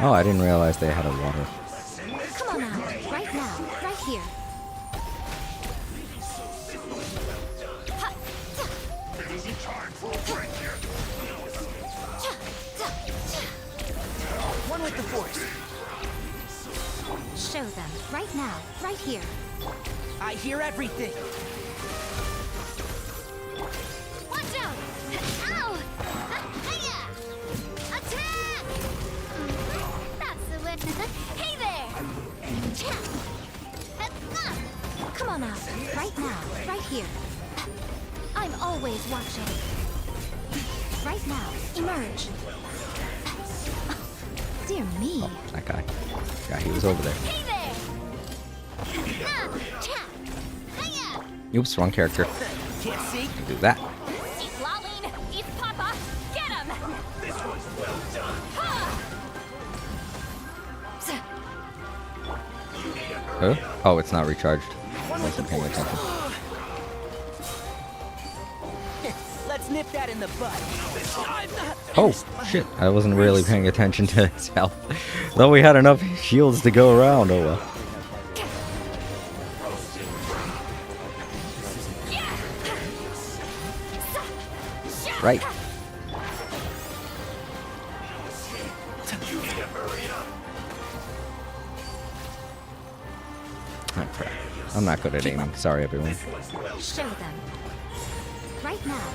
Oh, I didn't realize they had a water. Come on now, right here. It isn't time for a break yet. One with the Force. Show them. Right now. Right here. I hear everything. Watch out! Ow! Hiya! Attack! That's the win. Hey there! Come on out. Right now. Right here. I'm always watching. Right now. Emerge. Dear me. Oh, that guy. Yeah, he was over there. Hey there! Attack! Hiya! Oops, wrong character. Can't see. Do that. Eat Laline! Eat Papa! Get him! This one's well done. Huh? Oh, it's not recharged. I wasn't paying attention. Let's nip that in the bud. Oh, shit. I wasn't really paying attention to his health. Though we had enough shields to go around, oh well. Right. Oh, crap. I'm not good at aiming. Sorry, everyone. Show them. Right now.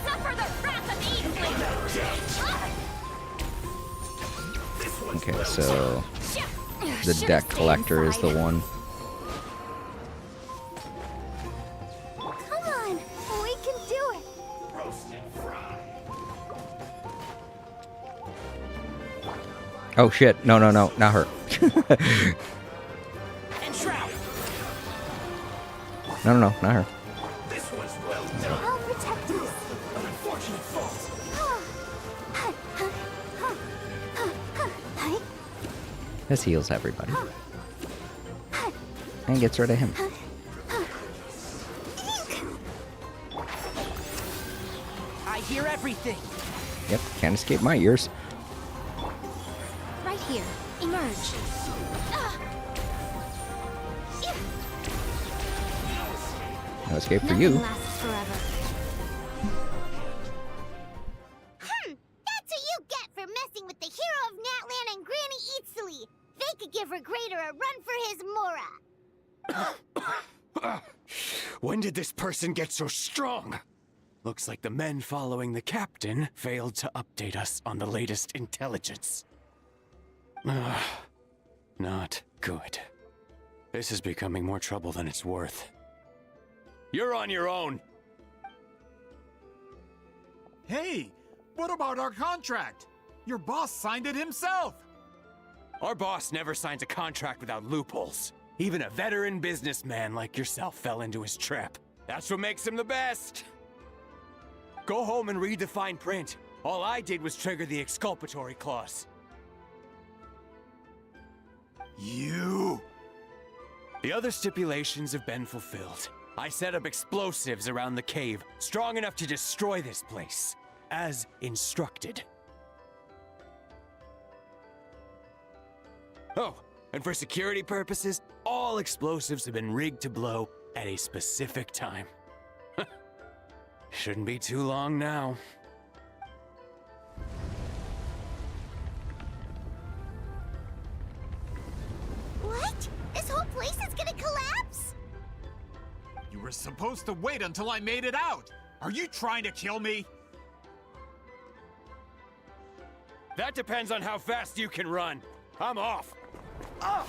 Suffer the wrath of Easley! Okay, so the deck collector is the one. Come on! We can do it! Oh shit! No, not her. And Shroud. No, not her. This one's well done. I'll protect us! An unfortunate fault. This heals everybody. And gets rid of him. I hear everything. Yep, can't escape my ears. Right here. Emerge. No escape for Nothing you. lasts forever. That's what you get for messing with the hero of Natlan and Granny Eatsley! They could give her Greater a run for his Mora! When did this person get so strong? Looks like the men following the captain failed to update us on the latest intelligence. Not good. This is becoming more trouble than it's worth. You're on your own! Hey, what about our contract? Your boss signed it himself! Our boss never signs a contract without loopholes. Even a veteran businessman like yourself fell into his trap. That's what makes him the best! Go home and read the fine print. All I did was trigger the exculpatory clause. You! The other stipulations have been fulfilled. I set up explosives around the cave, strong enough to destroy this place, as instructed. Oh, and for security purposes, all explosives have been rigged to blow at a specific time. Shouldn't be too long now. What? This whole place is gonna collapse? You were supposed to wait until I made it out! Are you trying to kill me? That depends on how fast you can run. I'm off. Oh!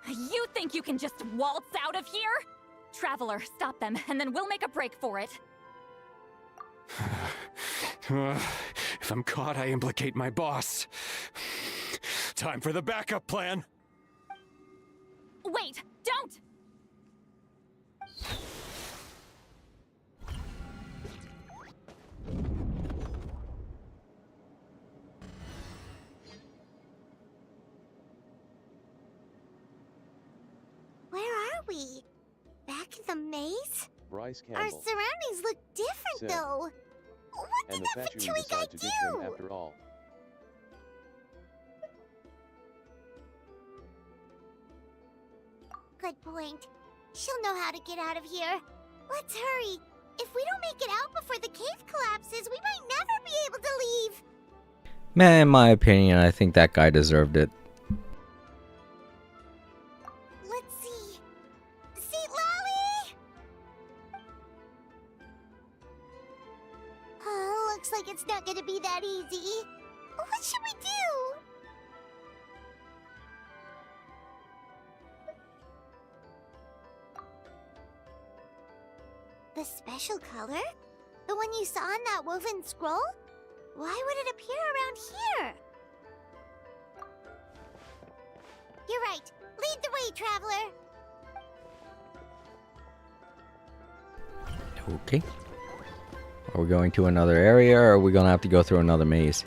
You think you can just waltz out of here? Traveler, stop them, and then we'll make a break for it. If I'm caught, I implicate my boss. Time for the backup plan. Wait, don't! Where are we? Back in the maze? Bryce Our Campbell. surroundings look different, Sid. though. What And did the that Fatui Fatui guy decide to ditch do? them after all. Good point. She'll know how to get out of here. Let's hurry. If we don't make it out before the cave collapses, we might never be able to leave. Man, in my opinion, I think that guy deserved it. Let's see. Seat Lolly! Oh, looks like it's not gonna be that easy. What should we do? The special color? The one you saw in that woven scroll? Why would it appear around here? You're right. Lead the way, traveler. Okay. Are we going to another area, or are we gonna have to go through another maze?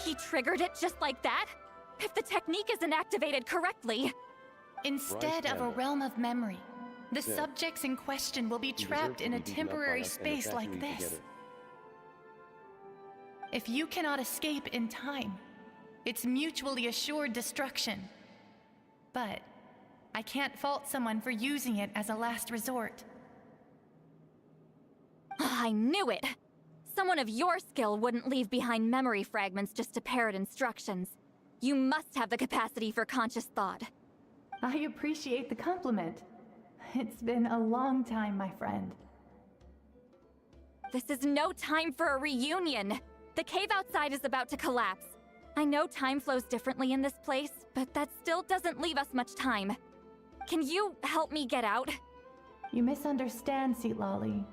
He triggered it just like that? If the technique isn't activated correctly. Instead of a realm of memory, the subjects in question will be trapped in a temporary space like this. If you cannot escape in time, it's mutually assured destruction. But I can't fault someone for using it as a last resort. I knew it! Someone of your skill wouldn't leave behind memory fragments just to parrot instructions. You must have the capacity for conscious thought. I appreciate the compliment. It's been a long time, my friend. This is no time for a reunion! The cave outside is about to collapse. I know time flows differently in this place, but that still doesn't leave us much time. Can you help me get out? You misunderstand, Lolly.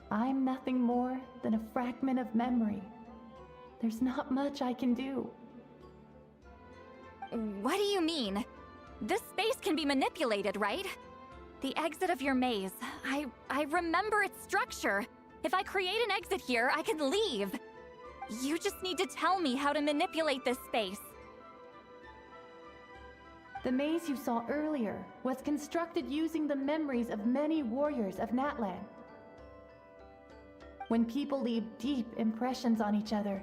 I'm nothing more than a fragment of memory. There's not much I can do. What do you mean? This space can be manipulated, right? The exit of your maze. I remember its structure. If I create an exit here, I can leave. You just need to tell me how to manipulate this space. The maze you saw earlier was constructed using the memories of many warriors of Natlan. When people leave deep impressions on each other,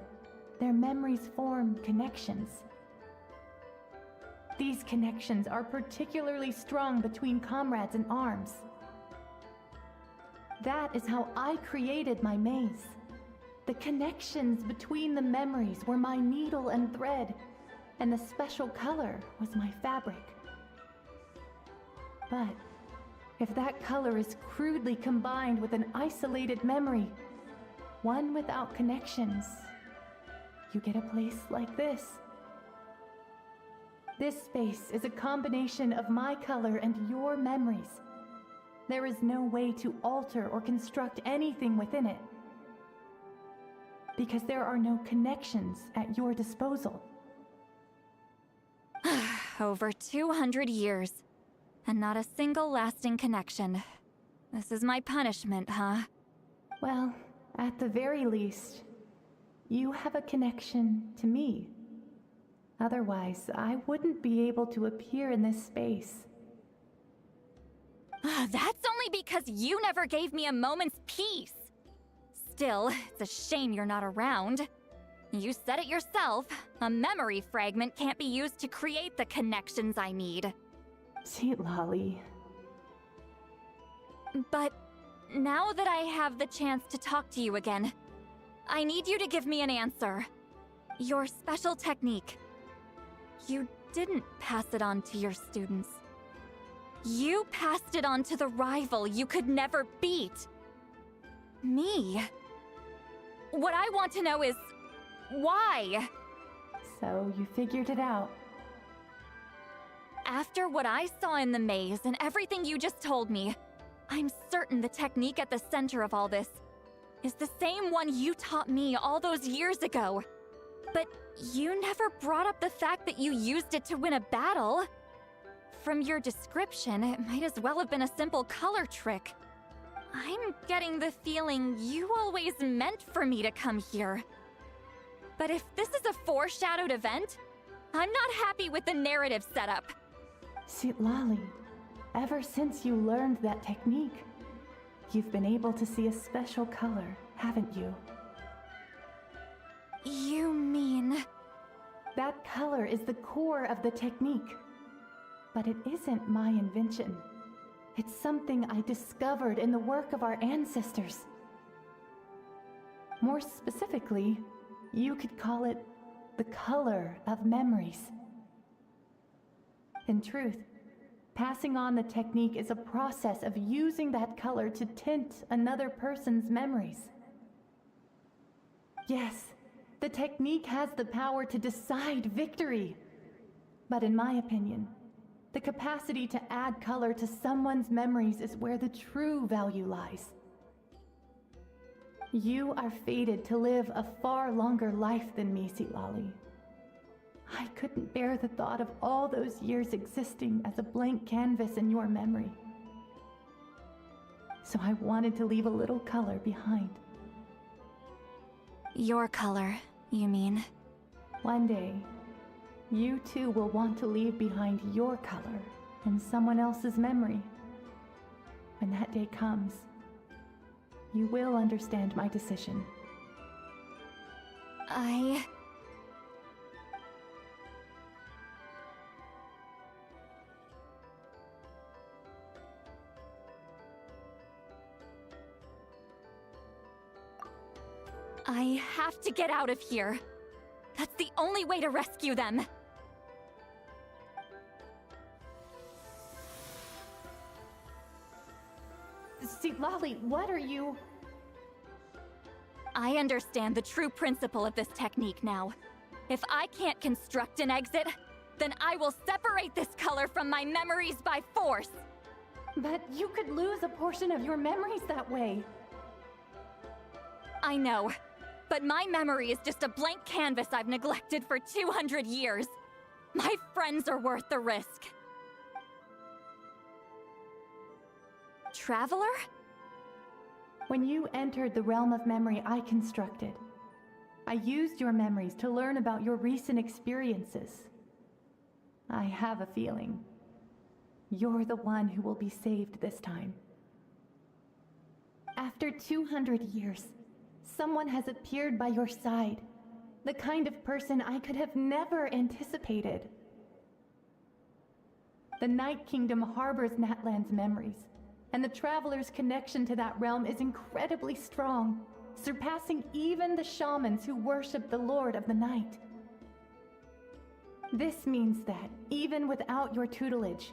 their memories form connections. These connections are particularly strong between comrades in arms. That is how I created my maze. The connections between the memories were my needle and thread, and the special color was my fabric. But if that color is crudely combined with an isolated memory, one without connections, you get a place like this. This space is a combination of my color and your memories. There is no way to alter or construct anything within it, because there are no connections at your disposal. Over 200 years, and not a single lasting connection. This is my punishment, huh? Well, at the very least, you have a connection to me. Otherwise, I wouldn't be able to appear in this space. That's only because you never gave me a moment's peace. Still, it's a shame you're not around. You said it yourself. A memory fragment can't be used to create the connections I need. Sweet Lolly. But now that I have the chance to talk to you again, I need you to give me an answer. Your special technique. You didn't pass it on to your students. You passed it on to the rival you could never beat. Me. What I want to know is, why? So you figured it out. After what I saw in the maze and everything you just told me, I'm certain the technique at the center of all this is the same one you taught me all those years ago. But you never brought up the fact that you used it to win a battle. From your description, it might as well have been a simple color trick. I'm getting the feeling you always meant for me to come here. But if this is a foreshadowed event, I'm not happy with the narrative setup. Sweet Lolly, ever since you learned that technique, you've been able to see a special color, haven't you? You mean... That color is the core of the technique. But it isn't my invention. It's something I discovered in the work of our ancestors. More specifically, you could call it the color of memories. In truth, passing on the technique is a process of using that color to tint another person's memories. Yes, the technique has the power to decide victory. But in my opinion, the capacity to add color to someone's memories is where the true value lies. You are fated to live a far longer life than me, Sitlali. I couldn't bear the thought of all those years existing as a blank canvas in your memory. So I wanted to leave a little color behind. Your color, you mean? One day, you too will want to leave behind your color in someone else's memory. When that day comes, you will understand my decision. I have to get out of here. That's the only way to rescue them. Sitlali, what are you... I understand the true principle of this technique now. If I can't construct an exit, then I will separate this color from my memories by force. But you could lose a portion of your memories that way. I know, but my memory is just a blank canvas I've neglected for 200 years. My friends are worth the risk. Traveler? When you entered the realm of memory I constructed, I used your memories to learn about your recent experiences. I have a feeling you're the one who will be saved this time. After 200 years, someone has appeared by your side, the kind of person I could have never anticipated. The Night Kingdom harbors Natlan's memories, and the Traveler's connection to that realm is incredibly strong, surpassing even the shamans who worship the Lord of the Night. This means that, even without your tutelage,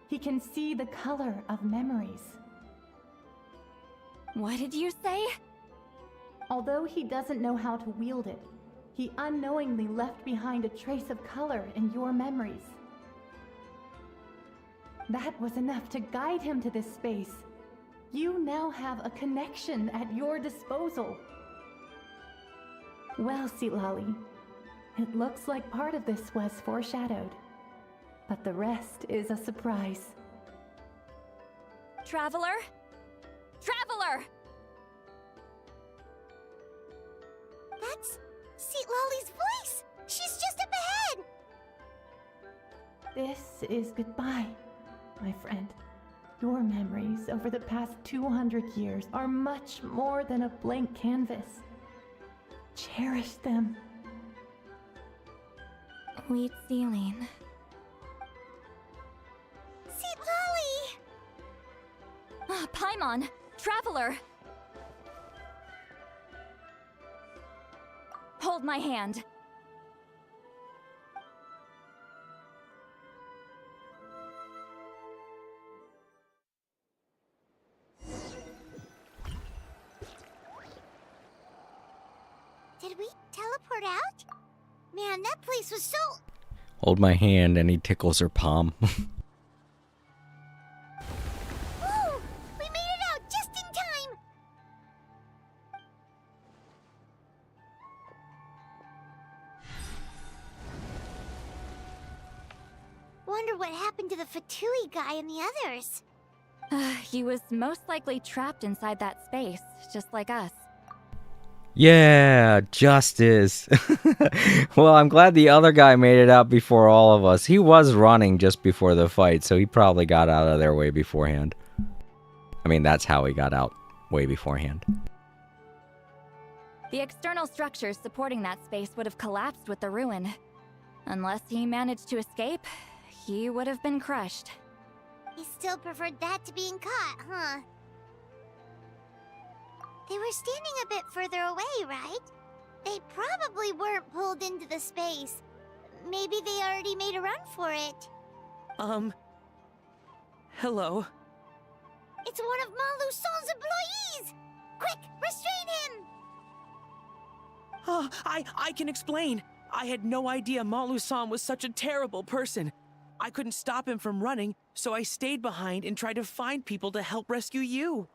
he can see the color of memories. What did you say? Although he doesn't know how to wield it, he unknowingly left behind a trace of color in your memories. That was enough to guide him to this space. You now have a connection at your disposal. Well, Sitlali, it looks like part of this was foreshadowed, but the rest is a surprise. Traveler? Traveler! That's Sitlali's voice! She's just up ahead! This is goodbye, my friend. Your memories over the past 200 years are much more than a blank canvas. Cherish them. Wheat ceiling. Sitlali! Paimon! Traveler! Hold my hand. Did we teleport out? Man, that place was so... Hold my hand, and he tickles her palm. Woo! We made it out just in time! Wonder what happened to the Fatui guy and the others. He was most likely trapped inside that space, just like us. Yeah, justice. Well, I'm glad the other guy made it out before all of us. He was running just before the fight, so he probably got out of there way beforehand. I mean, that's how he got out way beforehand. The external structures supporting that space would have collapsed with the ruin. Unless he managed to escape, he would have been crushed. He still preferred that to being caught, huh? They were standing a bit further away, right? They probably weren't pulled into the space. Maybe they already made a run for it. Hello? It's one of Maluson's employees! Quick, restrain him! Oh, I can explain. I had no idea Malusan was such a terrible person. I couldn't stop him from running, so I stayed behind and tried to find people to help rescue you.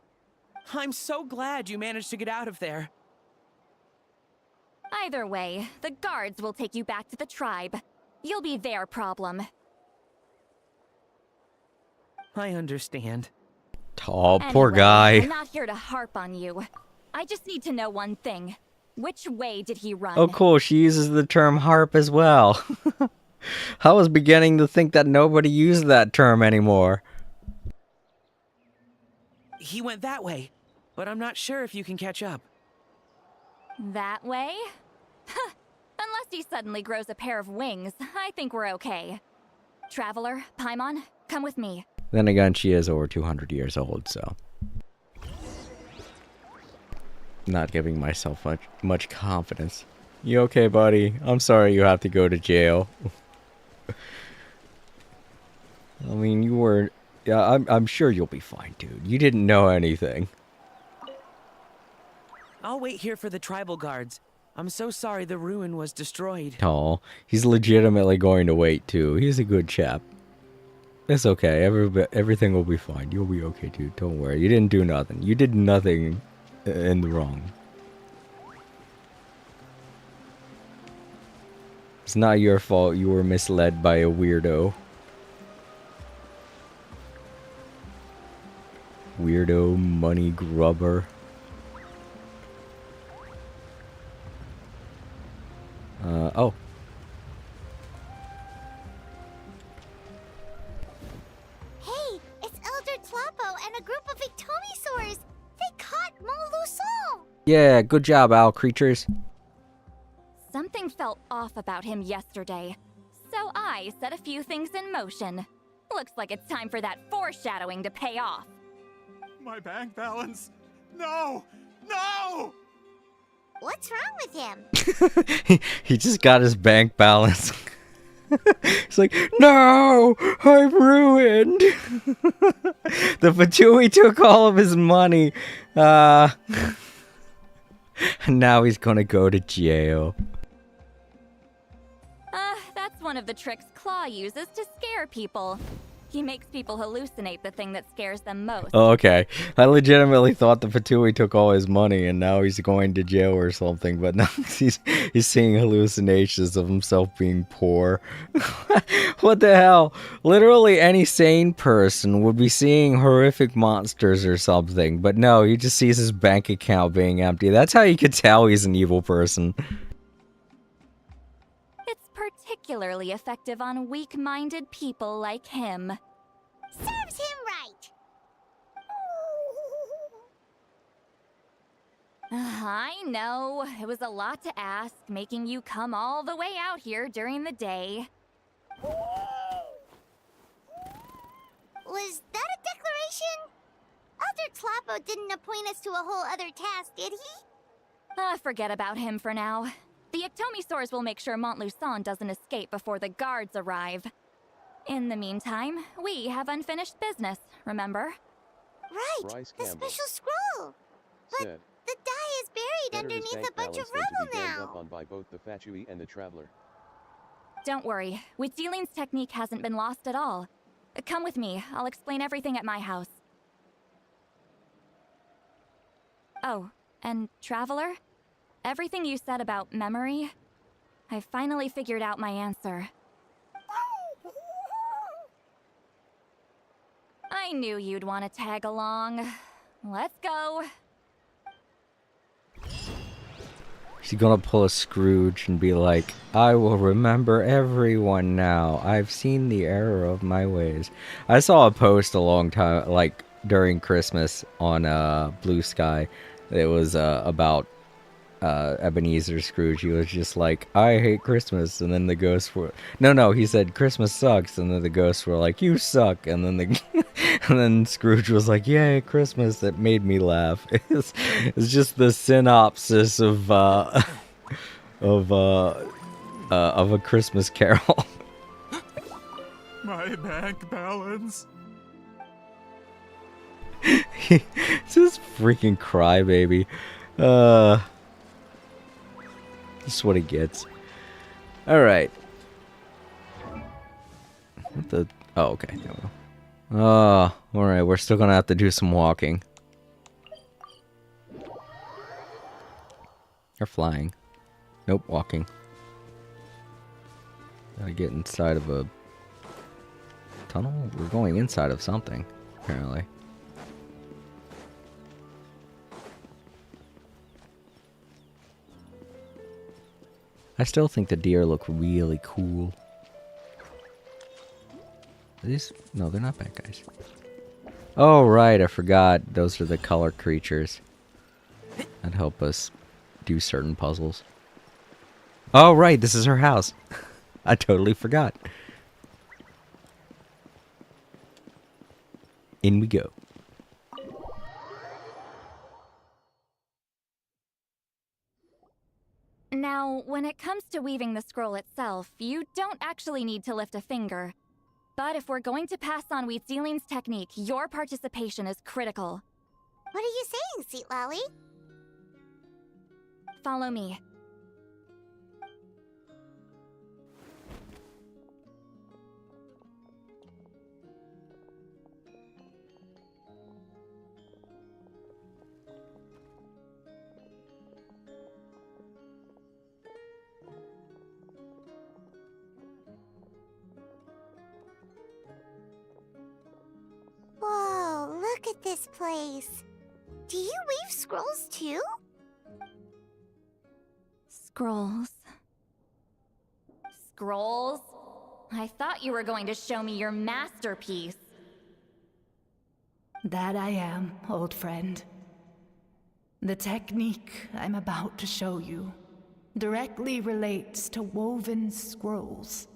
I'm so glad you managed to get out of there. Either way, the guards will take you back to the tribe. You'll be their problem. I understand. Oh, poor guy. I'm not here to harp on you. I just need to know one thing. Which way did he run? Oh, cool. She uses the term harp as well. I was beginning to think that nobody used that term anymore. He went that way, but I'm not sure if you can catch up. That way? Unless he suddenly grows a pair of wings, I think we're okay. Traveler, Paimon, come with me. Then again, she is over 200 years old, so... Not giving myself much confidence. You okay, buddy? I'm sorry you have to go to jail. I mean, you were... Yeah, I'm sure you'll be fine, dude. You didn't know anything. I'll wait here for the tribal guards. I'm so sorry the ruin was destroyed. Oh, he's legitimately going to wait, too. He's a good chap. It's okay. Everything will be fine. You'll be okay, dude. Don't worry. You didn't do nothing. You did nothing in the wrong. It's not your fault you were misled by a weirdo. Weirdo money grubber. Oh. Hey, it's Elder Tlapo and a group of Victomisaurs! They caught Maluson! Yeah, good job, owl creatures. Something felt off about him yesterday, so I set a few things in motion. Looks like it's time for that foreshadowing to pay off. My bank balance? No! No! What's wrong with him? He just got his bank balance. He's like, no, I'm ruined. The Fatui took all of his money. And now he's gonna go to jail. That's one of the tricks Claw uses to scare people. He makes people hallucinate the thing that scares them most. Oh, okay. I legitimately thought the Fatui took all his money and now he's going to jail or something, but now he's seeing hallucinations of himself being poor. What the hell? Literally any sane person would be seeing horrific monsters or something, but no, he just sees his bank account being empty. That's how you could tell he's an evil person. It's particularly effective on weak-minded people like him. Serves him right! I know, it was a lot to ask, making you come all the way out here during the day. Was that a declaration? Elder Tlapo didn't appoint us to a whole other task, did he? Forget about him for now. The Ectomisaurs will make sure Montluçon doesn't escape before the guards arrive. In the meantime, we have unfinished business, remember? Right, the special scroll! But the die is buried underneath a bunch of rubble now! Up on by both the Fatui and the Traveler. Don't worry, Witzeline's technique hasn't been lost at all. Come with me, I'll explain everything at my house. Oh, and Traveler? Everything you said about memory, I finally figured out my answer. I knew you'd want to tag along. Let's go. He's gonna pull a Scrooge and be like, I will remember everyone now. I've seen the error of my ways. I saw a post a long time, like, during Christmas on Blue Sky. It was about Ebenezer Scrooge. He was just like, I hate Christmas. And then the ghosts were... No, he said, Christmas sucks. And then the ghosts were like, you suck. And then and then Scrooge was like, yay, Christmas. That made me laugh. It's just the synopsis of a Christmas Carol. My bank balance. It's this freaking crybaby. That's what he gets. Alright. What the... Oh, okay. There we go. Alright. We're still gonna have to do some walking. Or flying. Nope, walking. Gotta get inside of a... tunnel? We're going inside of something, apparently. I still think the deer look really cool. Are these... No, they're not bad guys. Oh, right, I forgot. Those are the color creatures that help us do certain puzzles. Oh, right, this is her house. I totally forgot. In we go. Now, when it comes to weaving the scroll itself, you don't actually need to lift a finger. But if we're going to pass on Wheat Sealing's technique, your participation is critical. What are you saying, Sweet Lolly? Follow me. Whoa, look at this place. Do you weave scrolls too? Scrolls. Scrolls? I thought you were going to show me your masterpiece. That I am, old friend. The technique I'm about to show you directly relates to woven scrolls.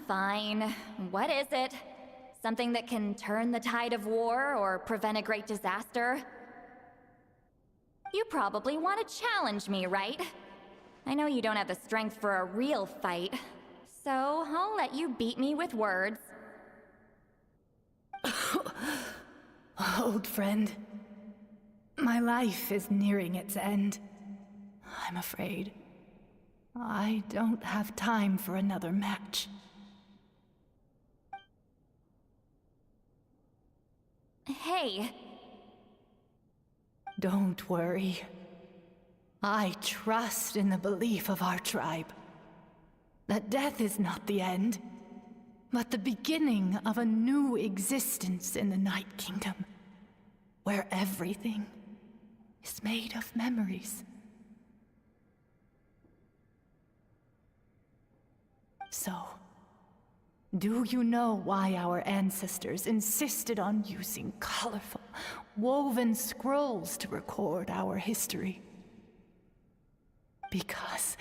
Fine. What is it? Something that can turn the tide of war or prevent a great disaster? You probably want to challenge me, right? I know you don't have the strength for a real fight, so I'll let you beat me with words. Old friend, my life is nearing its end. I'm afraid I don't have time for another match. Hey. Don't worry. I trust in the belief of our tribe that death is not the end, but the beginning of a new existence in the Night Kingdom, where everything is made of memories. So, do you know why our ancestors insisted on using colorful, woven scrolls to record our history? Because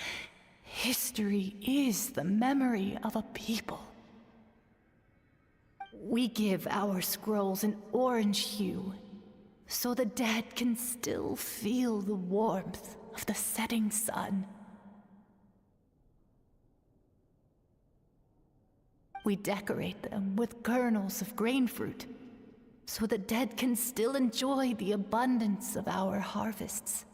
history is the memory of a people. We give our scrolls an orange hue, so the dead can still feel the warmth of the setting sun. We decorate them with kernels of grain fruit, so the dead can still enjoy the abundance of our harvests.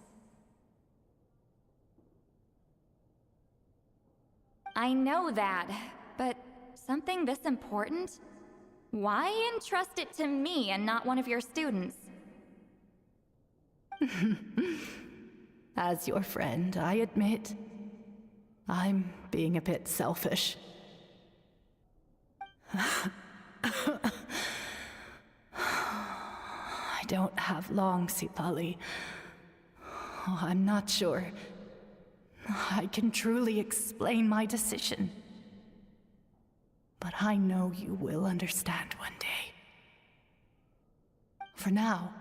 I know that, but something this important? Why entrust it to me and not one of your students? As your friend, I admit, I'm being a bit selfish. I don't have long, Sitali. Oh, I'm not sure I can truly explain my decision. But I know you will understand one day. For now,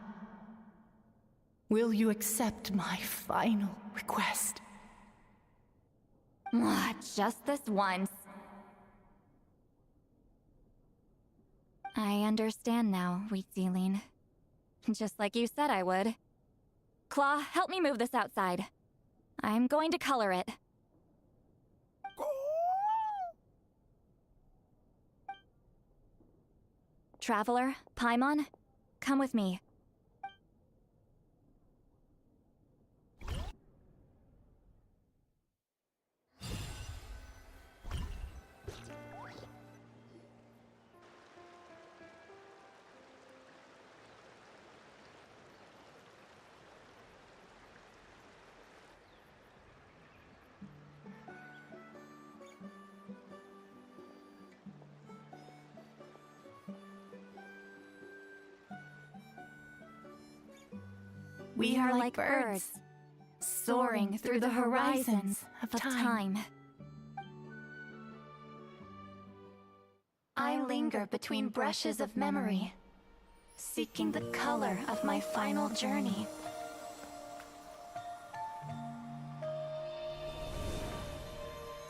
will you accept my final request? Just this once. I understand now, Wheat Zealine. Just like you said I would. Claw, help me move this outside. I'm going to color it. Traveler, Paimon, come with me. We are like birds, soaring through the horizons of time. I linger between brushes of memory, seeking the color of my final journey.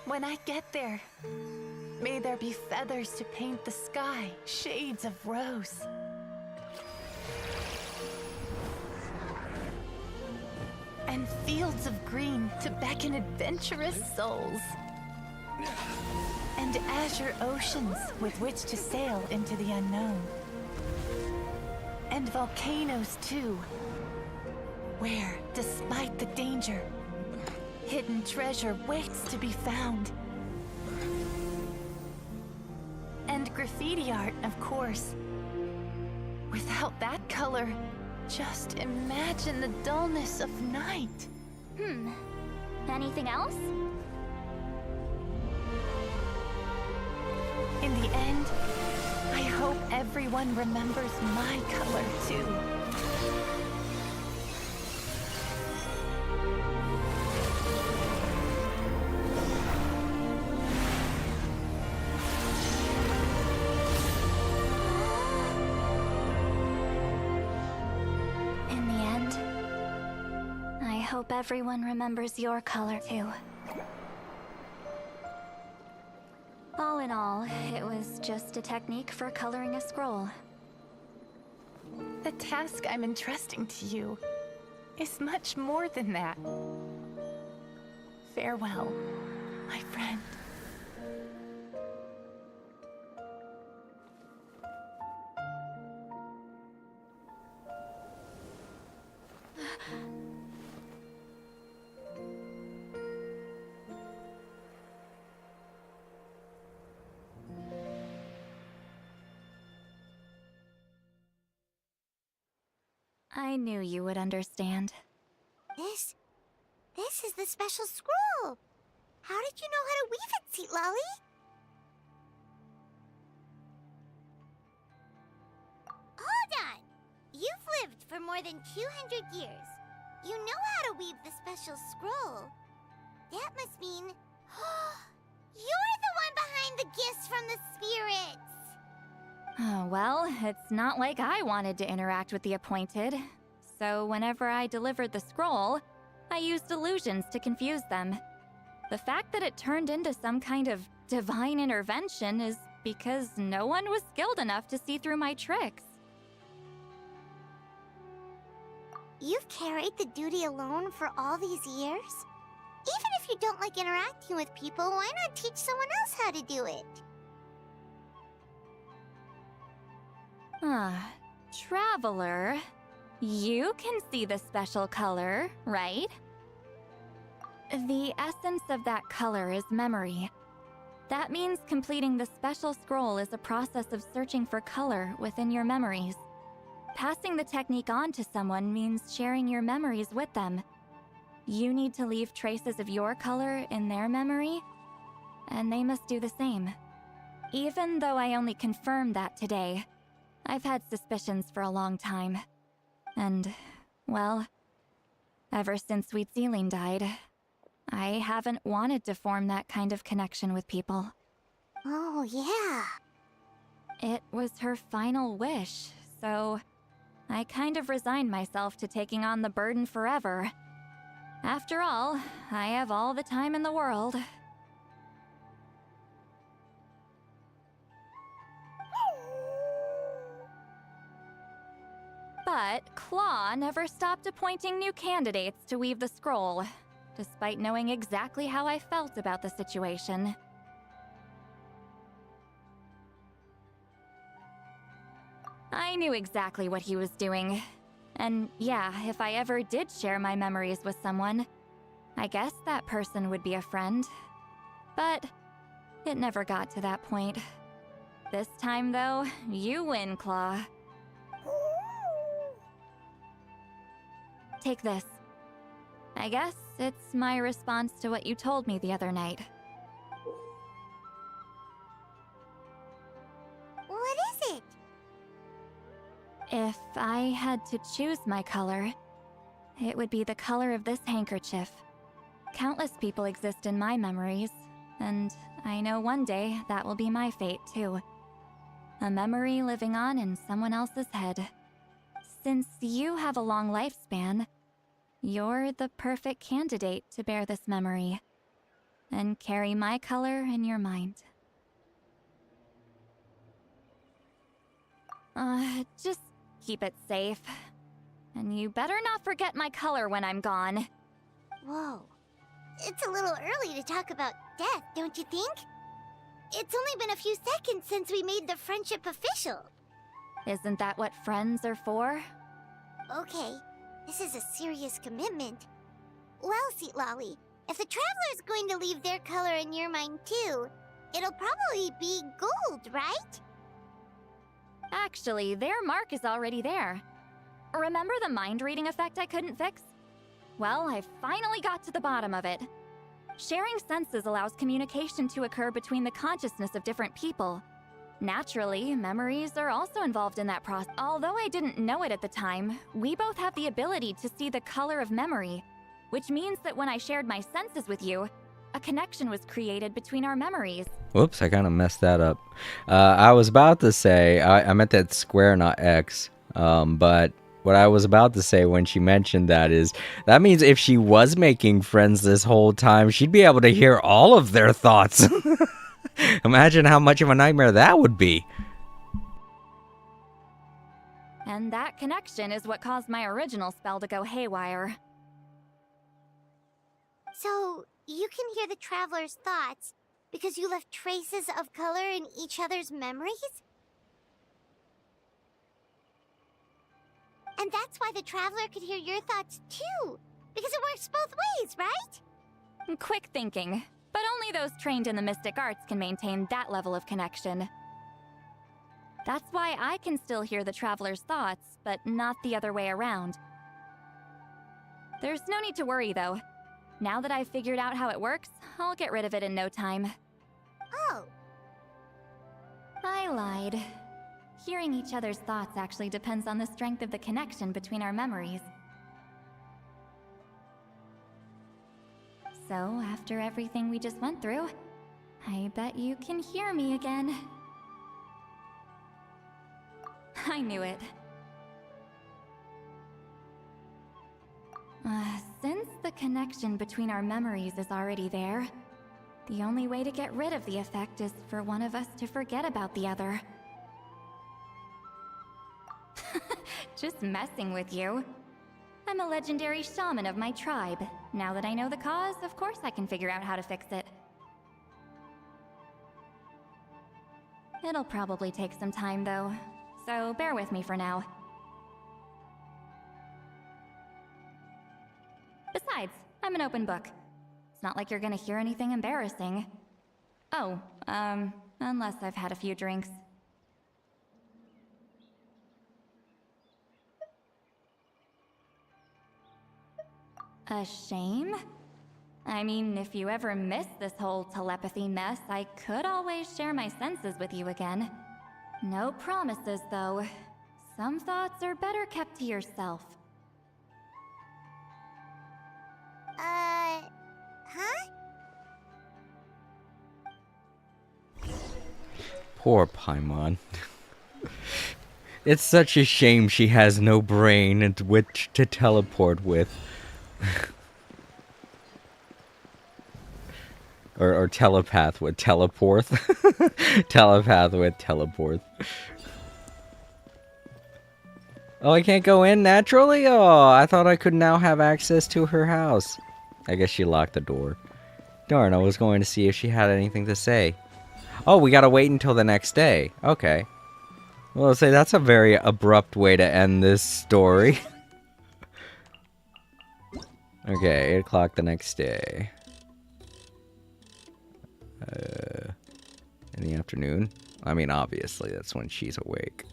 When I get there, may there be feathers to paint the sky, shades of rose. And fields of green to beckon adventurous souls. And azure oceans with which to sail into the unknown. And volcanoes too, where, despite the danger, hidden treasure waits to be found. And graffiti art, of course. Without that color, just imagine the dullness of night. Anything else? In the end, I hope everyone remembers my color too. In the end, I hope everyone remembers your color too. All in all, it was just a technique for coloring a scroll. The task I'm entrusting to you is much more than that. Farewell, my friend. I knew you would understand. This is the special scroll. How did you know how to weave it, Seat Lolly? Hold on! You've lived for more than 200 years. You know how to weave the special scroll. That must mean... you're the one behind the gifts from the spirits! Oh, well, it's not like I wanted to interact with the appointed. So whenever I delivered the scroll, I used illusions to confuse them. The fact that it turned into some kind of divine intervention is because no one was skilled enough to see through my tricks. You've carried the duty alone for all these years? Even if you don't like interacting with people, why not teach someone else how to do it? Traveler, you can see the special color, right? The essence of that color is memory. That means completing the special scroll is a process of searching for color within your memories. Passing the technique on to someone means sharing your memories with them. You need to leave traces of your color in their memory, and they must do the same. Even though I only confirmed that today, I've had suspicions for a long time. And, well, Ever since Sweet Celine died, I haven't wanted to form that kind of connection with people. Oh, yeah. It was her final wish, so I kind of resigned myself to taking on the burden forever. After all, I have all the time in the world. But Claw never stopped appointing new candidates to weave the scroll, despite knowing exactly how I felt about the situation. I knew exactly what he was doing. And yeah, if I ever did share my memories with someone, I guess that person would be a friend. But it never got to that point. This time, though, you win, Claw. Take this. I guess it's my response to what you told me the other night. What is it? If I had to choose my color, it would be the color of this handkerchief. Countless people exist in my memories, and I know one day that will be my fate too. A memory living on in someone else's head. Since you have a long lifespan, you're the perfect candidate to bear this memory and carry my color in your mind. Just keep it safe. And you better not forget my color when I'm gone. Whoa. It's a little early to talk about death, don't you think? It's only been a few seconds since we made the friendship official. Isn't that what friends are for? Okay, this is a serious commitment. Well, Sweet Lolly, if the Traveler's going to leave their color in your mind too, it'll probably be gold, right? Actually, their mark is already there. Remember the mind reading effect I couldn't fix? Well, I finally got to the bottom of it. Sharing senses allows communication to occur between the consciousness of different people. Naturally, memories are also involved in that process. Although I didn't know it at the time, we both have the ability to see the color of memory, which means that when I shared my senses with you, a connection was created between our memories. Whoops, I kind of messed that up. I was about to say, I meant that square, not X. But what I was about to say when she mentioned that is, that means if she was making friends this whole time, she'd be able to hear all of their thoughts. Imagine how much of a nightmare that would be. And that connection is what caused my original spell to go haywire. So, you can hear the Traveler's thoughts because you left traces of color in each other's memories? And that's why the Traveler could hear your thoughts too, because it works both ways, right? Quick thinking, but only those trained in the mystic arts can maintain that level of connection. That's why I can still hear the Traveler's thoughts, but not the other way around. There's no need to worry, though. Now that I've figured out how it works, I'll get rid of it in no time. Oh. I lied. Hearing each other's thoughts actually depends on the strength of the connection between our memories. So, after everything we just went through, I bet you can hear me again. I knew it. Since the connection between our memories is already there, the only way to get rid of the effect is for one of us to forget about the other. Just messing with you. I'm a legendary shaman of my tribe. Now that I know the cause, of course I can figure out how to fix it. It'll probably take some time, though, so bear with me for now. Besides, I'm an open book. It's not like you're gonna hear anything embarrassing. Oh, unless I've had a few drinks. A shame? I mean, if you ever miss this whole telepathy mess, I could always share my senses with you again. No promises, though. Some thoughts are better kept to yourself. Poor Paimon. It's such a shame she has no brain and which to teleport with. or telepath with teleport. Telepath with teleport. Oh, I can't go in naturally? Oh, I thought I could now have access to her house. I guess she locked the door. Darn, I was going to see if she had anything to say. Oh, we gotta wait until the next day. Okay. Well, I'll say that's a very abrupt way to end this story. Okay, 8 o'clock the next day. In the afternoon. I mean, obviously, that's when she's awake.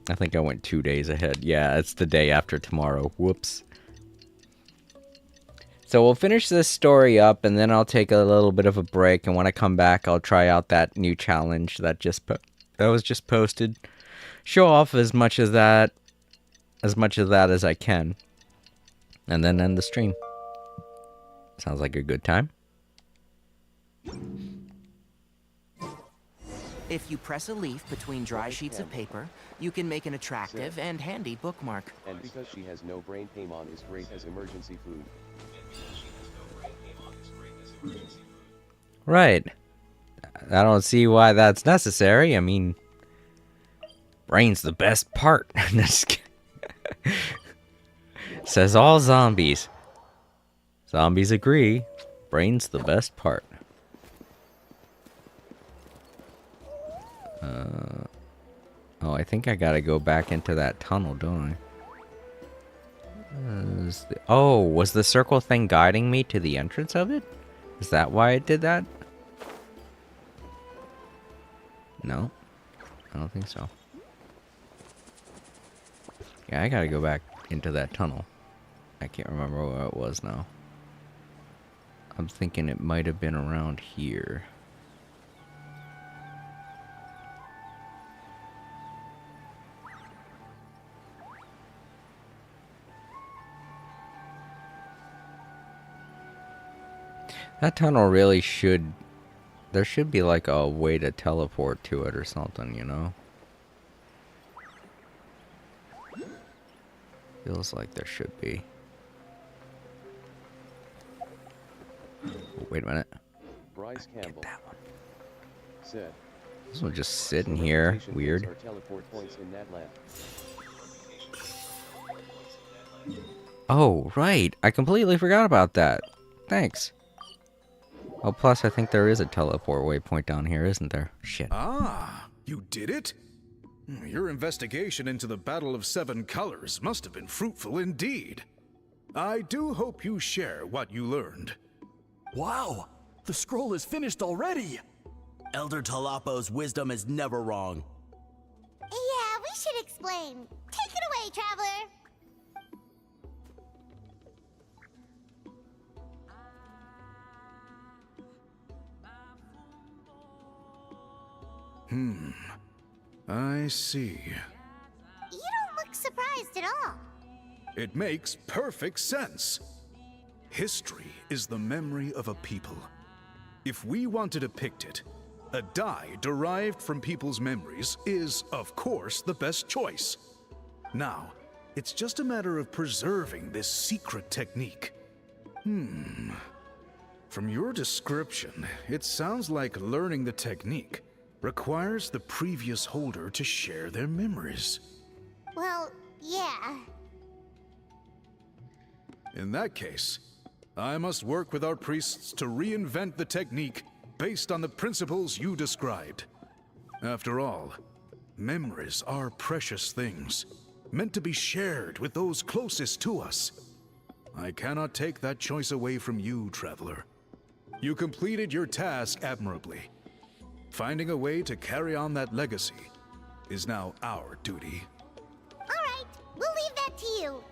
I think I went 2 days ahead. Yeah, it's the day after tomorrow. Whoops. So we'll finish this story up, and then I'll take a little bit of a break. And when I come back, I'll try out that new challenge that was just posted. Show off as much of that as I can, and then end the stream. Sounds like a good time. If you press a leaf between dry sheets of paper, you can make an attractive and handy bookmark. And because she has no brain, Paimon is great as emergency food. Right. I don't see why that's necessary. I mean, brain's the best part. Says all zombies. Zombies agree. Brain's the best part. Oh, I think I gotta go back into that tunnel, don't I? Oh, was the circle thing guiding me to the entrance of it? Is that why it did that? No, I don't think so. Yeah, I gotta go back into that tunnel. I can't remember where it was now. I'm thinking it might have been around here. That tunnel really should... There should be like a way to teleport to it or something, you know? Feels like there should be. Oh, wait a minute. Bryce Campbell that one. Said, This one's just sitting here. Weird. are teleport points in Natland. Oh, right. I completely forgot about that. Thanks. Oh, plus I think there is a teleport waypoint down here, isn't there? Shit. Ah, you did it? Your investigation into the Battle of Seven Colors must have been fruitful indeed. I do hope you share what you learned. Wow, the scroll is finished already. Elder Talapo's wisdom is never wrong. Yeah, we should explain. Take it away, Traveler. I see. You don't look surprised at all. It makes perfect sense. History is the memory of a people. If we want to depict it, a dye derived from people's memories is, of course, the best choice. Now, it's just a matter of preserving this secret technique. From your description, it sounds like learning the technique requires the previous holder to share their memories. Well, yeah. In that case, I must work with our priests to reinvent the technique based on the principles you described. After all, memories are precious things, meant to be shared with those closest to us. I cannot take that choice away from you, Traveler. You completed your task admirably. Finding a way to carry on that legacy is now our duty. All right, we'll leave that to you.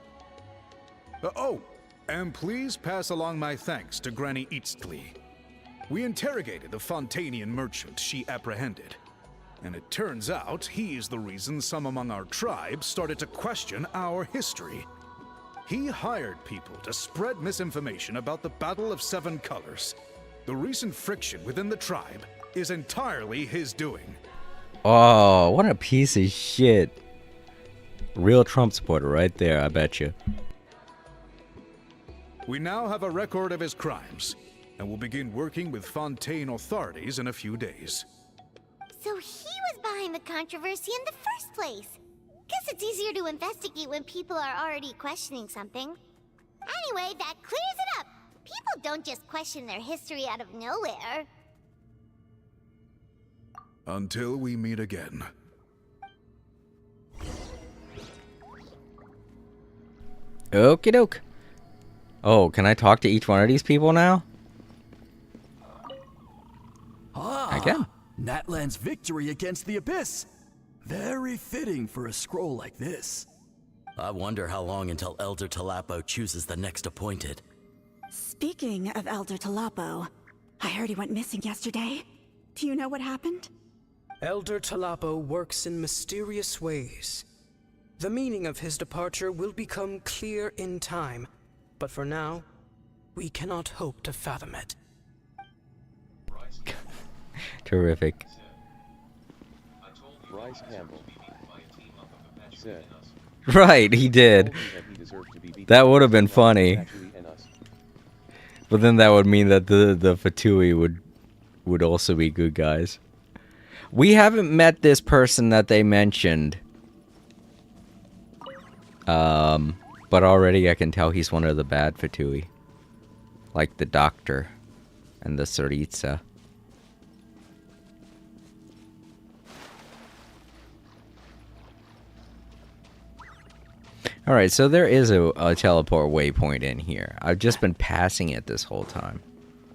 Oh, and please pass along my thanks to Granny Eastly. We interrogated the Fontanian merchant she apprehended, and it turns out he's the reason some among our tribe started to question our history. He hired people to spread misinformation about the Battle of Seven Colors. The recent friction within the tribe is entirely his doing. Oh, what a piece of shit. Real Trump supporter right there, I bet you. We now have a record of his crimes, and will begin working with Fontaine authorities in a few days. So he was behind the controversy in the first place. Guess it's easier to investigate when people are already questioning something. Anyway, that clears it up. People don't just question their history out of nowhere. Until we meet again. Okie doke. Oh, can I talk to each one of these people now? I can. Natlan's victory against the Abyss. Very fitting for a scroll like this. I wonder how long until Elder Talapo chooses the next appointed. Speaking of Elder Talapo, I heard he went missing yesterday. Do you know what happened? Elder Talapo works in mysterious ways. The meaning of his departure will become clear in time, but for now, we cannot hope to fathom it. Terrific. Bryce Campbell said, Right, he did. That would have been funny. But then that would mean that the Fatui would also be good guys. We haven't met this person that they mentioned. But already I can tell he's one of the bad Fatui. Like the doctor and the Tsaritsa. Alright, so there is a teleport waypoint in here. I've just been passing it this whole time.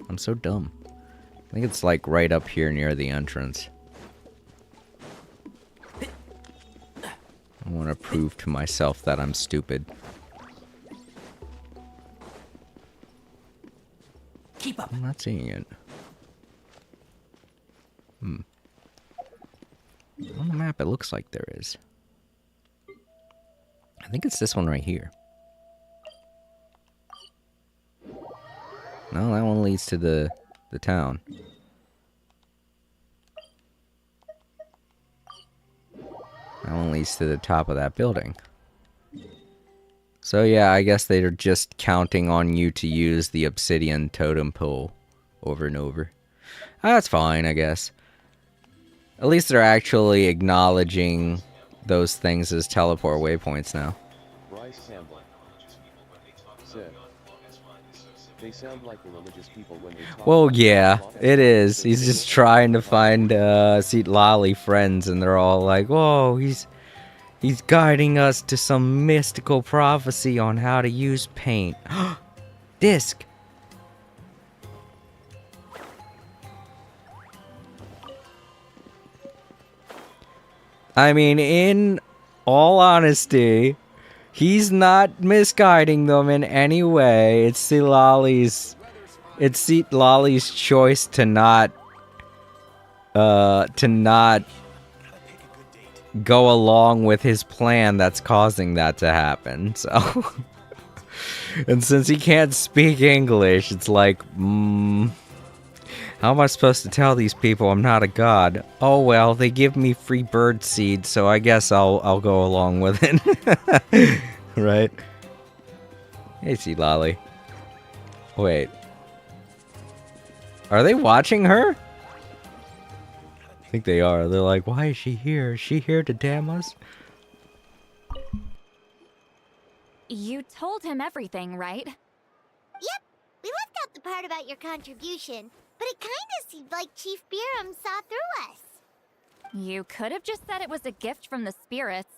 I'm so dumb. I think it's like right up here near the entrance. I want to prove to myself that I'm stupid. Keep up. I'm not seeing it. On the map, it looks like there is. I think it's this one right here. No, that one leads to the town. That one leads to the top of that building. So yeah, I guess they're just counting on you to use the obsidian totem pole over and over. That's fine, I guess. At least they're actually acknowledging those things as teleport waypoints now. Bryce Campbell said, they sound like the religious people when they talk. Well, yeah, it is. He's just trying to find Seat Lolly friends, and they're all like, "Whoa, he's guiding us to some mystical prophecy on how to use paint." Disc. I mean, in all honesty, he's not misguiding them in any way. It's Seat Lolly's choice to not go along with his plan that's causing that to happen. So, and since he can't speak English, it's like, how am I supposed to tell these people I'm not a god? Oh well, they give me free bird seed, so I guess I'll go along with it. Right? Hey, Seat Lolly. Wait. Are they watching her? I think they are. They're like, why is she here? Is she here to damn us? You told him everything, right? Yep, we left out the part about your contribution, but it kinda seemed like Chief Biram saw through us. You could have just said it was a gift from the spirits.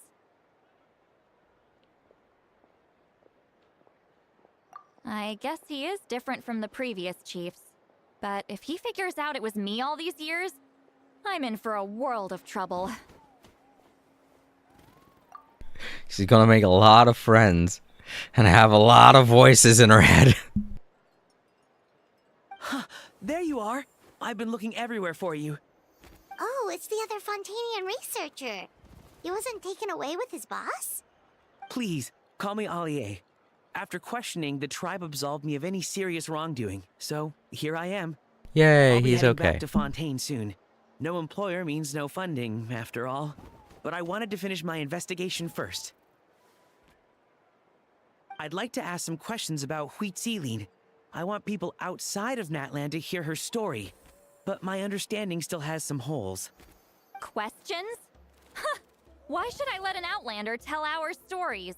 I guess he is different from the previous chiefs. But if he figures out it was me all these years, I'm in for a world of trouble. She's gonna make a lot of friends and have a lot of voices in her head. Huh, there you are. I've been looking everywhere for you. Oh, it's the other Fontanian researcher. He wasn't taken away with his boss? Please, call me Allier. After questioning, the tribe absolved me of any serious wrongdoing, so here I am. Yay, I'll be he's heading okay. back to Fontaine soon. No employer means no funding, after all. But I wanted to finish my investigation first. I'd like to ask some questions about Huitzilin. I want people outside of Natland to hear her story, but my understanding still has some holes. Questions? Huh! Why should I let an Outlander tell our stories?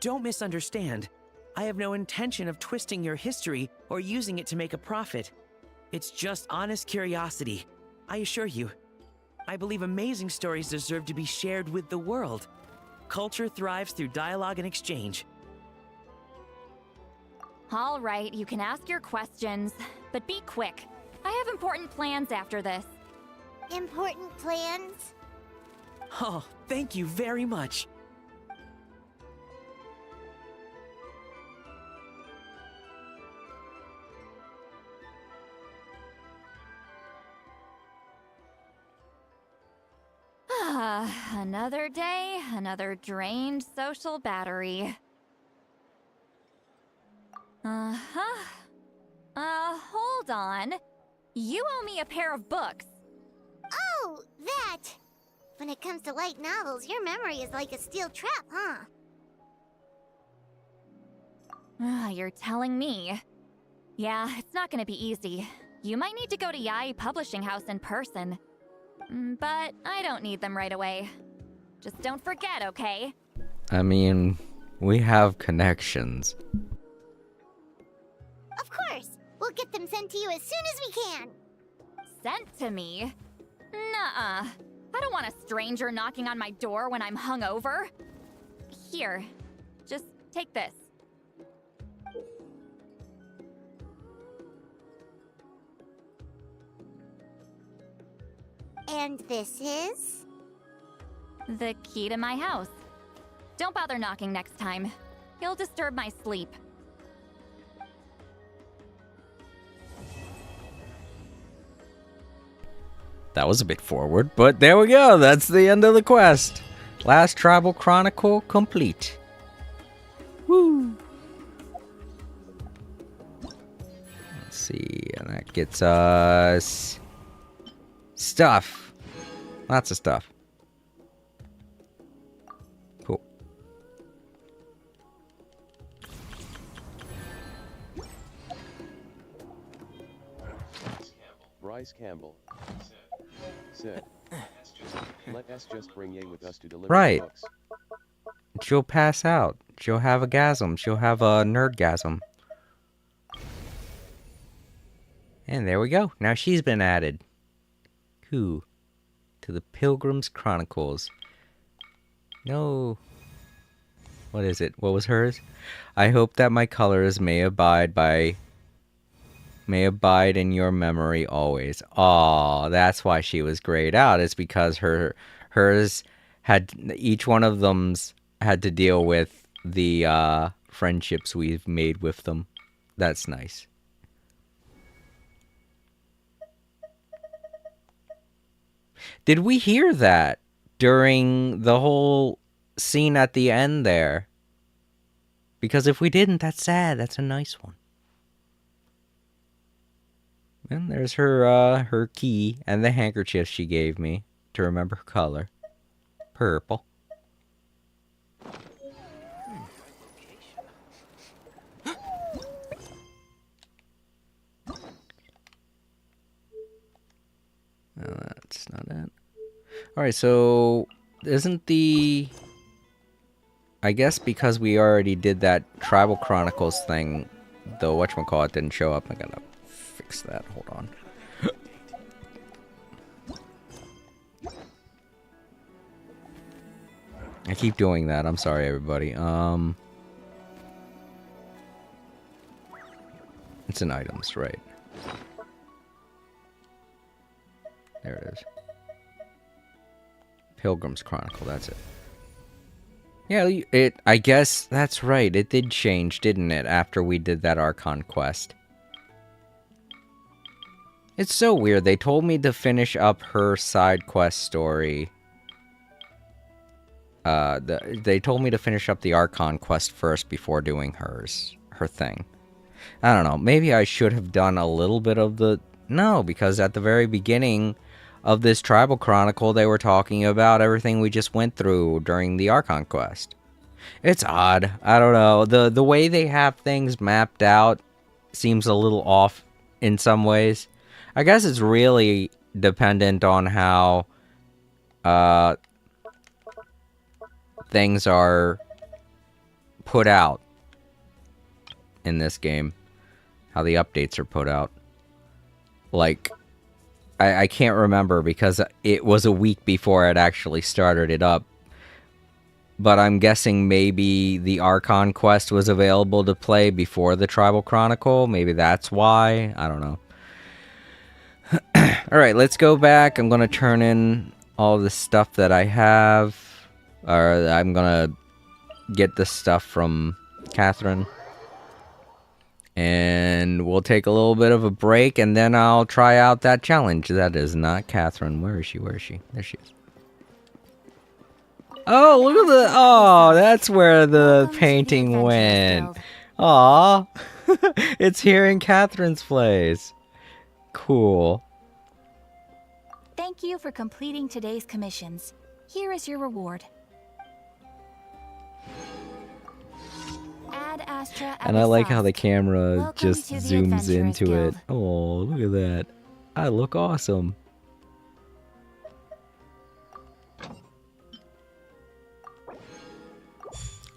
Don't misunderstand. I have no intention of twisting your history or using it to make a profit. It's just honest curiosity, I assure you. I believe amazing stories deserve to be shared with the world. Culture thrives through dialogue and exchange. All right, you can ask your questions, but be quick. I have important plans after this. Important plans? Oh, thank you very much. Another day, another drained social battery. Uh-huh. Hold on. You owe me a pair of books. Oh, that! When it comes to light novels, your memory is like a steel trap, huh? You're telling me. Yeah, it's not gonna be easy. You might need to go to Yai Publishing House in person. But I don't need them right away. Just don't forget, okay? I mean, we have connections. Of course! We'll get them sent to you as soon as we can! Sent to me? Nuh-uh. I don't want a stranger knocking on my door when I'm hungover. Here, just take this. And this is? The key to my house. Don't bother knocking next time. You'll disturb my sleep. That was a bit forward, but there we go. That's the end of the quest. Last Tribal Chronicle complete. Woo! Let's see, and that gets us stuff. Lots of stuff. Cool. Bryce Campbell said, let us just bring Ye with us to deliver Right. the books. She'll pass out. She'll have a gasm. She'll have a nerdgasm. And there we go. Now she's been added. Who? To the Pilgrim's Chronicles. No. What is it? What was hers? I hope that my colors may abide in your memory always. Aw, that's why she was grayed out. It's because hers had, each one of them's had to deal with the friendships we've made with them. That's nice. Did we hear that during the whole scene at the end there? Because if we didn't, that's sad. That's a nice one. And there's her key and the handkerchief she gave me to remember her color. Purple. No, that's not it. Alright, so isn't the... I guess because we already did that Tribal Chronicles thing, the whatchamacallit didn't show up. I gotta fix that. Hold on. I keep doing that. I'm sorry, everybody. It's in items, right? There it is. Pilgrim's Chronicle, that's it. Yeah, I guess that's right. It did change, didn't it, after we did that Archon quest. It's so weird. They told me to finish up her side quest story. They told me to finish up the Archon quest first before doing her thing. I don't know. Maybe I should have done a little bit of the... No, because at the very beginning of this Tribal Chronicle, they were talking about everything we just went through during the Archon quest. It's odd. I don't know. The way they have things mapped out seems a little off in some ways. I guess it's really dependent on how things are put out in this game. How the updates are put out. Like, I can't remember because it was a week before it actually started it up. But I'm guessing maybe the Archon quest was available to play before the Tribal Chronicle. Maybe that's why. I don't know. Alright, let's go back. I'm going to turn in all the stuff that I have. Or I'm going to get the stuff from Catherine. And we'll take a little bit of a break, and then I'll try out that challenge. That is not Catherine. Where is she? Where is she? There she is. Oh, look at the... Oh, that's where the painting went. Aw. It's here in Catherine's place. Cool. Thank you for completing today's commissions. Here is your reward. Ad Astra And I like how the camera Welcome just to the zooms Adventurers into Guild. it. Oh, look at that. I look awesome.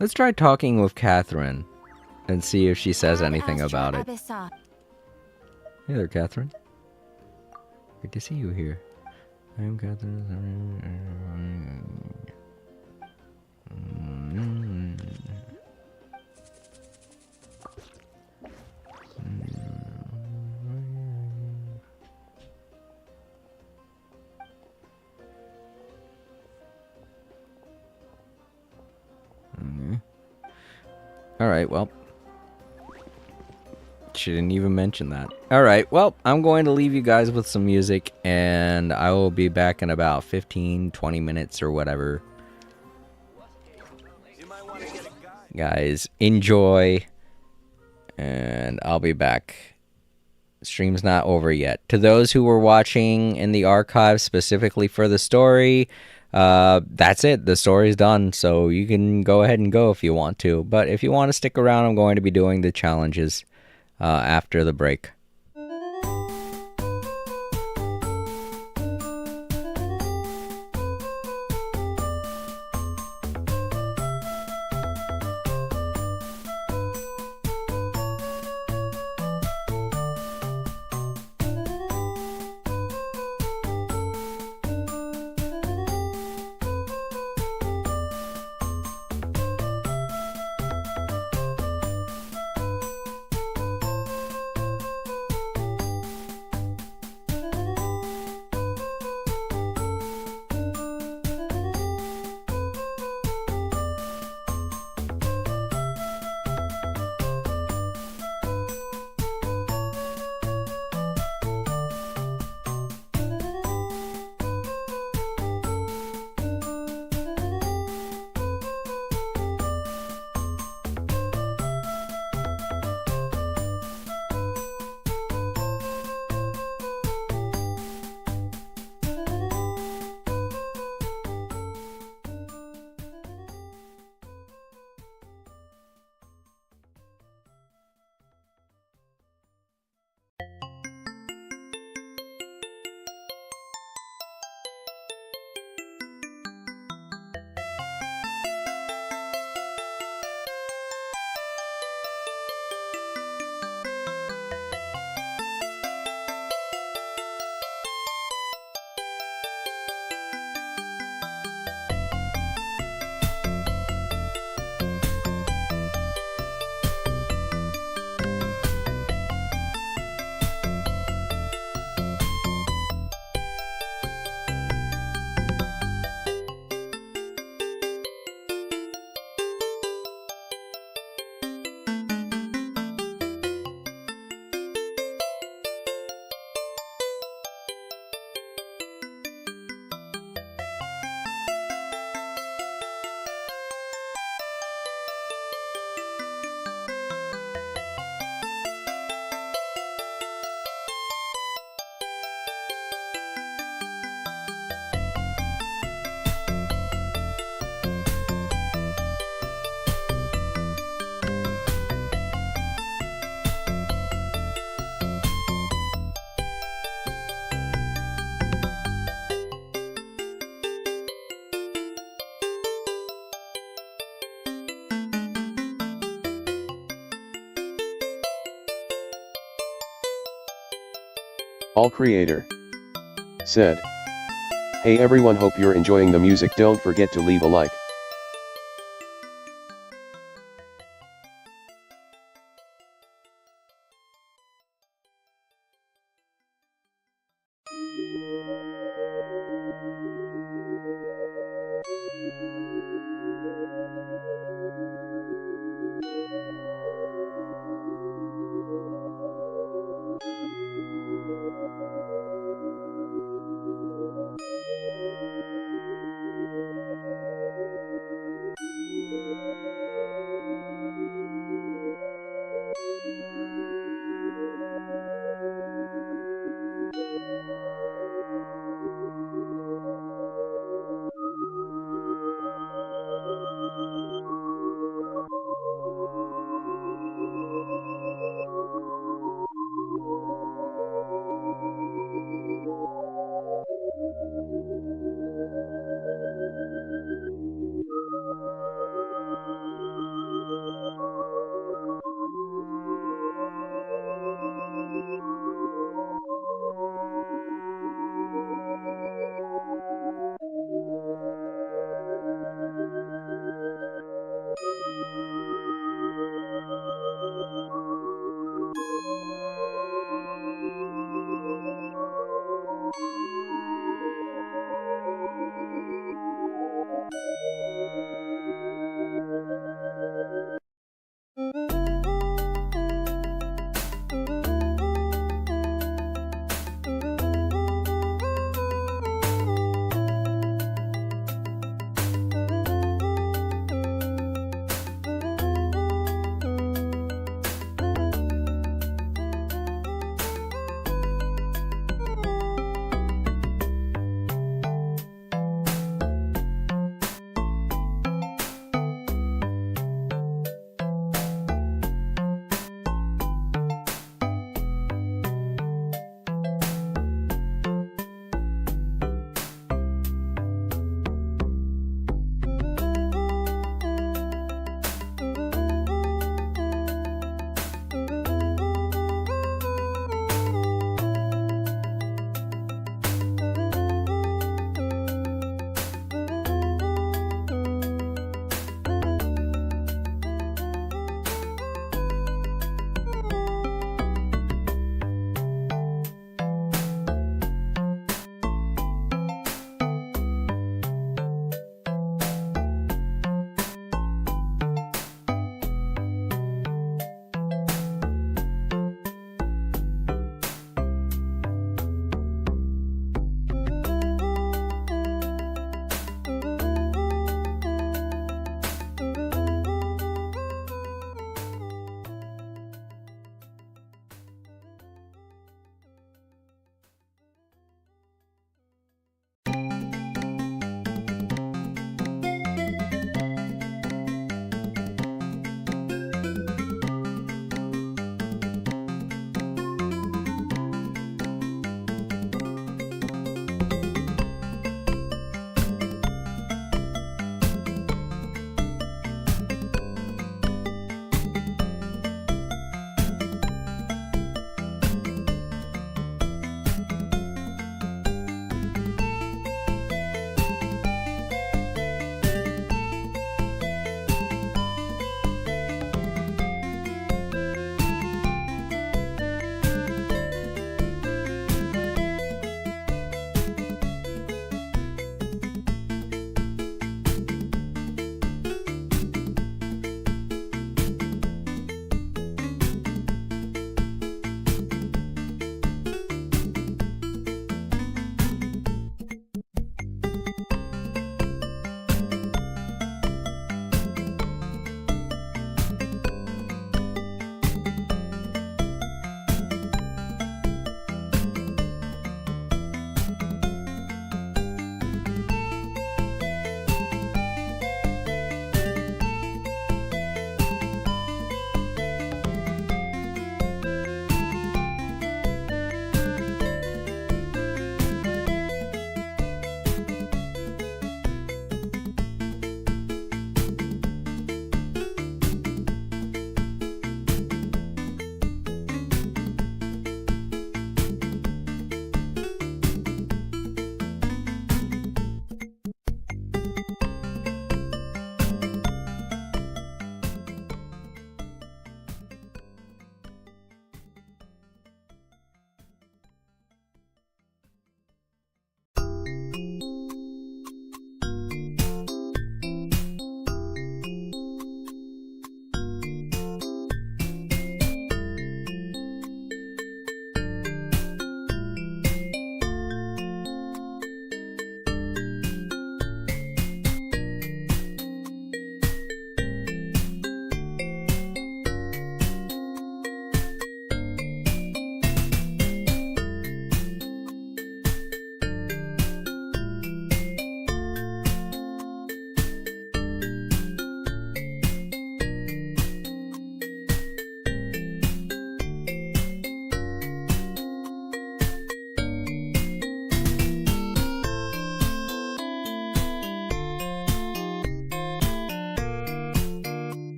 Let's try talking with Catherine and see if she says anything about it. Abyssa. Hey there, Catherine. Good to see you here. I'm Catherine. Alright, well. She didn't even mention that. Alright, well, I'm going to leave you guys with some music, and I will be back in about 15-20 minutes or whatever. Guys, enjoy, and I'll be back. Stream's not over yet. To those who were watching in the archives specifically for the story, that's it. The story's done, so you can go ahead and go if you want to. But if you want to stick around, I'm going to be doing the challenges after the break. All Creator said, "Hey everyone, hope you're enjoying the music. Don't forget to leave a like."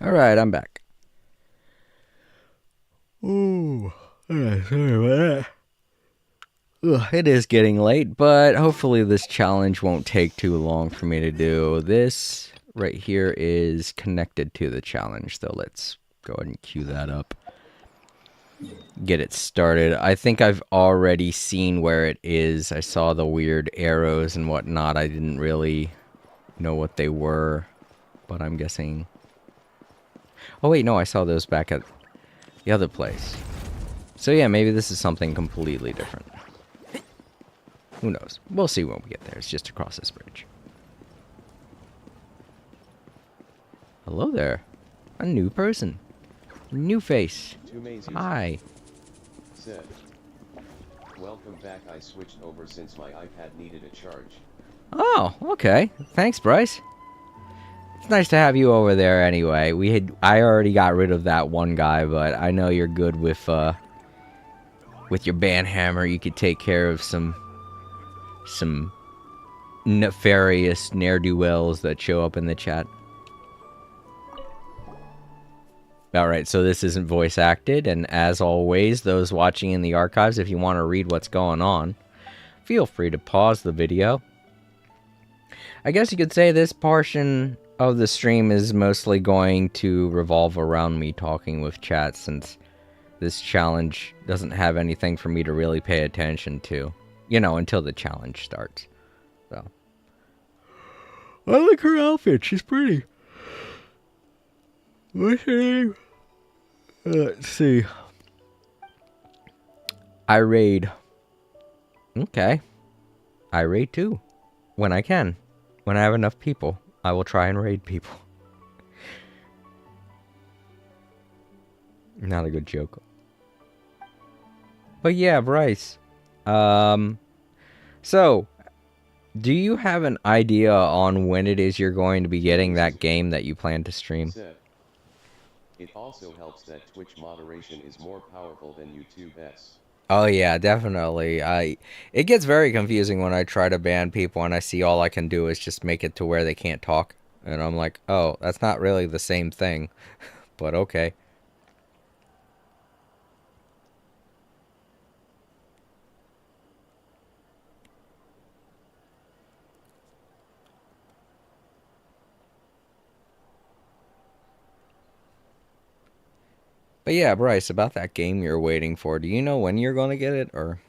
Alright, I'm back. Ooh. Sorry about that. Ugh, it is getting late, but hopefully this challenge won't take too long for me to do. This right here is connected to the challenge, so let's go ahead and cue that up. Get it started. I think I've already seen where it is. I saw the weird arrows and whatnot. I didn't really know what they were, but I'm guessing... Oh wait, no, I saw those back at the other place. So yeah, maybe this is something completely different. Who knows? We'll see when we get there. It's just across this bridge. Hello there. A new person. New face. Hi. Said. Welcome back. I switched over since my iPad needed a charge. Oh, okay. Thanks, Bryce. It's nice to have you over there anyway. I already got rid of that one guy, but I know you're good with your banhammer. You could take care of some nefarious ne'er-do-wells that show up in the chat. Alright, so this isn't voice acted, and as always, those watching in the archives, if you want to read what's going on, feel free to pause the video. I guess you could say this portion of the stream is mostly going to revolve around me talking with chat, since this challenge doesn't have anything for me to really pay attention to. You know, until the challenge starts. So. I like her outfit. She's pretty. What's her name? Let's see. I raid. Okay. I raid too. When I can. When I have enough people, I will try and raid people. Not a good joke. But yeah, Bryce. So, do you have an idea on when it is you're going to be getting that game that you plan to stream? It also helps that Twitch moderation is more powerful than YouTube S. Oh yeah, definitely. It gets very confusing when I try to ban people and I see all I can do is just make it to where they can't talk. And I'm like, oh, that's not really the same thing. But okay. But yeah, Bryce, about that game you're waiting for, do you know when you're going to get it, or?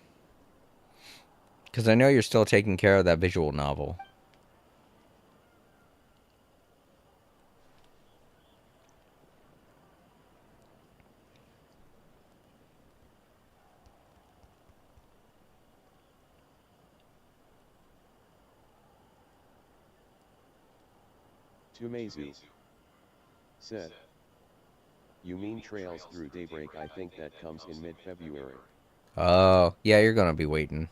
Because I know you're still taking care of that visual novel. To Maisie. Said. You mean Trails Through Daybreak? I think that comes in mid-February. Oh, yeah, you're going to be waiting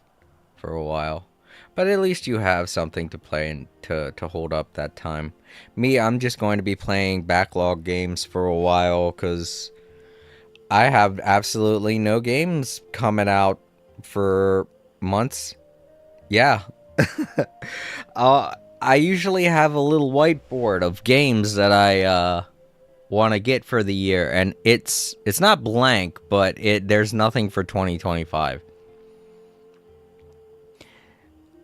for a while. But at least you have something to play and to hold up that time. Me, I'm just going to be playing backlog games for a while because I have absolutely no games coming out for months. Yeah. I usually have a little whiteboard of games that I want to get for the year, and it's not blank, but there's nothing for 2025.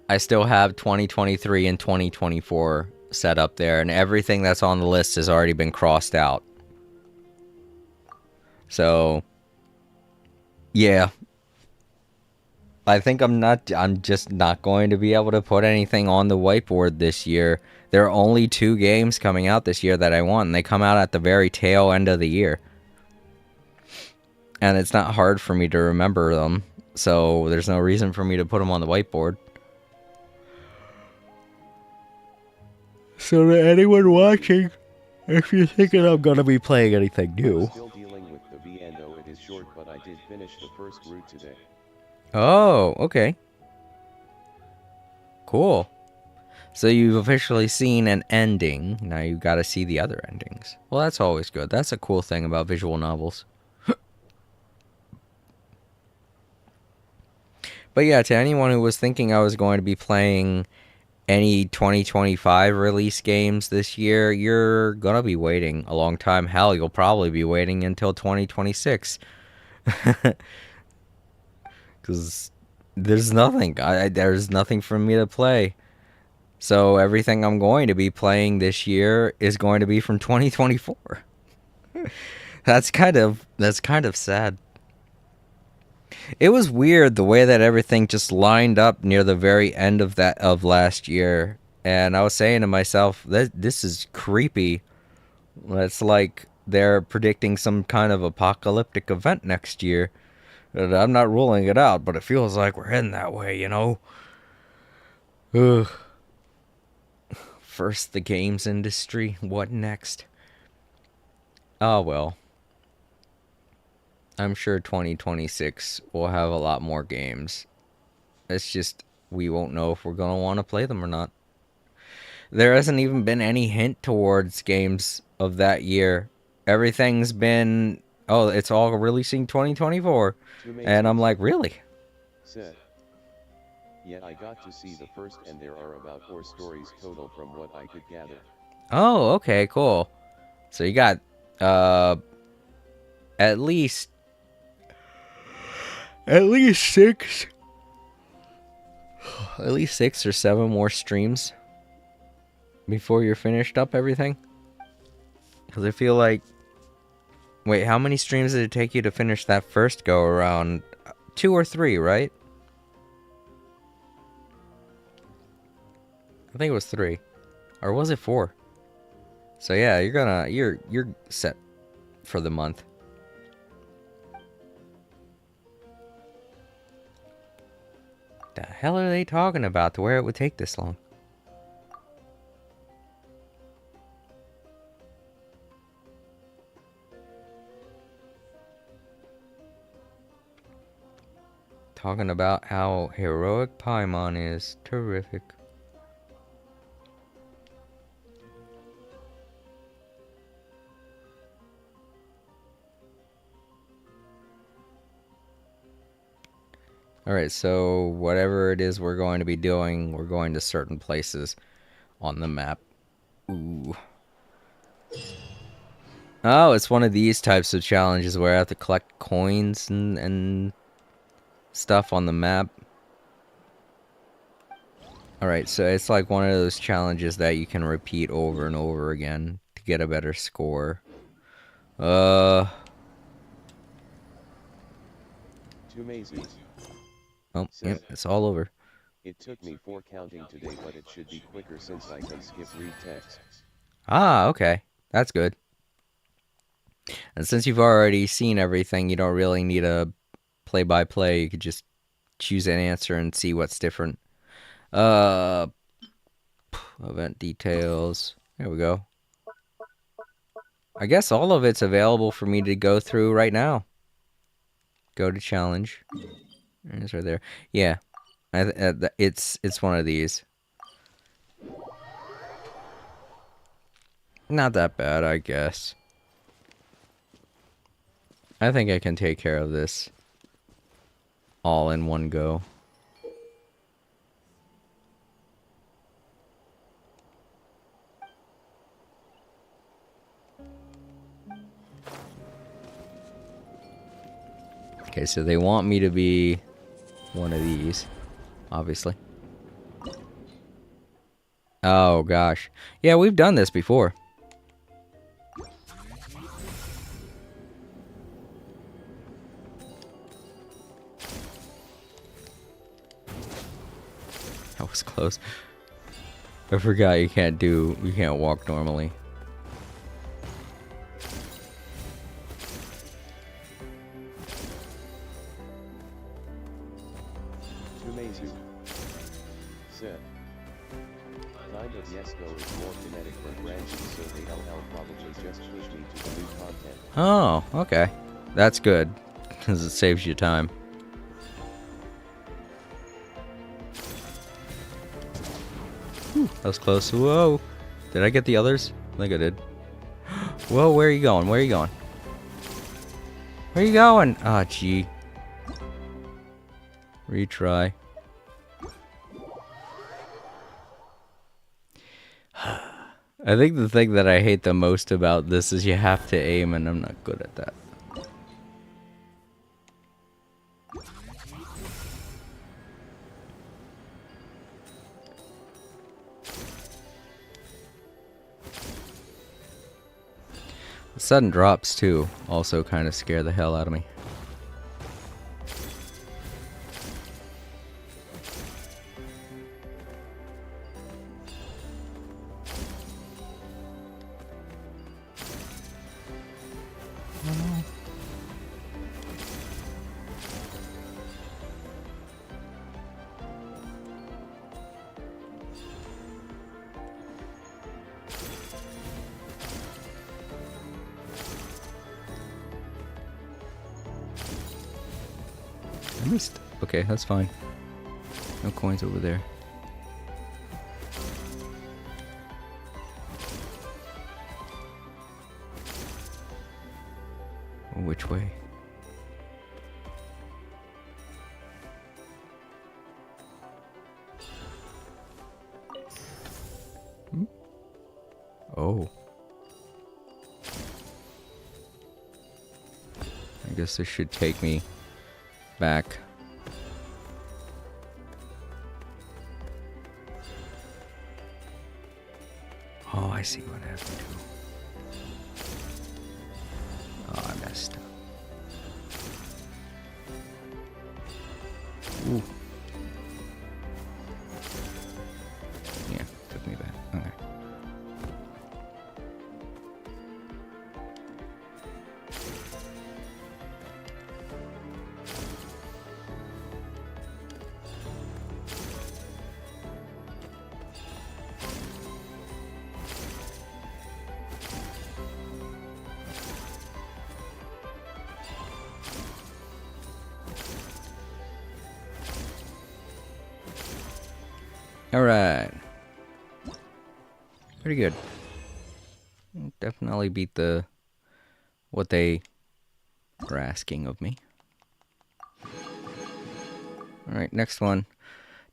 I still have 2023 and 2024 set up there, and everything that's on the list has already been crossed out. So, yeah. I think I'm just not going to be able to put anything on the whiteboard this year. There are only 2 games coming out this year that I want, and they come out at the very tail end of the year. And it's not hard for me to remember them, so there's no reason for me to put them on the whiteboard. So to anyone watching, if you're thinking I'm gonna be playing anything new. Still dealing with the V&O. It is short, but I did finish the first route today. Oh, okay. Cool. So you've officially seen an ending. Now you gotta see the other endings. Well, that's always good. That's a cool thing about visual novels. But yeah, to anyone who was thinking I was going to be playing any 2025 release games this year, you're gonna be waiting a long time. Hell, you'll probably be waiting until 2026. Because there's nothing. There's nothing for me to play. So everything I'm going to be playing this year is going to be from 2024. That's kind of sad. It was weird the way that everything just lined up near the very end of last year, and I was saying to myself, this is creepy. It's like they're predicting some kind of apocalyptic event next year. And I'm not ruling it out, but it feels like we're heading that way, you know? Ugh. First the games industry, what next? Oh well. I'm sure 2026 will have a lot more games. It's just we won't know if we're going to want to play them or not. There hasn't even been any hint towards games of that year. Everything's been, oh, it's all releasing 2024. And I'm like, really? Said. Yeah, I got to see the first and there are about 4 stories total from what I could gather. Oh, okay, cool. So you got at least 6 at least 6 or 7 more streams before you're finished up everything. Because I feel like, wait, how many streams did it take you to finish that first go around? 2 or 3, right? I think it was 3. Or was it 4? So yeah, you're set for the month. The hell are they talking about to where it would take this long? Talking about how heroic Paimon is. Terrific. Alright, so whatever it is we're going to be doing, we're going to certain places on the map. Ooh. Oh, it's one of these types of challenges where I have to collect coins and stuff on the map. Alright, so it's like one of those challenges that you can repeat over and over again to get a better score. 2 mazes. Oh, yep, it's all over. It took me 4 counting today, but it should be quicker since I can skip read text. Ah, okay. That's good. And since you've already seen everything, you don't really need a play-by-play. You could just choose an answer and see what's different. Event details. There we go. I guess all of it's available for me to go through right now. Go to challenge. It's right there. Yeah, it's one of these. Not that bad, I guess. I think I can take care of this all in one go. Okay, so they want me to be one of these, obviously. Oh, gosh. Yeah, we've done this before. That was close. I forgot you can't walk normally. Said. Kind of yes go is more kinetic for branching, so the LL probably just push me to the new content. Oh, okay. That's good, because it saves you time. Whew, that was close. Whoa. Did I get the others? I think I did. Whoa, where are you going? Where are you going? Where are you going? Ah, oh, gee. Retry. I think the thing that I hate the most about this is you have to aim, and I'm not good at that. The sudden drops, too, also kind of scare the hell out of me. I missed. Okay, that's fine. No coins over there. Which way? Oh. I guess this should take me back. Oh, I see what I have to do. Oh, I messed up. Ooh. Yeah, took me back. Okay. Alright. Pretty good. Definitely beat what they were asking of me. Alright, next one.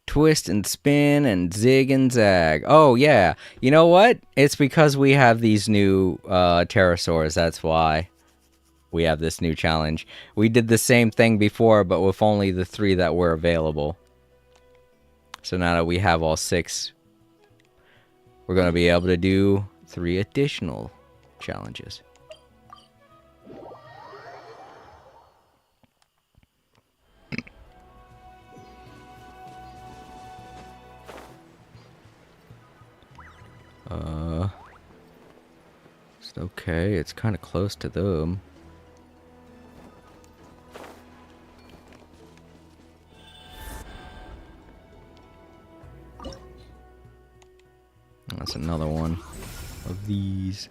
Twist and spin and zig and zag. Oh, yeah. You know what? It's because we have these new pterosaurs. That's why we have this new challenge. We did the same thing before, but with only the 3 that were available. So now that we have all 6, we're going to be able to do 3 additional challenges. It's okay. It's kind of close to them. That's another one of these.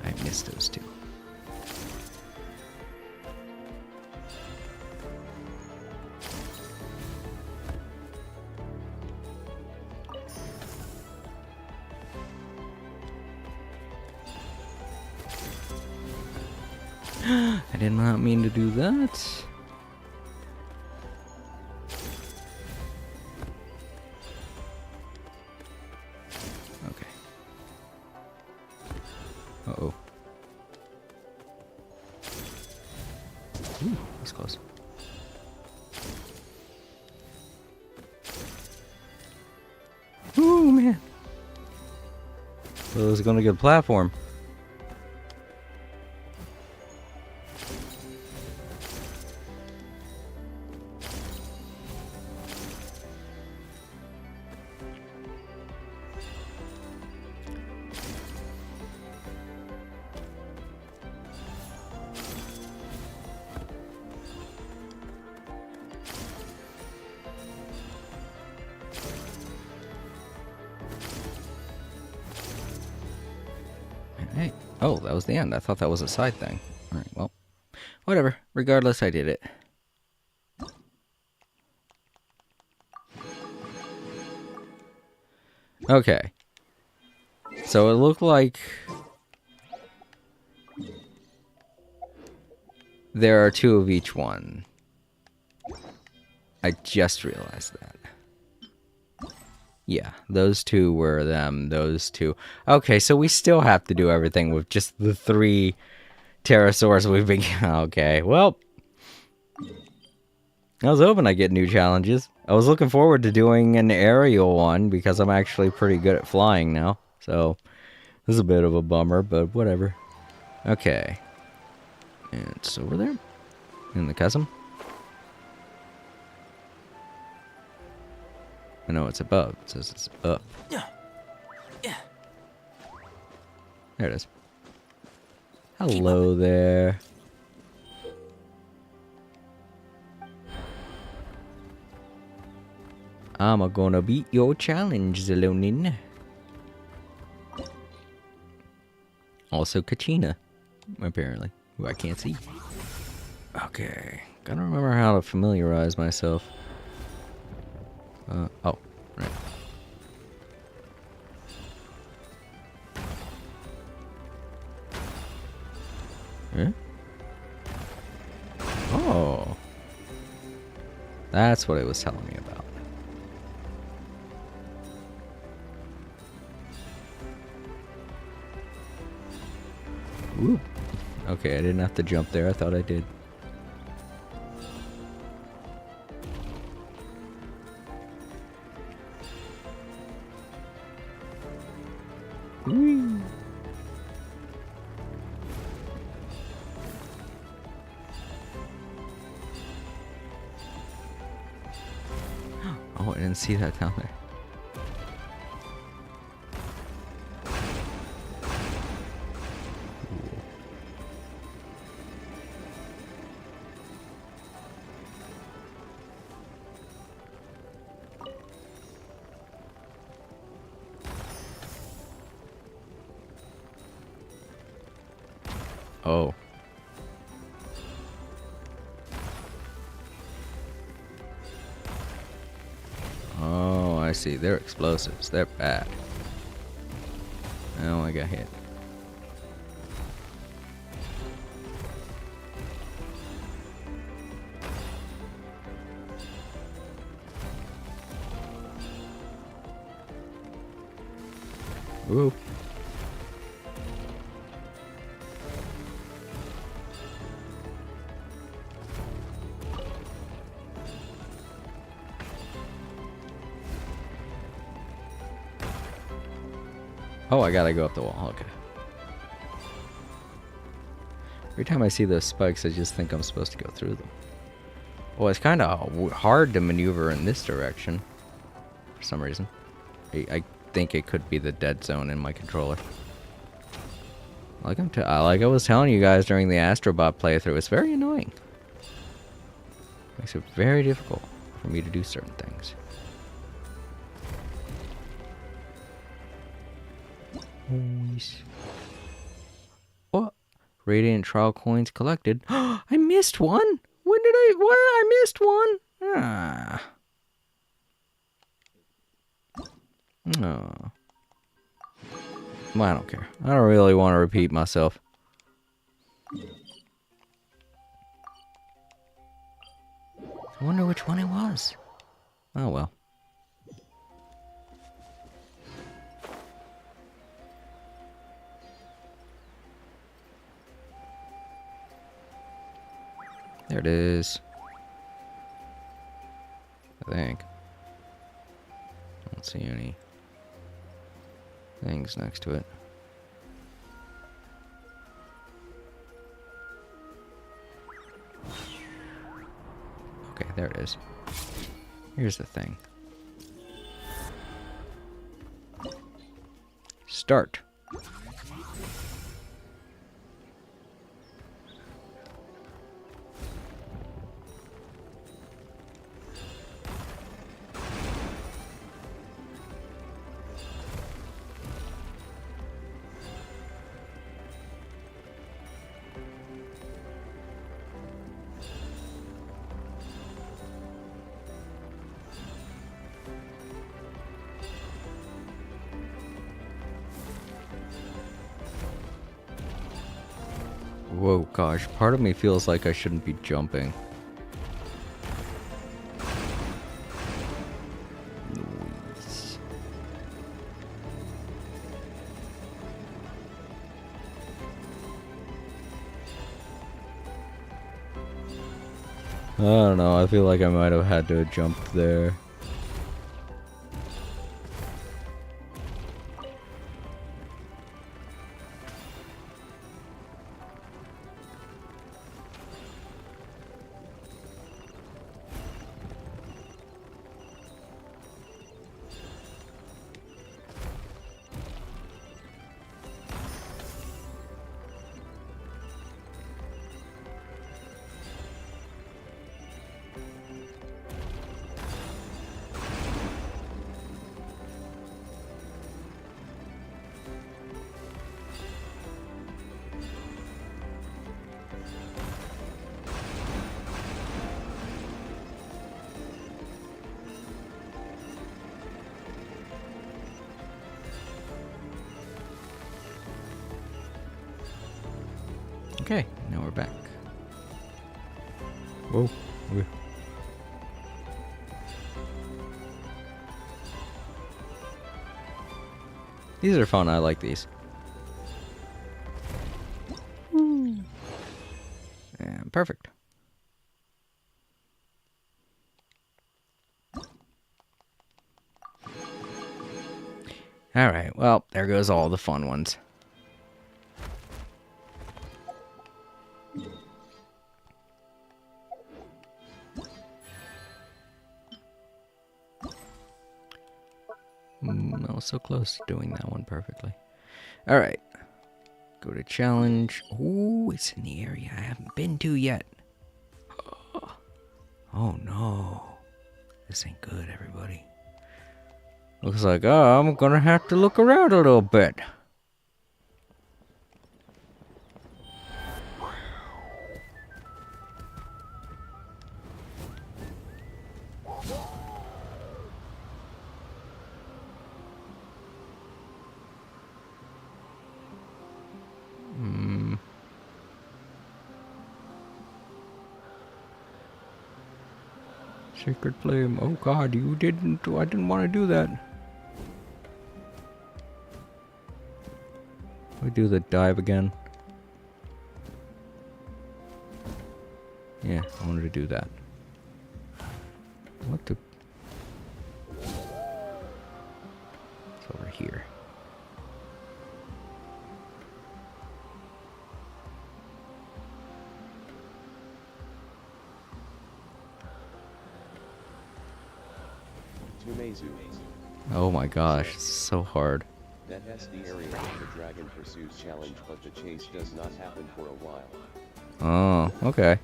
I missed those 2. I did not mean to do that. Okay. Uh-oh. Ooh, that's close. Ooh, man. Well, it was gonna get a platform. Oh, that was the end. I thought that was a side thing. Alright, well. Whatever. Regardless, I did it. Okay. So it looked like there are 2 of each one. I just realized that. Yeah, those 2 were them, those 2. Okay, so we still have to do everything with just the 3 pterosaurs we've been... Okay, well... I was hoping I'd get new challenges. I was looking forward to doing an aerial one, because I'm actually pretty good at flying now. So, this is a bit of a bummer, but whatever. Okay. And it's over there? In the chasm? I know it's above. It says it's up. There it is. Hello there. I'm gonna beat your challenge, Zelonin. Also Kachina, apparently, who I can't see. Okay, gotta remember how to familiarize myself. Oh, right. Huh? Oh. That's what it was telling me about. Ooh. Okay, I didn't have to jump there. I thought I did. Whee. Oh, I didn't see that down there. Oh. Oh, I see. They're explosives. They're bad. Oh, I got hit. Ooh. Oh, I gotta go up the wall. Okay. Every time I see those spikes, I just think I'm supposed to go through them. Well, it's kind of hard to maneuver in this direction for some reason. I think it could be the dead zone in my controller. Like I was telling you guys during the Astrobot playthrough, it's very annoying. Makes it very difficult for me to do certain things. What? Radiant trial coins collected. I missed one. What did I missed one? Ah. Oh. Well, I don't care. I don't really want to repeat myself. I wonder which one it was. Oh well. There it is. I think. I don't see any things next to it. Okay, there it is. Here's the thing. Start. Whoa, gosh. Part of me feels like I shouldn't be jumping. Noise. I don't know. I feel like I might have had to have jumped there. Okay, now we're back. Whoa. Okay. These are fun. I like these. And perfect. Alright, well, there goes all the fun ones. I was so close to doing that one perfectly. Alright. Go to challenge. Ooh, it's in the area I haven't been to yet. Oh no. This ain't good, everybody. Looks like, I'm gonna have to look around a little bit. Sacred flame. Oh god, I didn't want to do that. We do the dive again. Yeah, I wanted to do that. What the? It's over here. Oh my gosh, it's so hard. That's the area where the dragon pursues challenge, but the chase does not happen for a while. Oh, okay.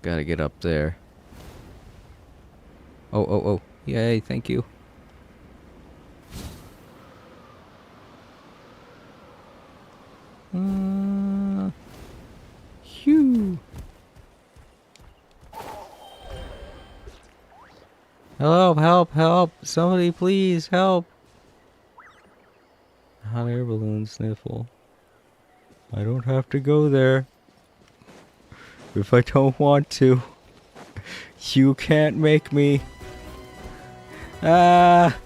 Gotta get up there. Oh. Yay, thank you. Phew. Help. Somebody please help. Hot air balloon sniffle. I don't have to go there. If I don't want to. You can't make me. Ah,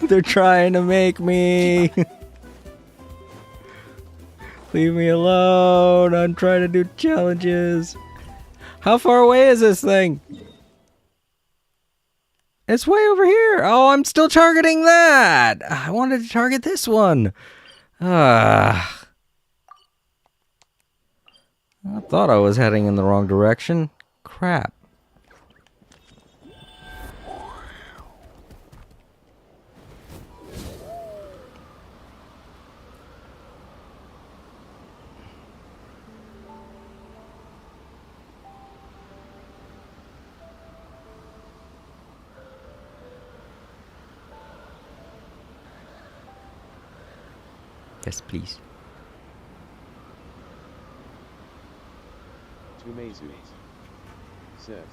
they're trying to make me. Leave me alone. I'm trying to do challenges. How far away is this thing? It's way over here. Oh, I'm still targeting that. I wanted to target this one. I thought I was heading in the wrong direction. Crap. Yes, please. Tumezu says,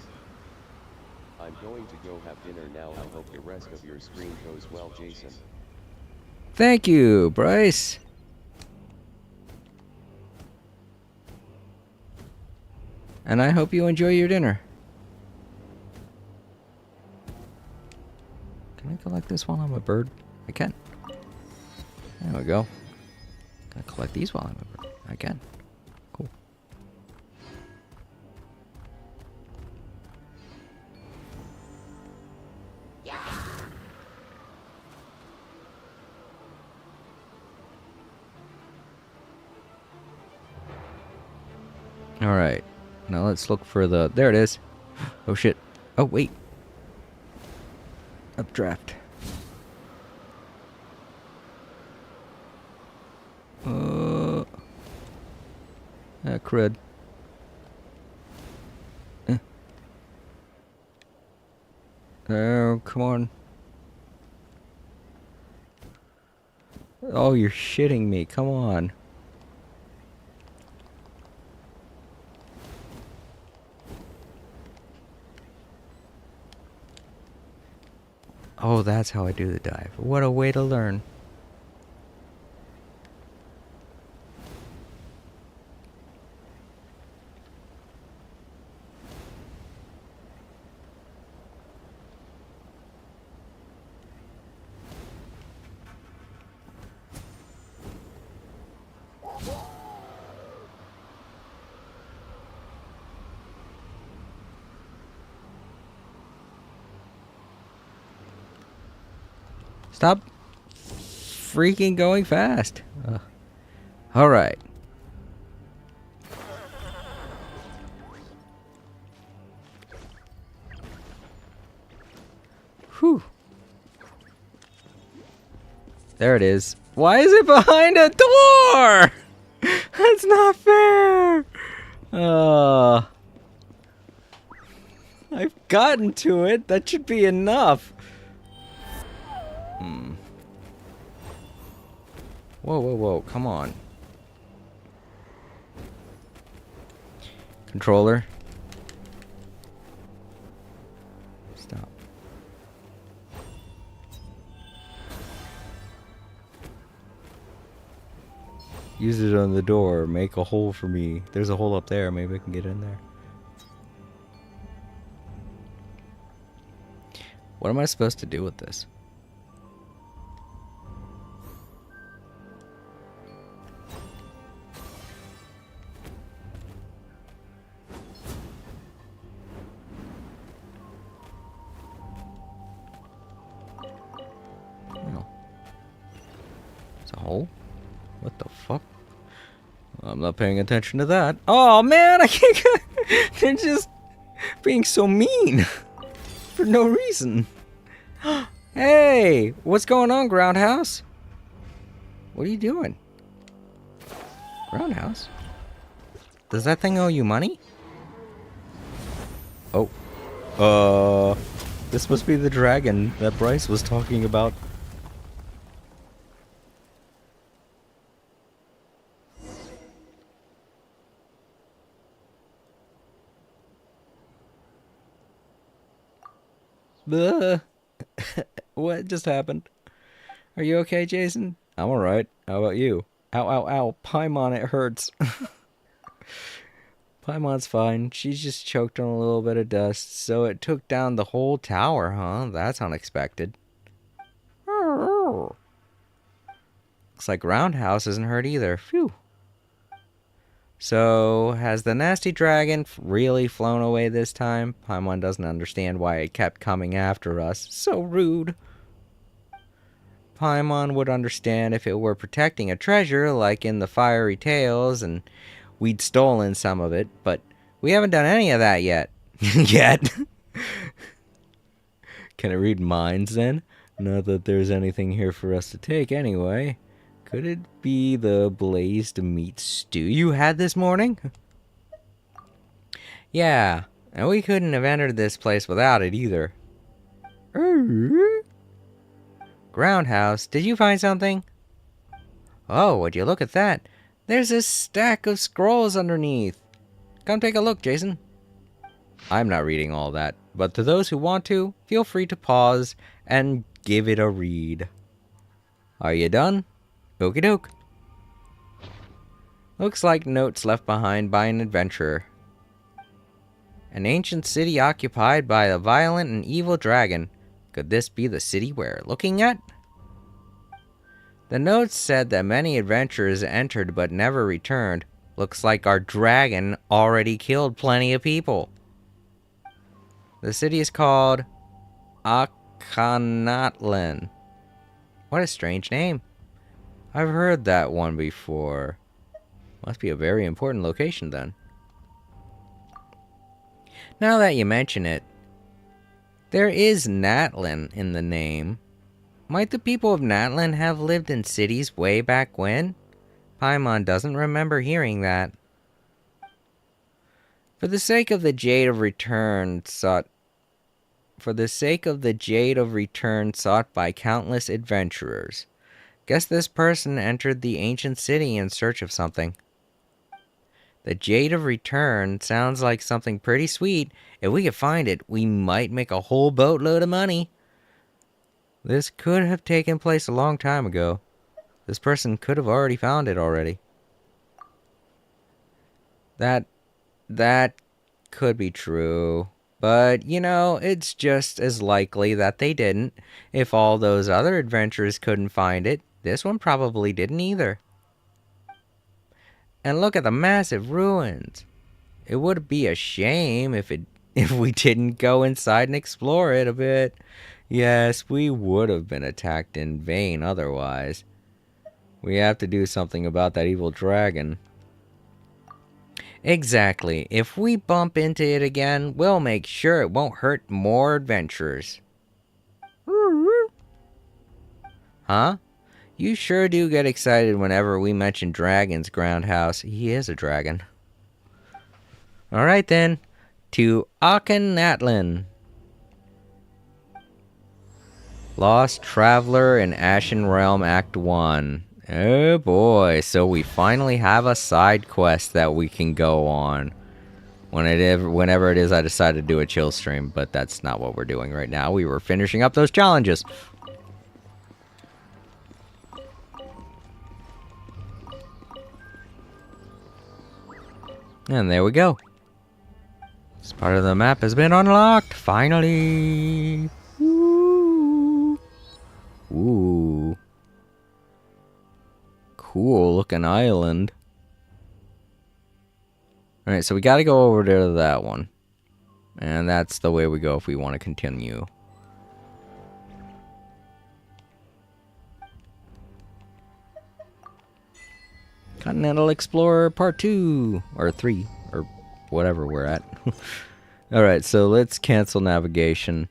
I'm going to go have dinner now. I hope the rest of your screen goes well, Jason. Thank you, Bryce. And I hope you enjoy your dinner. Can I collect this while I'm a bird? I can. There we go. Can I collect these while I'm a bird? I can. Cool. Alright. Now let's look for the... There it is. Oh shit. Oh wait. Updraft. Crud. Oh, come on. Oh, you're shitting me. Come on. Oh, that's how I do the dive. What a way to learn. Stop freaking going fast. Alright. Whew. There it is. Why is it behind a door? That's not fair. I've gotten to it. That should be enough. Whoa, whoa, whoa. Come on. Controller. Stop. Use it on the door. Make a hole for me. There's a hole up there. Maybe I can get in there. What am I supposed to do with this? It's a hole? What the fuck? I'm not paying attention to that. Oh man, I can't get... They're just being so mean. For no reason. Hey, what's going on, Groundhouse? What are you doing? Groundhouse? Does that thing owe you money? Oh. This must be the dragon that Bryce was talking about. What just happened? Are you okay, Jason? I'm alright. How about you? Ow, ow, ow. Paimon, it hurts. Paimon's fine. She's just choked on a little bit of dust, so it took down the whole tower, huh? That's unexpected. Looks like Roundhouse isn't hurt either. Phew. So, has the nasty dragon really flown away this time? Paimon doesn't understand why it kept coming after us. So rude. Paimon would understand if it were protecting a treasure, like in the Fiery Tales, and we'd stolen some of it, but we haven't done any of that yet. Yet? Can it read minds then? Not that there's anything here for us to take anyway. Could it be the blazed meat stew you had this morning? Yeah, and we couldn't have entered this place without it either. Groundhouse, did you find something? Oh, would you look at that? There's a stack of scrolls underneath. Come take a look, Jason. I'm not reading all that. but to those who want to, feel free to pause and give it a read. Are you done? Okie doke. Looks like notes left behind by an adventurer. An ancient city occupied by a violent and evil dragon. Could this be the city we're looking at? The notes said that many adventurers entered but never returned. Looks like our dragon already killed plenty of people. The city is called Akhenaten. What a strange name. I've heard that one before. Must be a very important location then. Now that you mention it, there is Natlan in the name. Might the people of Natlan have lived in cities way back when? Paimon doesn't remember hearing that. For the sake of the Jade of Return sought by countless adventurers. Guess this person entered the ancient city in search of something. The Jade of Return sounds like something pretty sweet. If we could find it, we might make a whole boatload of money. This could have taken place a long time ago. This person could have already found it already. That could be true. But, you know, it's just as likely that they didn't. If all those other adventurers couldn't find it, this one probably didn't either. And look at the massive ruins. It would be a shame if we didn't go inside and explore it a bit. Yes, we would have been attacked in vain otherwise. We have to do something about that evil dragon. Exactly. If we bump into it again, we'll make sure it won't hurt more adventurers. Huh? You sure do get excited whenever we mention Dragon's Groundhouse. He is a dragon. Alright then. To Akhenaten. Lost Traveler in Ashen Realm Act 1. Oh boy, so we finally have a side quest that we can go on. Whenever it is I decide to do a chill stream, but that's not what we're doing right now. We were finishing up those challenges. And there we go. This part of the map has been unlocked, finally. Ooh. Ooh. Cool looking island. Alright, so we gotta go over there to that one. And that's the way we go if we want to continue. Continental Explorer Part 2. Or 3. Or whatever we're at. Alright, so let's cancel navigation.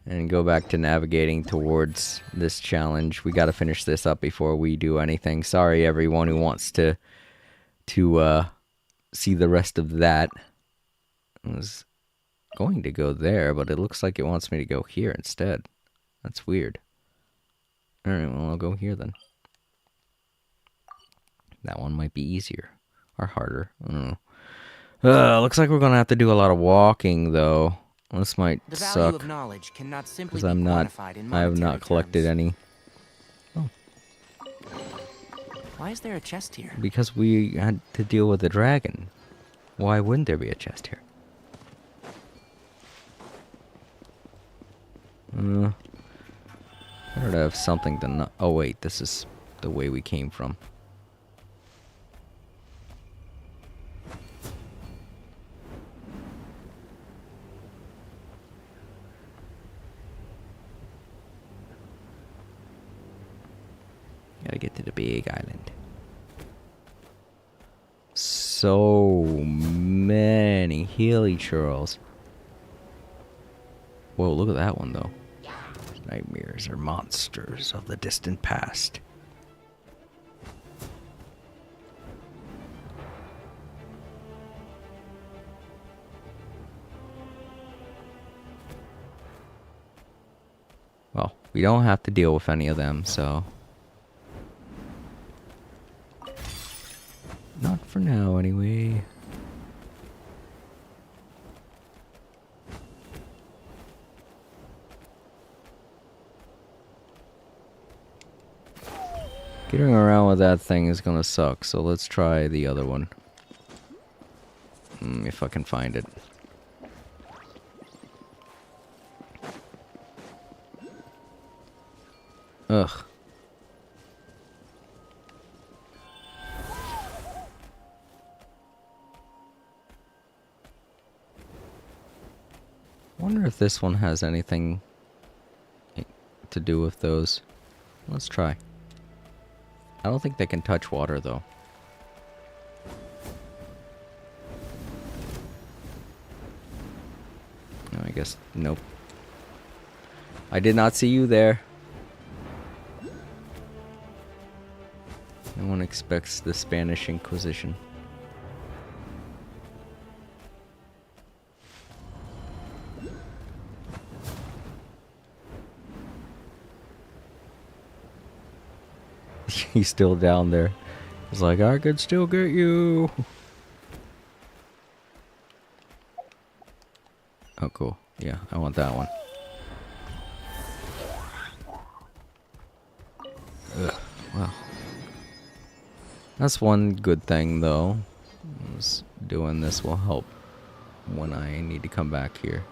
And go back to navigating towards this challenge. We gotta finish this up before we do anything. Sorry everyone who wants to see the rest of that. I was going to go there, but it looks like it wants me to go here instead. That's weird. Alright, well I'll go here then. That one might be easier. Or harder. I don't know. Looks like we're gonna have to do a lot of walking though. This might suck. Because I have not collected any. Oh. Why is there a chest here? Because we had to deal with the dragon. Why wouldn't there be a chest here? I don't have something to not. Oh wait, this is the way we came from. Gotta get to the big island. So many hilly churls. Whoa, look at that one though. Nightmares are monsters of the distant past. Well, we don't have to deal with any of them, so... Not for now, anyway. Getting around with that thing is gonna suck, so let's try the other one. If I can find it. Ugh. Wonder if this one has anything to do with those. Let's try. I don't think they can touch water though. No, I guess nope. I did not see you there. No one expects the Spanish Inquisition. He's still down there. He's like, I could still get you. Oh, cool. Yeah, I want that one. Ugh, well. That's one good thing, though. Doing this will help when I need to come back here.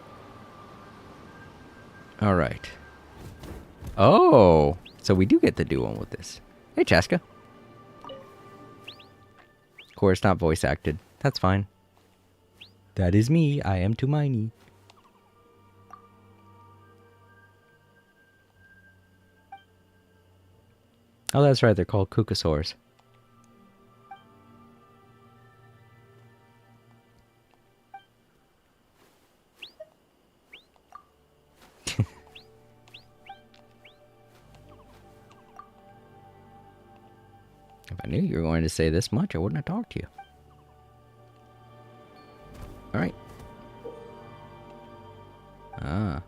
Alright. Oh! So we do get to do one with this. Hey, Chaska. Of course, not voice acted. That's fine. That is me. I am Tumaini. Oh, that's right. They're called Kukasaurs. If I knew you were going to say this much, I wouldn't have talked to you. Alright. Ah.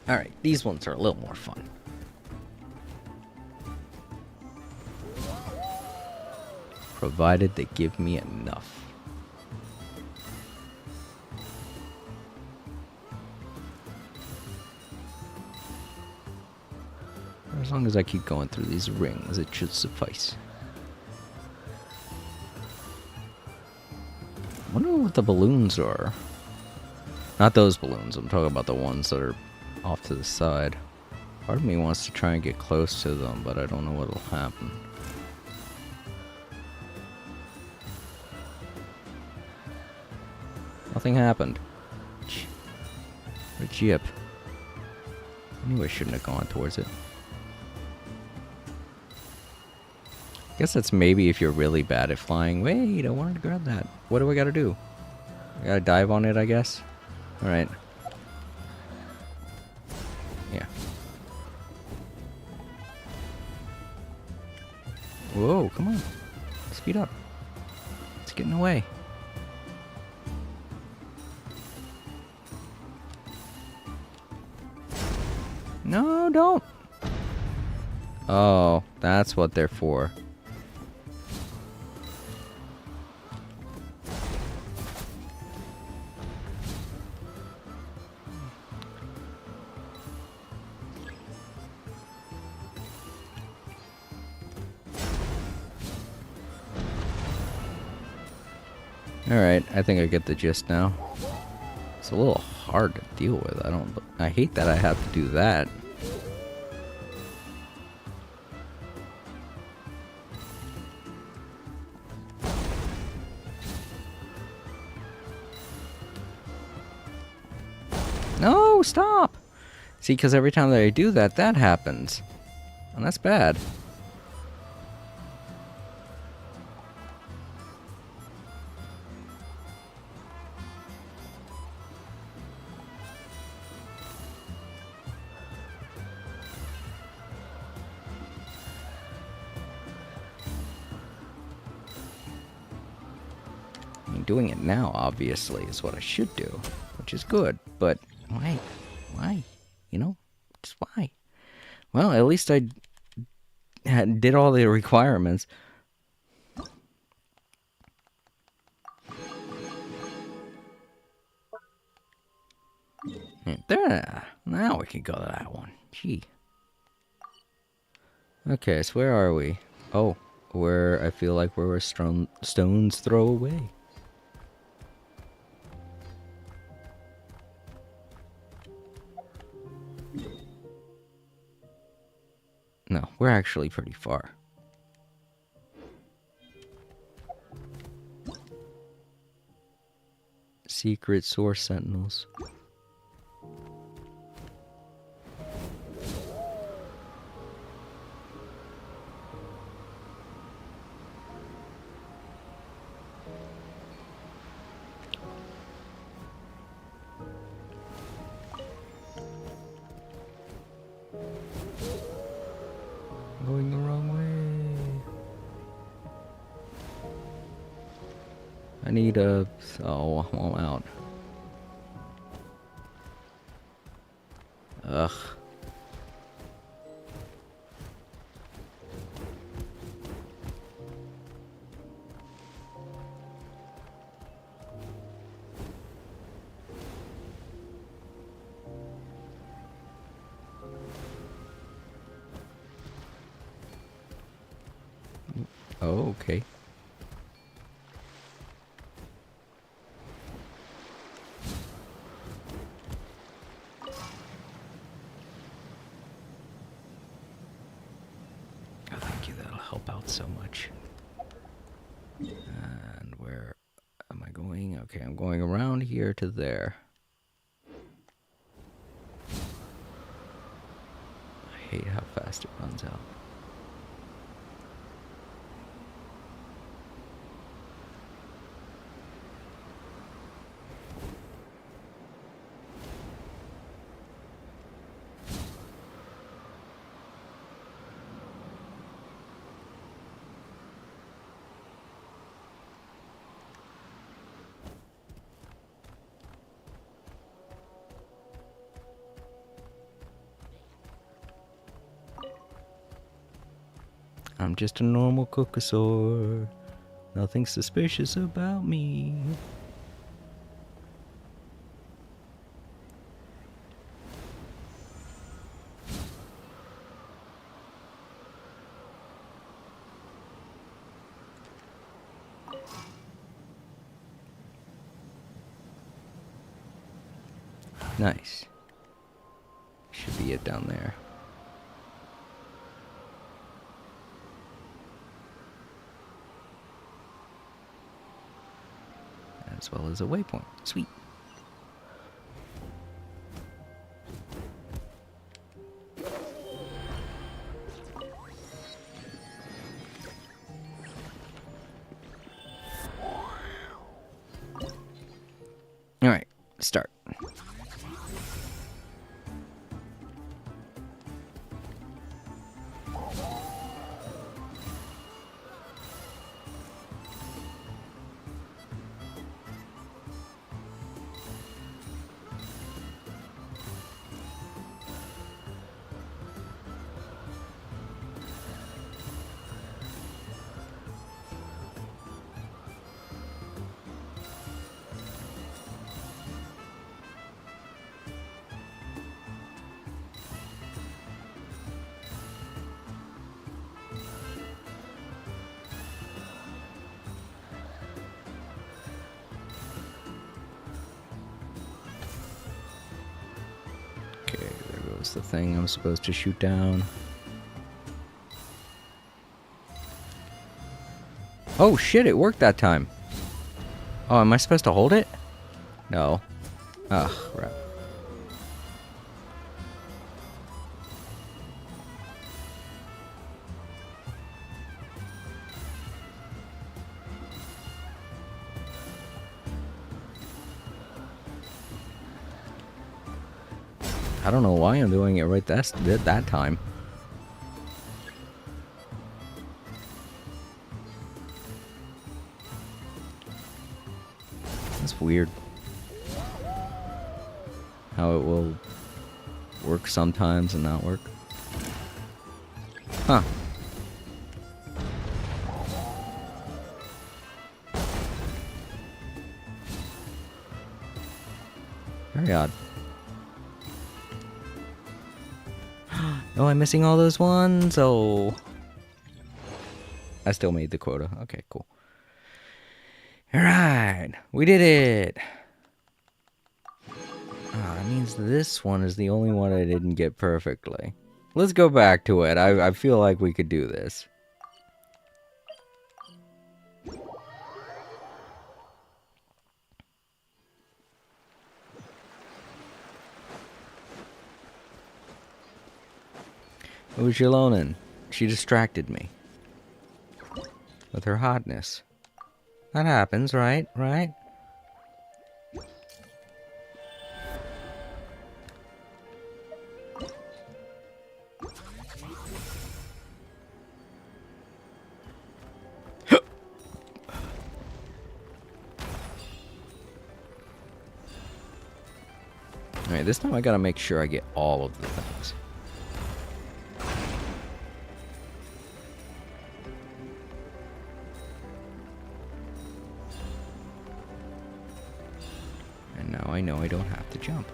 Alright, these ones are a little more fun. Provided they give me enough. As long as I keep going through these rings, it should suffice. I wonder what the balloons are. Not those balloons, I'm talking about the ones that are off to the side. Part of me wants to try and get close to them, but I don't know what'll happen. Nothing happened. What a jip. I knew I shouldn't have gone towards it. Guess that's maybe if you're really bad at flying. Wait, I wanted to grab that. What do I gotta do? I gotta dive on it, I guess? Alright. Yeah. Whoa, come on. Speed up. It's getting away. No, don't. Oh, that's what they're for. Alright, I think I get the gist now. It's a little hard to deal with. I hate that I have to do that. No, stop! See, because every time that I do that, that happens. And that's bad. I mean, doing it now, obviously, is what I should do, which is good, but why? Why? You know? Just why? Well, at least I did all the requirements. There. Now we can go to that one. Gee. Okay, so where are we? Oh, where I feel like we're a stone's throw away. No, we're actually pretty far. Secret source sentinels. Going the wrong way. I need a... Oh, I'm all out. Ugh. Oh, okay. Oh, thank you. That'll help out so much. And where am I going? Okay, I'm going around here to there. I hate how fast it runs out. I'm just a normal Cocosaur. Nothing suspicious about me. Nice. Should be it down there. As well as a waypoint. Sweet. All right, start. What's the thing I'm supposed to shoot down? Oh shit, it worked that time. Oh, am I supposed to hold it? No. Ugh, crap. I don't know why I'm doing it right that time. That's weird. How it will work sometimes and not work. Huh. Very odd. Oh, I'm missing all those ones. Oh. I still made the quota. Okay, cool. Alright. We did it. That means this one is the only one I didn't get perfectly. Let's go back to it. I feel like we could do this. Who's Yolonin? She distracted me. With her hotness. That happens, right? Right? Alright, this time I gotta make sure I get all of the things. And now I know I don't have to jump.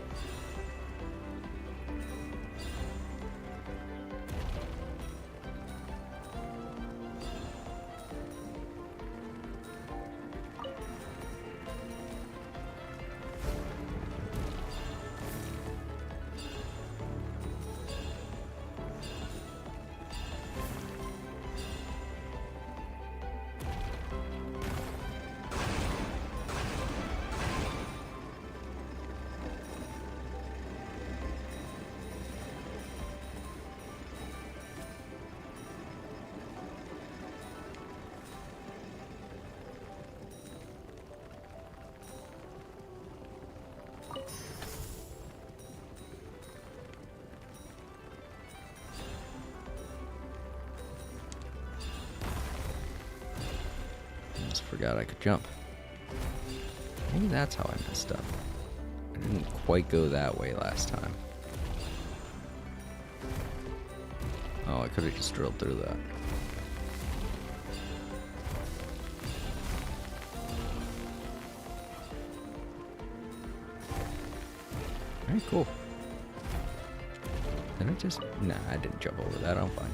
Forgot I could jump. Maybe that's how I messed up. I didn't quite go that way last time. Oh, I could have just drilled through that. Alright, cool. Did I just... Nah, I didn't jump over that. I'm fine.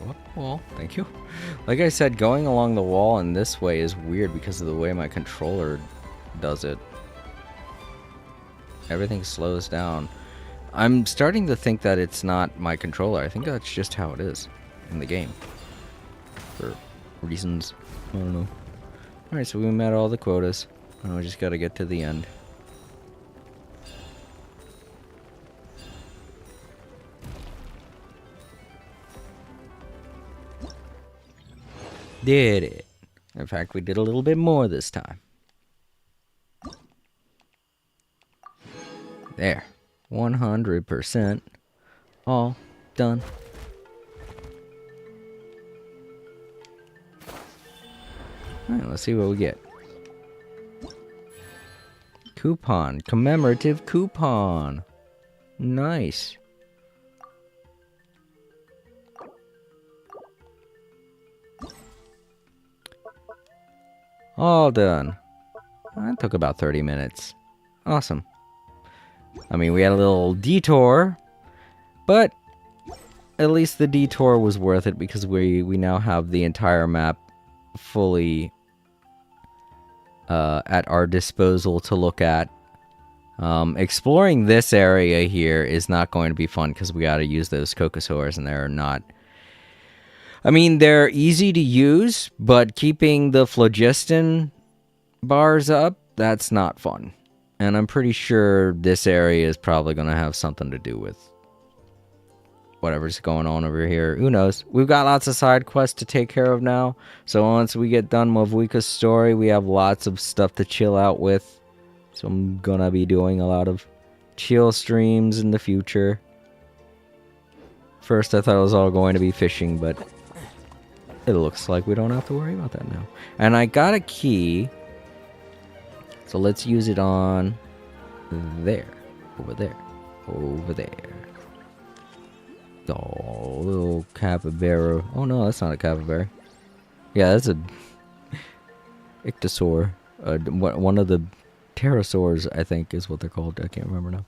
Go up the wall. Thank you. Like I said, going along the wall in this way is weird because of the way my controller does it. Everything slows down. I'm starting to think that it's not my controller. I think that's just how it is in the game. For reasons, I don't know. Alright, so we met all the quotas. Now we just gotta get to the end. Did it. In fact, we did a little bit more this time. There. 100% all done. Alright, let's see what we get. Coupon. Commemorative coupon. Nice. All done. That took about 30 minutes. Awesome. I mean, we had a little detour, but at least the detour was worth it because we now have the entire map fully at our disposal to look at. Exploring this area here is not going to be fun because we got to use those cocosaurs and they're not... I mean, they're easy to use, but keeping the phlogiston bars up, that's not fun. And I'm pretty sure this area is probably going to have something to do with whatever's going on over here. Who knows? We've got lots of side quests to take care of now. So once we get done with Vuika's story, we have lots of stuff to chill out with. So I'm going to be doing a lot of chill streams in the future. First, I thought it was all going to be fishing, but... it looks like we don't have to worry about that now. And I got a key. So let's use it on there. Over there. Over there. Oh, little capybara. Oh no, that's not a capybara. Yeah, that's a ichthyosaur. One of the pterosaurs, I think, is what they're called. I can't remember now.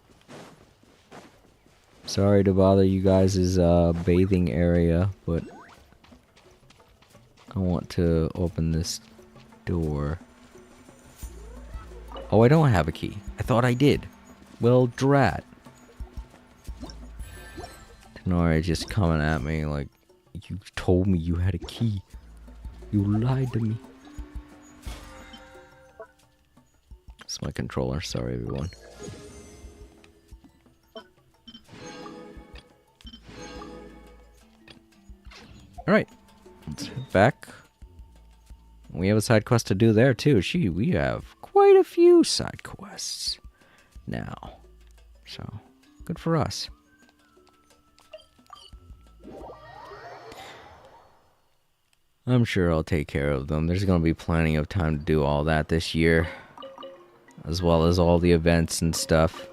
Sorry to bother you guys' bathing area, but I want to open this door. Oh, I don't have a key. I thought I did. Well, drat. Tenori just coming at me like, you told me you had a key. You lied to me. It's my controller. Sorry, everyone. Alright. Let's head back. We have a side quest to do there, too. We have quite a few side quests now. So, good for us. I'm sure I'll take care of them. There's going to be plenty of time to do all that this year. As well as all the events and stuff.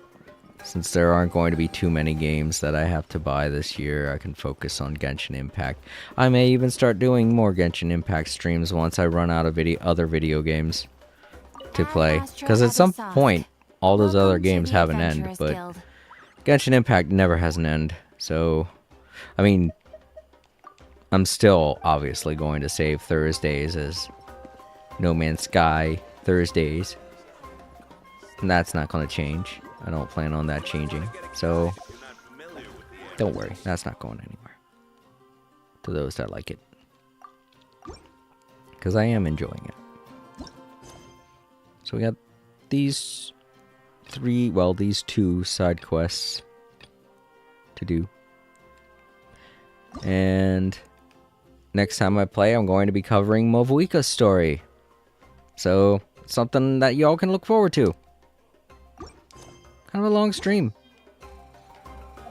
Since there aren't going to be too many games that I have to buy this year, I can focus on Genshin Impact. I may even start doing more Genshin Impact streams once I run out of other video games to play. Because at some point, all those other games have an end, but Genshin Impact never has an end. So, I mean, I'm still obviously going to save Thursdays as No Man's Sky Thursdays. And that's not going to change. I don't plan on that changing. So, don't worry. That's not going anywhere. To those that like it. Because I am enjoying it. So we got these these two side quests to do. And next time I play, I'm going to be covering Movuika's story. So, something that y'all can look forward to. Kind of a long stream.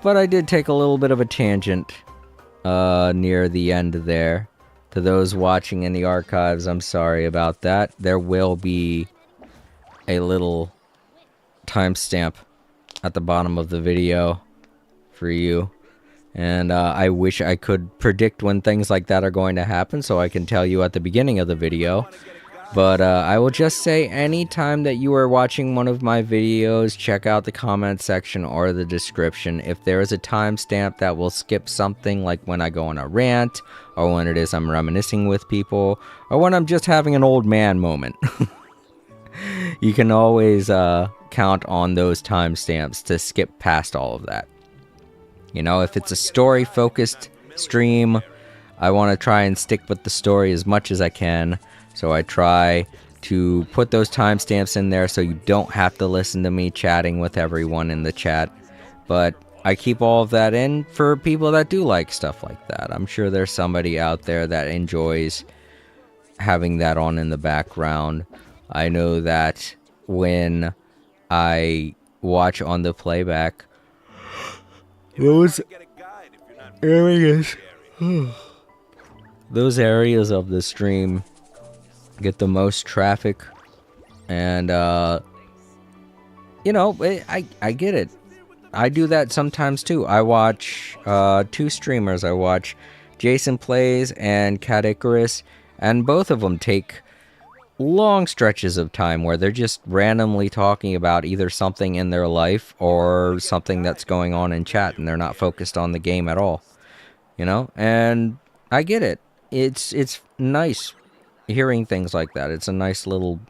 But I did take a little bit of a tangent near the end there. To those watching in the archives, I'm sorry about that. There will be a little timestamp at the bottom of the video for you. And I wish I could predict when things like that are going to happen so I can tell you at the beginning of the video. But I will just say, anytime that you are watching one of my videos, check out the comment section or the description. If there is a timestamp that will skip something, like when I go on a rant, or when it is I'm reminiscing with people, or when I'm just having an old man moment. You can always count on those timestamps to skip past all of that. You know, if it's a story-focused stream, I want to try and stick with the story as much as I can. So I try to put those timestamps in there so you don't have to listen to me chatting with everyone in the chat. But I keep all of that in for people that do like stuff like that. I'm sure there's somebody out there that enjoys having that on in the background. I know that when I watch on the playback, those areas of the stream get the most traffic, and you know, I get it. I do that sometimes too. I watch two streamers. I watch Jason Plays and Cat Icarus, and both of them take long stretches of time where they're just randomly talking about either something in their life or something that's going on in chat, and they're not focused on the game at all. You know, and I get it. It's nice hearing things like that. It's a nice little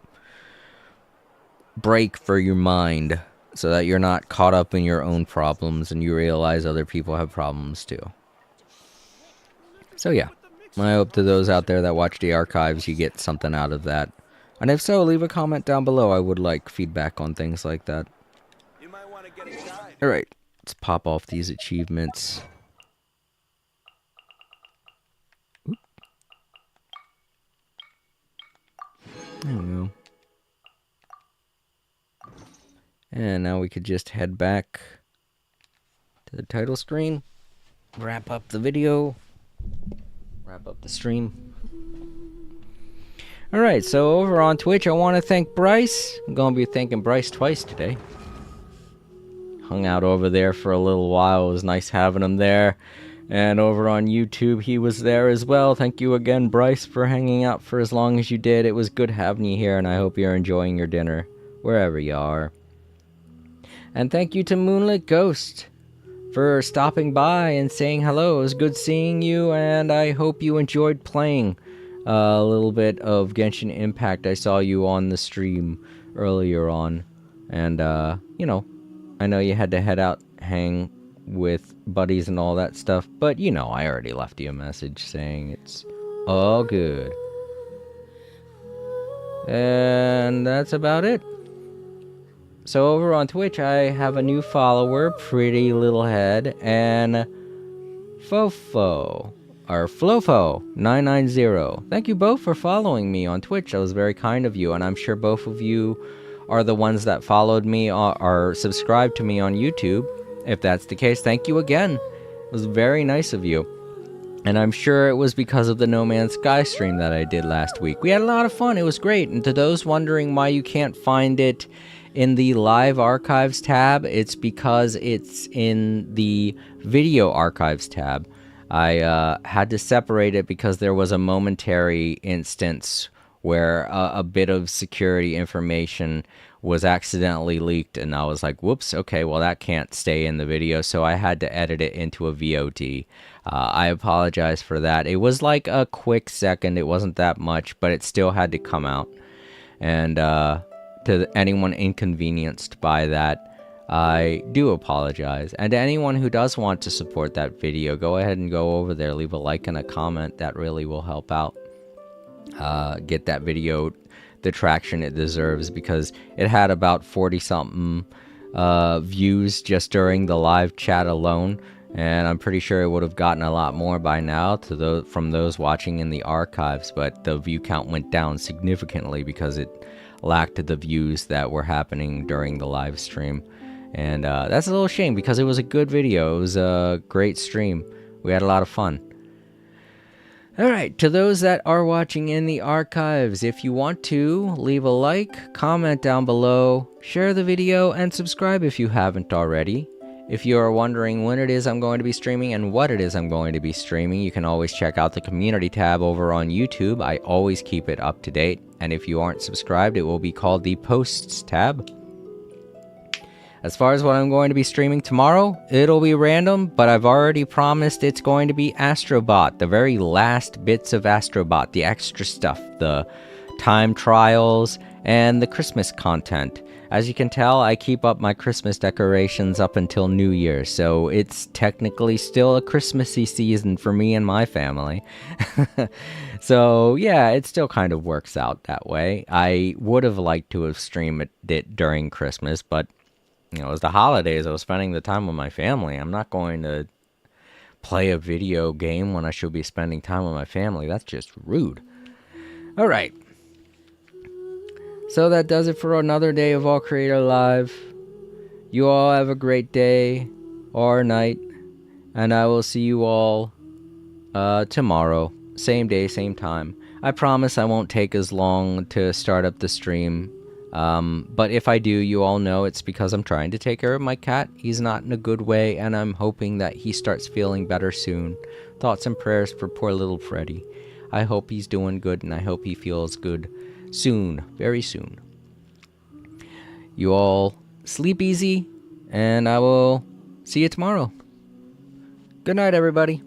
break for your mind so that you're not caught up in your own problems and you realize other people have problems too. So yeah, I hope to those out there that watch the archives you get something out of that. And if so, leave a comment down below. I would like feedback on things like that. Alright, let's pop off these achievements. There we go. And now we could just head back to the title screen, wrap up the video, wrap up the stream. Alright, so over on Twitch, I want to thank Bryce. I'm going to be thanking Bryce twice today. Hung out over there for a little while. It was nice having him there. And over on YouTube, he was there as well. Thank you again, Bryce, for hanging out for as long as you did. It was good having you here, and I hope you're enjoying your dinner, wherever you are. And thank you to Moonlit Ghost for stopping by and saying hello. It was good seeing you, and I hope you enjoyed playing a little bit of Genshin Impact. I saw you on the stream earlier on, and, you know, I know you had to head out, hang with buddies and all that stuff, but, you know, I already left you a message saying it's all good. And that's about it. So over on Twitch, I have a new follower, Pretty Little Head, and Fofo, or Flofo990. Thank you both for following me on Twitch. That was very kind of you, and I'm sure both of you are the ones that followed me or subscribed to me on YouTube. If that's the case, thank you again. It was very nice of you. And I'm sure it was because of the No Man's Sky stream that I did last week. We had a lot of fun. It was great. And to those wondering why you can't find it in the Live Archives tab, it's because it's in the Video Archives tab. I had to separate it because there was a momentary instance where a bit of security information was accidentally leaked, and I was like, whoops, okay, well that can't stay in the video, so I had to edit it into a VOD. I apologize for that. It was like a quick second, it wasn't that much, but it still had to come out. And to anyone inconvenienced by that, I do apologize. And to anyone who does want to support that video, go ahead and go over there, leave a like and a comment. That really will help out. Get that video the traction it deserves, because it had about 40-something views just during the live chat alone. And I'm pretty sure it would have gotten a lot more by now from those watching in the archives, but the view count went down significantly because it lacked the views that were happening during the live stream. And that's a little shame, because it was a good video. It was a great stream. We had a lot of fun. Alright, to those that are watching in the archives, if you want to, leave a like, comment down below, share the video, and subscribe if you haven't already. If you are wondering when it is I'm going to be streaming and what it is I'm going to be streaming, you can always check out the community tab over on YouTube. I always keep it up to date. And if you aren't subscribed, it will be called the Posts tab. As far as what I'm going to be streaming tomorrow, it'll be random, but I've already promised it's going to be Astrobot. The very last bits of Astrobot, the extra stuff, the time trials, and the Christmas content. As you can tell, I keep up my Christmas decorations up until New Year, so it's technically still a Christmassy season for me and my family. So, yeah, it still kind of works out that way. I would have liked to have streamed it during Christmas, but, you know, it was the holidays. I was spending the time with my family. I'm not going to play a video game when I should be spending time with my family. That's just rude. All right. So that does it for another day of All Creator Live. You all have a great day or night, and I will see you all tomorrow. Same day, same time. I promise I won't take as long to start up the stream. But if I do, you all know it's because I'm trying to take care of my cat. He's not in a good way, and I'm hoping that he starts feeling better soon. Thoughts and prayers for poor little Freddy. I hope he's doing good, and I hope he feels good soon, very soon. You all sleep easy, and I will see you tomorrow. Good night, everybody.